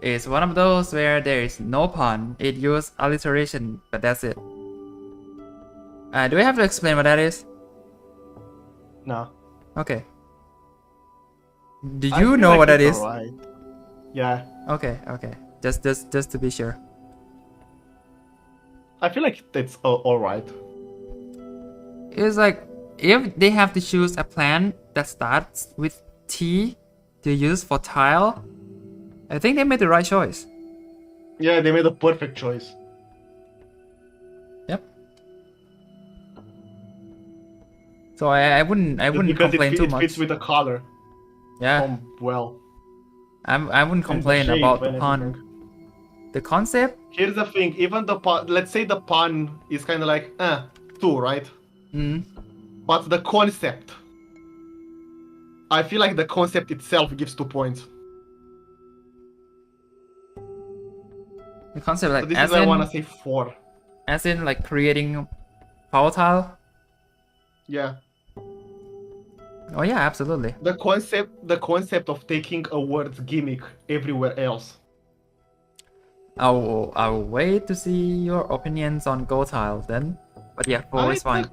it's one of those where there is no pun. It uses alliteration, but that's it. Do we have to explain what that is? No. Okay. Do you know what that is? Right. Yeah. Okay. Just to be sure. I feel like it's alright. It's like if they have to choose a plant that starts with T to use for tile, I think they made the right choice. Yeah, they made a perfect choice. Yep. So I wouldn't complain too much. It fits with the color. Yeah. Well. I wouldn't complain about the pun. The concept? Here's the thing, even the pun, let's say the pun is kind of like, 2, right? But the concept, I feel like the concept itself gives 2 points. The concept, like, so this is why I want to say 4. As in, like, creating power tile? Yeah. Oh yeah, absolutely. The concept of taking a word's gimmick everywhere else. I'll wait to see your opinions on gold tiles then. But yeah, 4 is fine.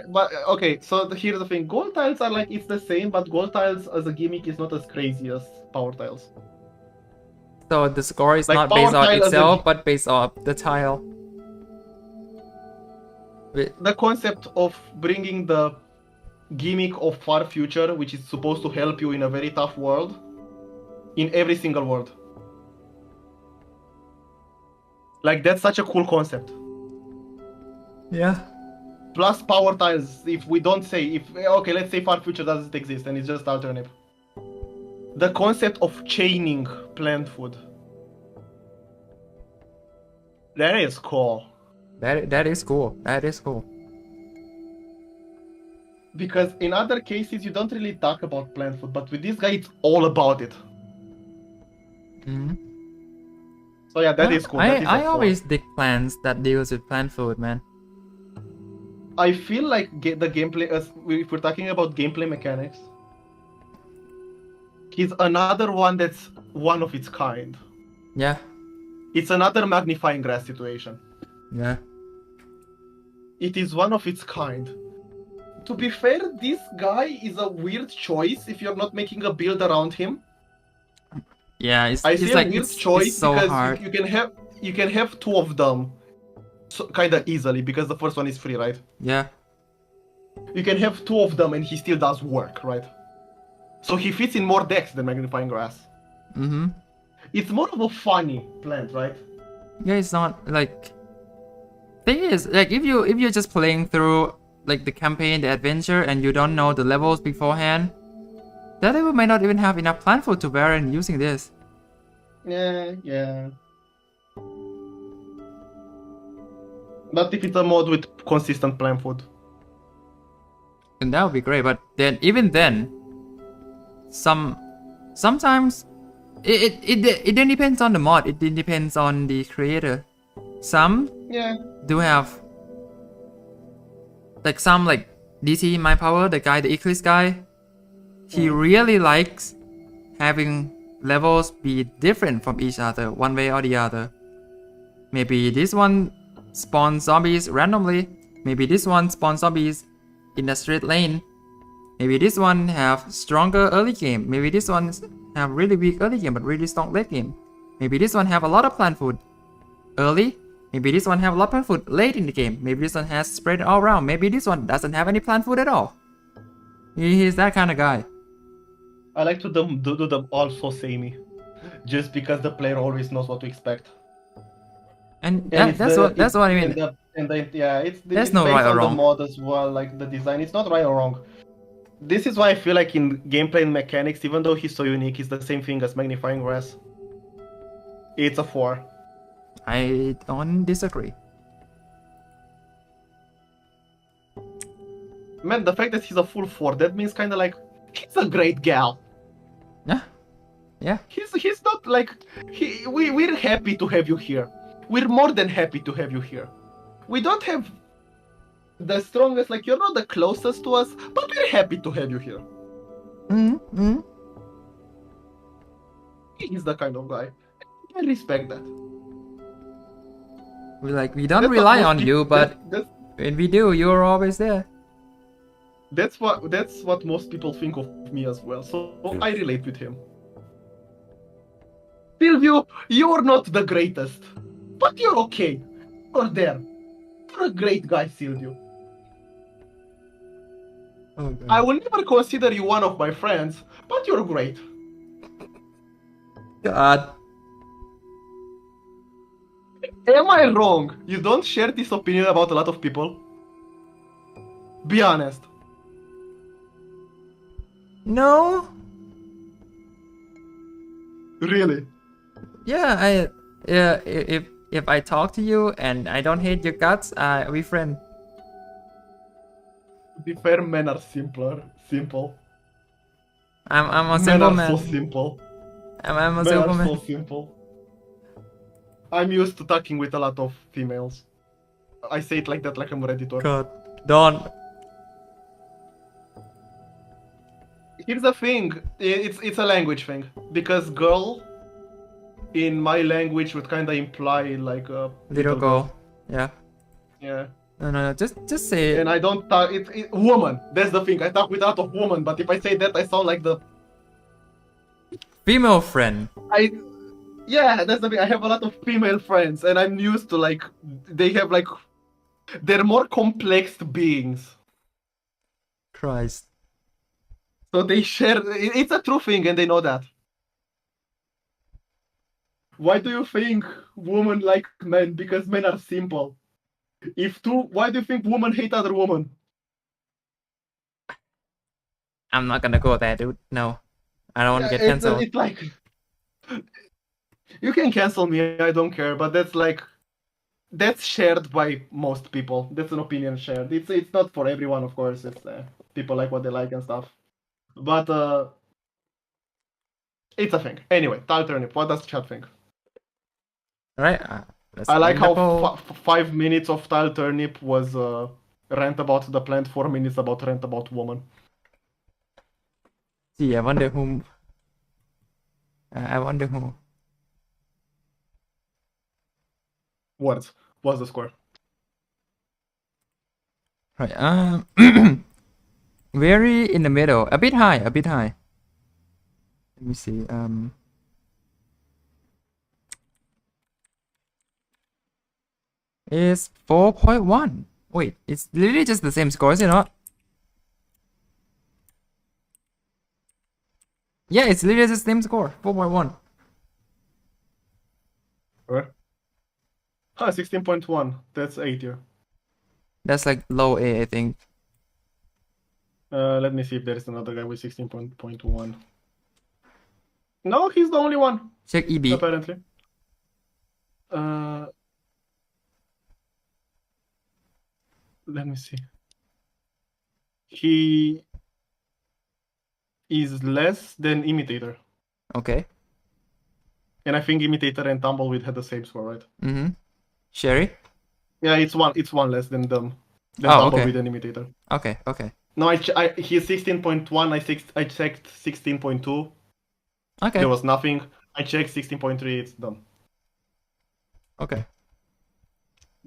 But okay, so here's the thing. Gold tiles are like, it's the same, but gold tiles as a gimmick is not as crazy as power tiles. So the score is like not based on itself, but based on the tile. The concept of bringing the gimmick of far future, which is supposed to help you in a very tough world, in every single world. Like, that's such a cool concept. Yeah. Plus power tiles, if we don't say, okay, let's say far future doesn't exist and it's just alternate. The concept of chaining plant food. That is cool. That is cool. That is cool. Because in other cases you don't really talk about plant food, but with this guy it's all about it. So yeah, that is cool. I always dig plants that deals with plant food, man. I feel like the gameplay, if we're talking about gameplay mechanics, he's another one that's one of its kind. Yeah. It's another magnifying glass situation. Yeah. It is one of its kind. To be fair, this guy is a weird choice if you're not making a build around him. Yeah, it's I see like, a weird choice so because hard. you can have 2 of them, so, kind of easily, because the first one is free, right? Yeah. You can have 2 of them and he still does work, right? So he fits in more decks than magnifying glass. It's more of a funny plant, right? Yeah, it's not like. Thing is, like if you're just playing through like the campaign, the adventure, and you don't know the levels beforehand, that level may not even have enough plant food to warrant using this. Yeah. But if it's a mod with consistent plant food. And that would be great. But then even then, sometimes it then depends on the mod. It then depends on the creator. Some do have like some like DC My Power, the guy, the Eclipse guy. He really likes having levels be different from each other, one way or the other. Maybe this one spawns zombies randomly. Maybe this one spawns zombies in a straight lane. Maybe this one have stronger early game. Maybe this one have really weak early game but really strong late game. Maybe this one have a lot of plant food early. Maybe this one have a lot of plant food late in the game. Maybe this one has spread all around. Maybe this one doesn't have any plant food at all. He's that kind of guy. I like to do them all so samey, just because the player always knows what to expect. And that's what I mean. It's no right or wrong. The mod as well, like the design. It's not right or wrong. This is why I feel like in gameplay and mechanics, even though he's so unique, it's the same thing as Magnifying Glass. It's a 4. I don't disagree. Man, the fact that he's a full 4, that means kind of like he's a great gal. Yeah. He's not like we're happy to have you here. We're more than happy to have you here. We don't have the strongest, like you're not the closest to us, but we're happy to have you here. He's the kind of guy. I respect that. We don't rely on you, but when we do, you're always there. That's what most people think of me as well. So I relate with him. Silviu, you're not the greatest, but you're okay. You're there. You're a great guy, Silviu. Okay. I will never consider you one of my friends, but you're great. God. Am I wrong? You don't share this opinion about a lot of people? Be honest. No. Really? Yeah, if I talk to you and I don't hate your guts, we friend. To be fair, men are simple. I'm a simple man. Men are so simple. I'm a simple man. Men are so simple. I'm used to talking with a lot of females. I say it like that, like I'm a Redditor. God, don't. Here's the thing, it's a language thing, because girl in my language would kind of imply like a Little girl. Yeah. Yeah. No, just say it. And I don't talk. Woman. That's the thing. I talk with a lot of woman, but if I say that, I sound like the Female friend. Yeah, that's the thing. I have a lot of female friends, and I'm used to like they have like they're more complex beings. Christ. So they share. It's a true thing, and they know that. Why do you think women like men? Because men are simple. Why do you think women hate other women? I'm not gonna go there, dude. No. I don't want to get cancelled. It's like you can cancel me, I don't care, but that's shared by most people. That's an opinion shared. It's not for everyone, of course. It's people like what they like and stuff. But it's a thing. Anyway, Tal Turnip, what does chat think? Alright, I like how 5 minutes of Tal Turnip was rant about the plant, 4 minutes about rant about woman. Gee, I wonder who. Words. What's the score? Right. Very in the middle. A bit high. Let me see. It's 4.1. Wait, it's literally just the same score, is it not? Yeah, it's literally the same score. 4.1. Where? 16.1. That's A tier. That's like low A, I think. Let me see if there is another guy with 16.1. No, he's the only one, Check EB. apparently. Let me see. He is less than Imitator. Okay. And I think Imitator and Tumbleweed had the same score, right? Mm-hmm. Sherry? Yeah, it's one less than them. Than Oh, Tumbleweed okay. and Imitator. Okay, okay. No, he's 16.1. I checked 16.2. Okay. There was nothing. I checked 16.3. It's done. Okay.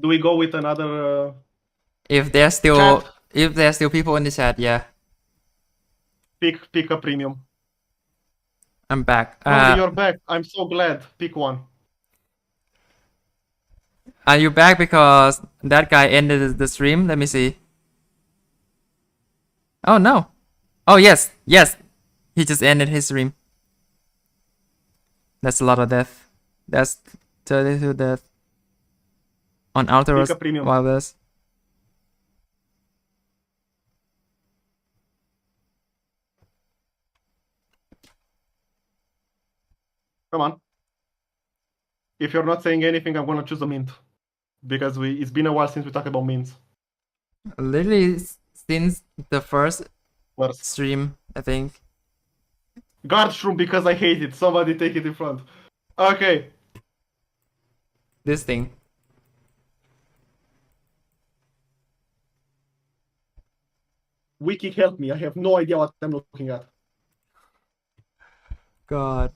Do we go with another? If there's Chat. still people in the chat, yeah. Pick a premium. I'm back. Oh, you're back. I'm so glad. Pick one. Are you back because that guy ended the stream? Let me see. Oh no. Oh yes, yes. He just ended his stream. That's a lot of death. That's 32 death. On Alteros Pick a premium. Wilders. Come on. If you're not saying anything, I'm gonna choose a mint. Because it's been a while since we talked about mints. Literally since the first Worse. stream, I think. Guard shroom because I hate it. Somebody take it in front. Okay. This thing. Wiki, help me. I have no idea what I'm looking at. God.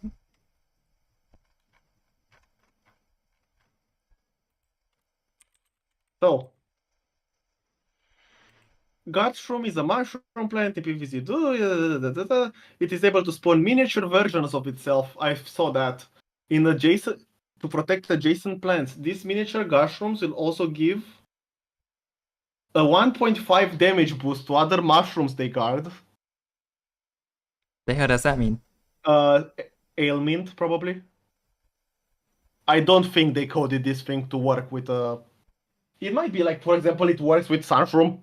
So, Guard shroom is a mushroom plant in PvZ. It is able to spawn miniature versions of itself. I saw that. To protect adjacent plants. These miniature guard shrooms will also give a 1.5 damage boost to other mushrooms they guard. The hell does that mean? Ailment, probably. I don't think they coded this thing to work with It might be like, for example, it works with Sunshroom.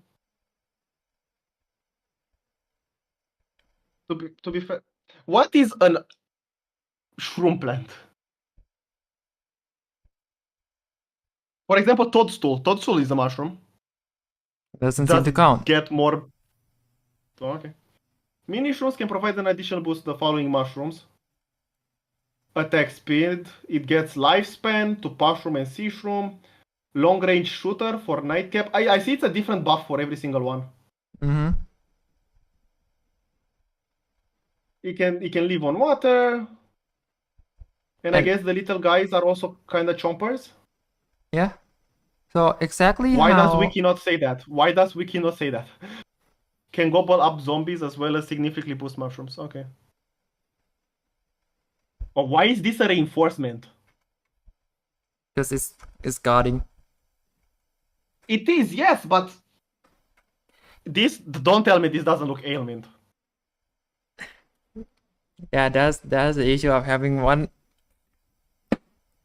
To be fair, what is an shroom plant? For example, Toadstool. Toadstool is a mushroom. Doesn't seem to count. Get more. Oh, okay. Mini shrooms can provide an additional boost to the following mushrooms. Attack speed. It gets lifespan to Pushroom and Sea Shroom. Long range shooter for Nightcap. I see it's a different buff for every single one. Mm-hmm. It can live on water. And I guess the little guys are also kind of chompers. Yeah. So exactly Why how... does Wiki not say that? Why does Wiki not say that? Can gobble up zombies as well as significantly boost mushrooms. Okay. But why is this a reinforcement? Because it's guarding. It is, yes, but this, don't tell me this doesn't look ailment. Yeah, that's the issue of having one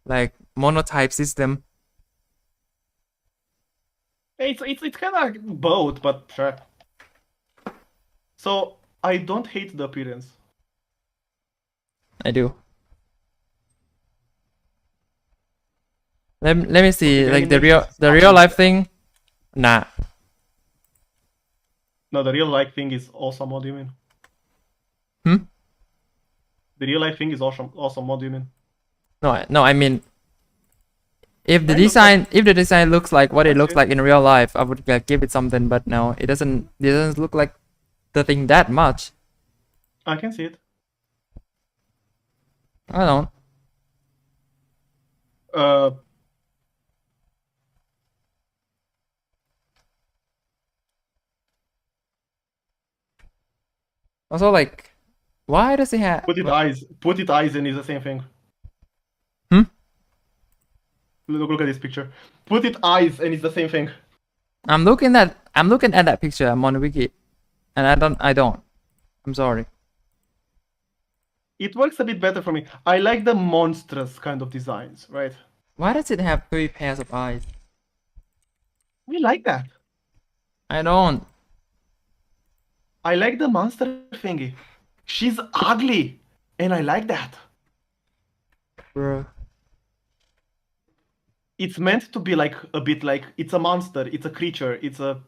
like monotype system. It's kind of both, but sure. So I don't hate the appearance. I do. Let me see, like the real life thing. Nah. No, the real life thing is awesome. What do you mean? Hmm? The real life thing is awesome. Awesome. What do you mean? No, I mean, if the design looks like what it looks like in real life, I would give it something. But no, it doesn't look like the thing that much. I can see it. I don't. Also, like, why does it have? Put it eyes, and it's the same thing. Hmm. Look at this picture. Put it eyes, and it's the same thing. I'm looking at that picture. I'm on Wiki, and I don't. I'm sorry. It works a bit better for me. I like the monstrous kind of designs, right? Why does it have 3 pairs of eyes? We like that. I don't. I like the monster thingy. She's ugly, and I like that. Bro. It's meant to be like a bit like it's a monster, it's a creature, it's a.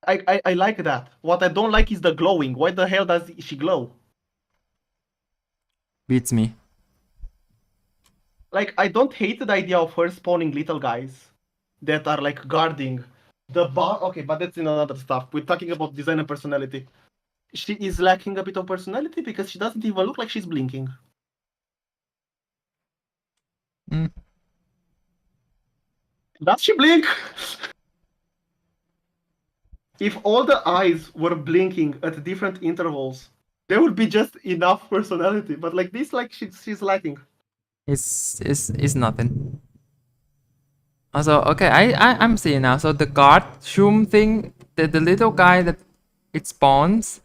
I like that. What I don't like is the glowing. Why the hell does she glow? Beats me. Like, I don't hate the idea of her spawning little guys that are like guarding the bar. Okay, but that's in another stuff. We're talking about design and personality. She is lacking a bit of personality because she doesn't even look like she's blinking. Mm. Does she blink? If all the eyes were blinking at different intervals, there would be just enough personality. But like this, like she's lacking. It's nothing. Also, okay, I'm seeing now. So the guard shroom thing, the little guy that it spawns,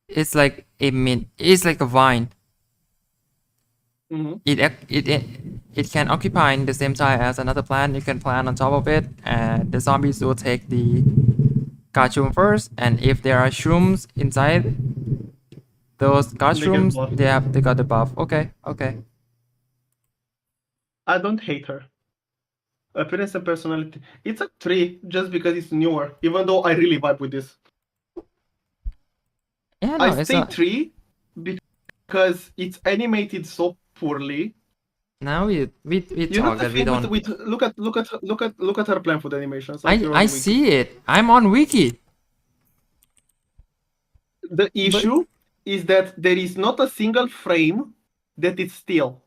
it's like it's like a vine. Mm-hmm. It can occupy in the same side as another plant. You can plant on top of it, and the zombies will take the guard shroom first. And if there are shrooms inside those guard They get shrooms, buffed. they got the buff. Okay. I don't hate her. Appearance and personality. It's a 3 just because it's newer, even though I really vibe with this. Yeah, no, I it's say not. 3 because it's animated so poorly. Now we You know talk the that we thing don't. with look at her plan for the animations. I see it. I'm on wiki. The issue is that there is not a single frame that is still.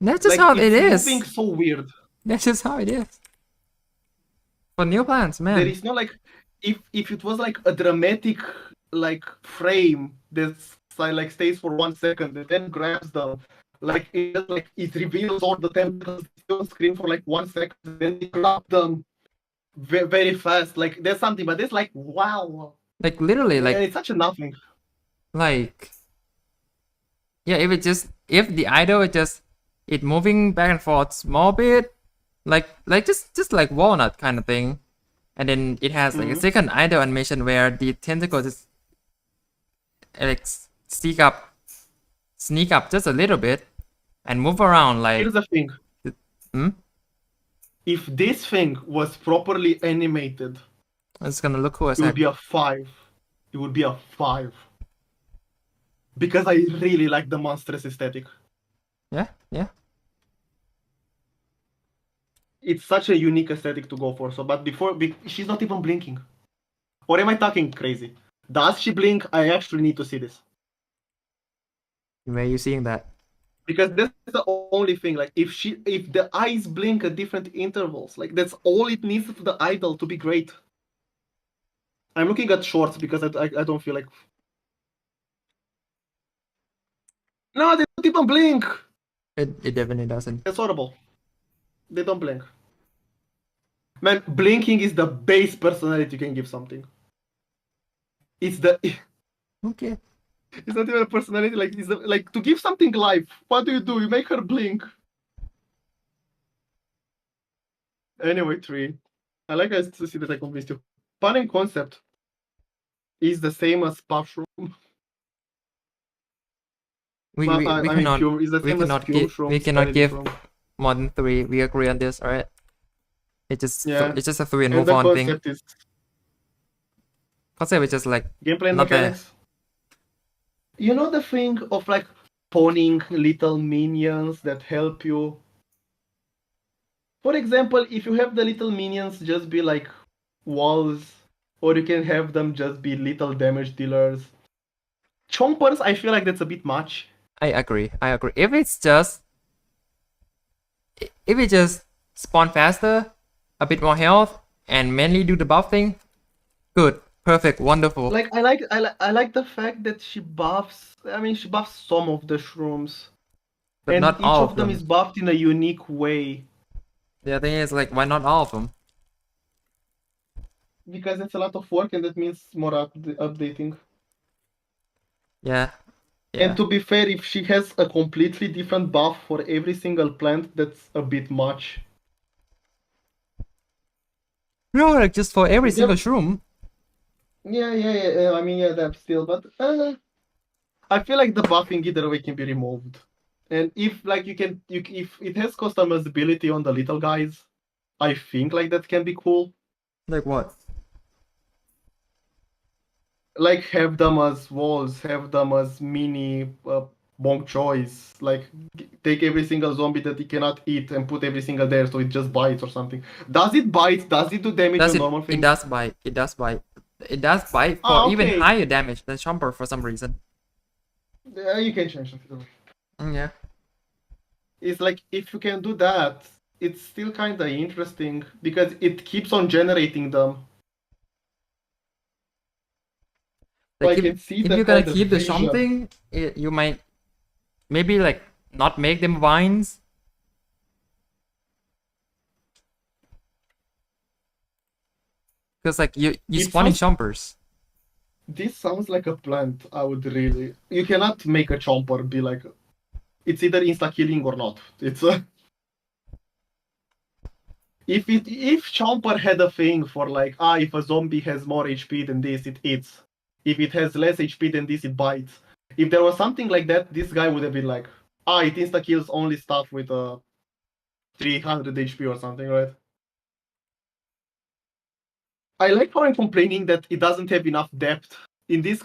That's just Like, how it it's is. moving so weird. That's just how it is. For new plants, man. There is no like if it was like a dramatic like frame that like stays for 1 second and then grabs them, like it reveals all the tentacles on screen for like 1 second, and then it grabs them very fast. Like there's something, but it's like wow. Like literally, And like it's such a nothing. yeah. If the idol is just it moving back and forth small bit, like just like walnut kind of thing, and then it has like a second idol animation where the tentacles just like sneak up just a little bit and move around like. Here's the thing. Hmm? If this thing was properly animated, It's gonna look cool as it would heck. be a 5. It would be a 5. Because I really like the monstrous aesthetic. Yeah. It's such a unique aesthetic to go for. So, but she's not even blinking. Or am I talking crazy? Does she blink? I actually need to see this. Where are you seeing that? Because that's the only thing. Like, if the eyes blink at different intervals, like that's all it needs for the idol to be great. I'm looking at shorts because I don't feel like. No, they don't even blink. It definitely doesn't. That's horrible. They don't blink. Man, blinking is the base personality you can give something. It's the. Okay. It's not even a personality. Like like to give something life. What do? You make her blink. Anyway, 3. I like to see that I convinced you. Panning concept is the same as Puffroom. We cannot we cannot give more than 3. We agree on this, alright? It's just a 3 and move the on concept thing. is Concept is just like gameplay and not there. mechanics. You know the thing of like spawning little minions that help you. For example, if you have the little minions just be like walls, or you can have them just be little damage dealers. Chompers, I feel like that's a bit much. I agree. If it just spawn faster, a bit more health, and mainly do the buff thing, good, perfect, wonderful. Like I like the fact that she buffs. I mean, she buffs some of the shrooms, but and not each all of them is buffed in a unique way. The thing is, like, why not all of them? Because it's a lot of work, and that means more updating. Yeah. Yeah. And to be fair, if she has a completely different buff for every single plant, that's a bit much. No, like just for every Yep. single shroom. Yeah. I mean, yeah, that's still, but I feel like the buffing either way can be removed. And if like if it has customizability on the little guys, I think like that can be cool. Like what? Like have them as walls, have them as mini bonk choice. Like take every single zombie that he cannot eat and put every single there so it just bites or something. Does it bite? Does it do damage Does on it? normal It things? does bite. It does bite. It does bite for Ah, even okay. higher damage than Chomper for some reason. Yeah, you can change that. Yeah. It's like if you can do that, it's still kind of interesting because it keeps on generating them. So Like I can see if the you're gonna kind of keep the vision. something, you might maybe like not make them vines. Because like you It spawning sounds, chompers. this sounds like a plant. I would really. You cannot make a chomper be like. It's either insta killing or not. It's a. If chomper had a thing for like if a zombie has more HP than this it eats. If it has less HP than this it bites. If there was something like that, this guy would have been like it insta kills only stuff with 300 HP or something, right? I like how I'm complaining that it doesn't have enough depth. In this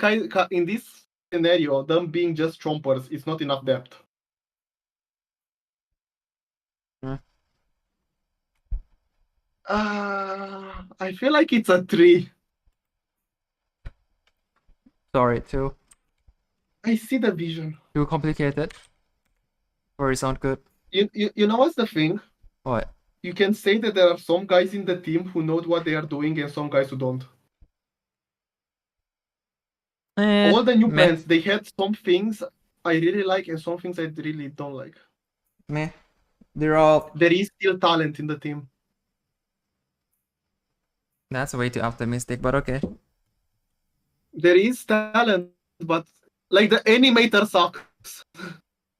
scenario, them being just chompers, it's not enough depth. Hmm. I feel like it's a 3. Sorry, too I see the vision. complicated. Or it sound good. You know what's the thing? What? You can say that there are some guys in the team who know what they are doing and some guys who don't. All the new Meh. plans, they had some things I really like and some things I really don't like. Meh. They're all. There is still talent in the team. That's way too optimistic, but okay. There is talent, but like the animator sucks.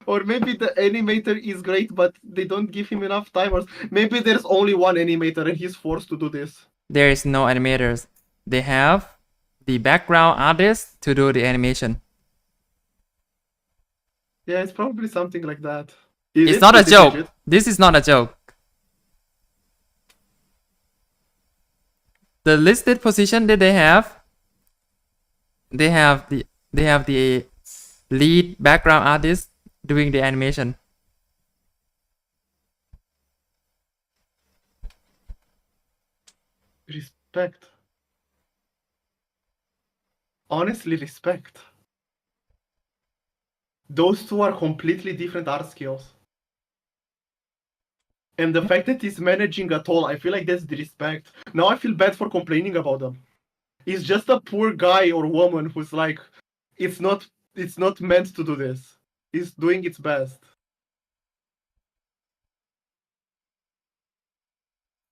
Or maybe the animator is great, but they don't give him enough timers. Maybe there's only one animator and he's forced to do this. There is no animators. They have the background artist to do the animation. Yeah, it's probably something like that. It's not a joke. This is not a joke. The listed position that they have the lead background artist doing the animation. Respect. Honestly, respect. Those two are completely different art skills. And the fact that he's managing at all, I feel like that's the respect. Now I feel bad for complaining about them. He's just a poor guy or woman who's like, it's not meant to do this. He's doing its best.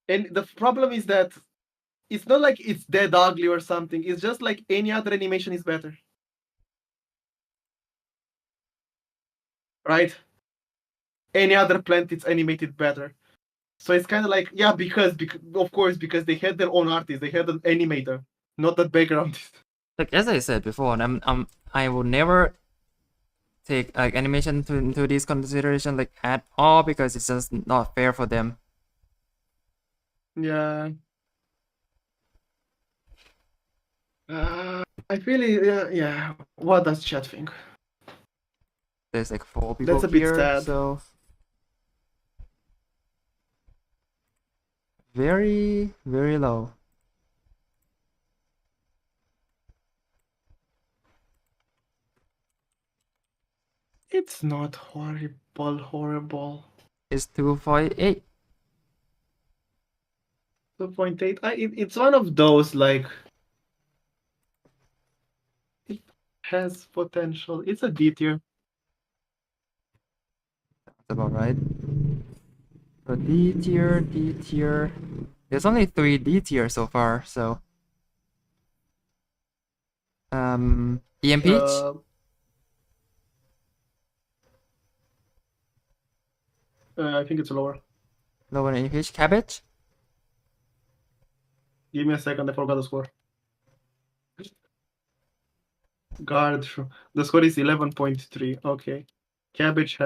And the problem is that it's not like it's dead ugly or something. It's just like any other animation is better. Right? Any other plant it's animated better. So it's kind of like, yeah, because of course, because they had their own artist, they had an animator, not a background. Like as I said before, I will never take like animation into this consideration like at all because it's just not fair for them. Yeah. I feel yeah. What does chat think? There's like 4 people That's a bit here, sad. so very low. It's not horrible. It's 2.8. 2.8. It's one of those like it has potential. It's a D tier. That's about right. So D tier. There's only 3 D tier so far, so EMPH? I think it's lower. Lower than EMPH. Cabbage? Give me a second, I forgot the score. Guard, the score is 11.3. Okay. Cabbage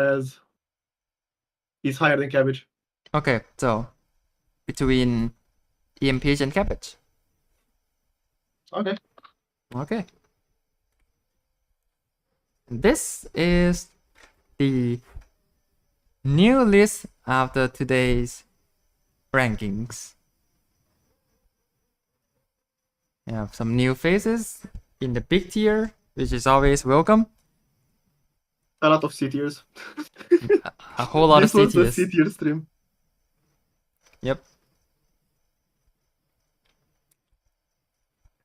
is higher than Cabbage. Okay, so between EMPH and Cabbage. Okay. Okay. This is the new list after today's rankings. We have some new faces in the big tier, which is always welcome. A lot of C tiers. A whole lot This of was the CTS. C tier stream. Yep.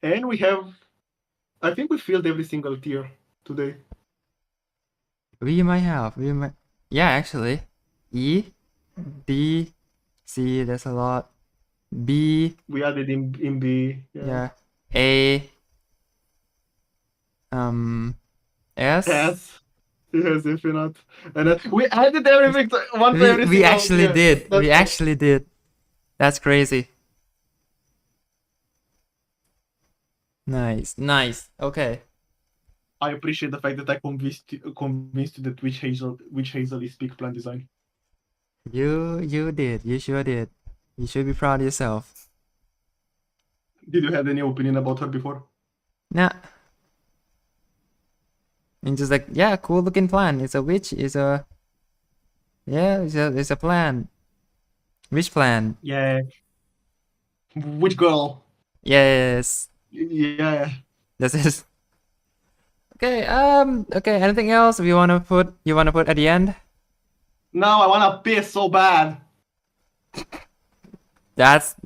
And I think we filled every single tier today. We might have. Yeah, actually. E, D, C, there's a lot. B, We added in B. yeah. A, S. S. Yes, infinite. And then we added everything to one to every We single actually tier. did. That's We actually did. That's crazy. Nice. Okay. I appreciate the fact that I convinced you that Witch Hazel is peak plan design. You did. You sure did. You should be proud of yourself. Did you have any opinion about her before? Nah. And just like, yeah, cool looking plan. It's a witch. It's a plan. Which plan? Yeah. Which girl? Yes. Yeah. This is okay. Okay. Anything else you wanna put at the end? Now I wanna piss so bad. That's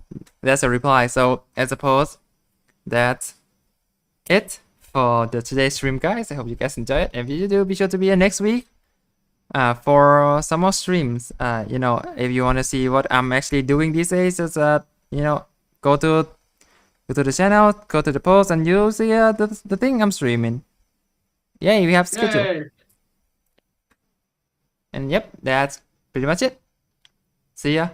a reply. So I suppose that's it for today's stream, guys. I hope you guys enjoy it. And if you do, be sure to be here next week for some more streams. If you want to see what I'm actually doing these days, just go to the channel, go to the post, and you'll see the thing I'm streaming. Yay, we have schedule. Yay. And yep, that's pretty much it. See ya.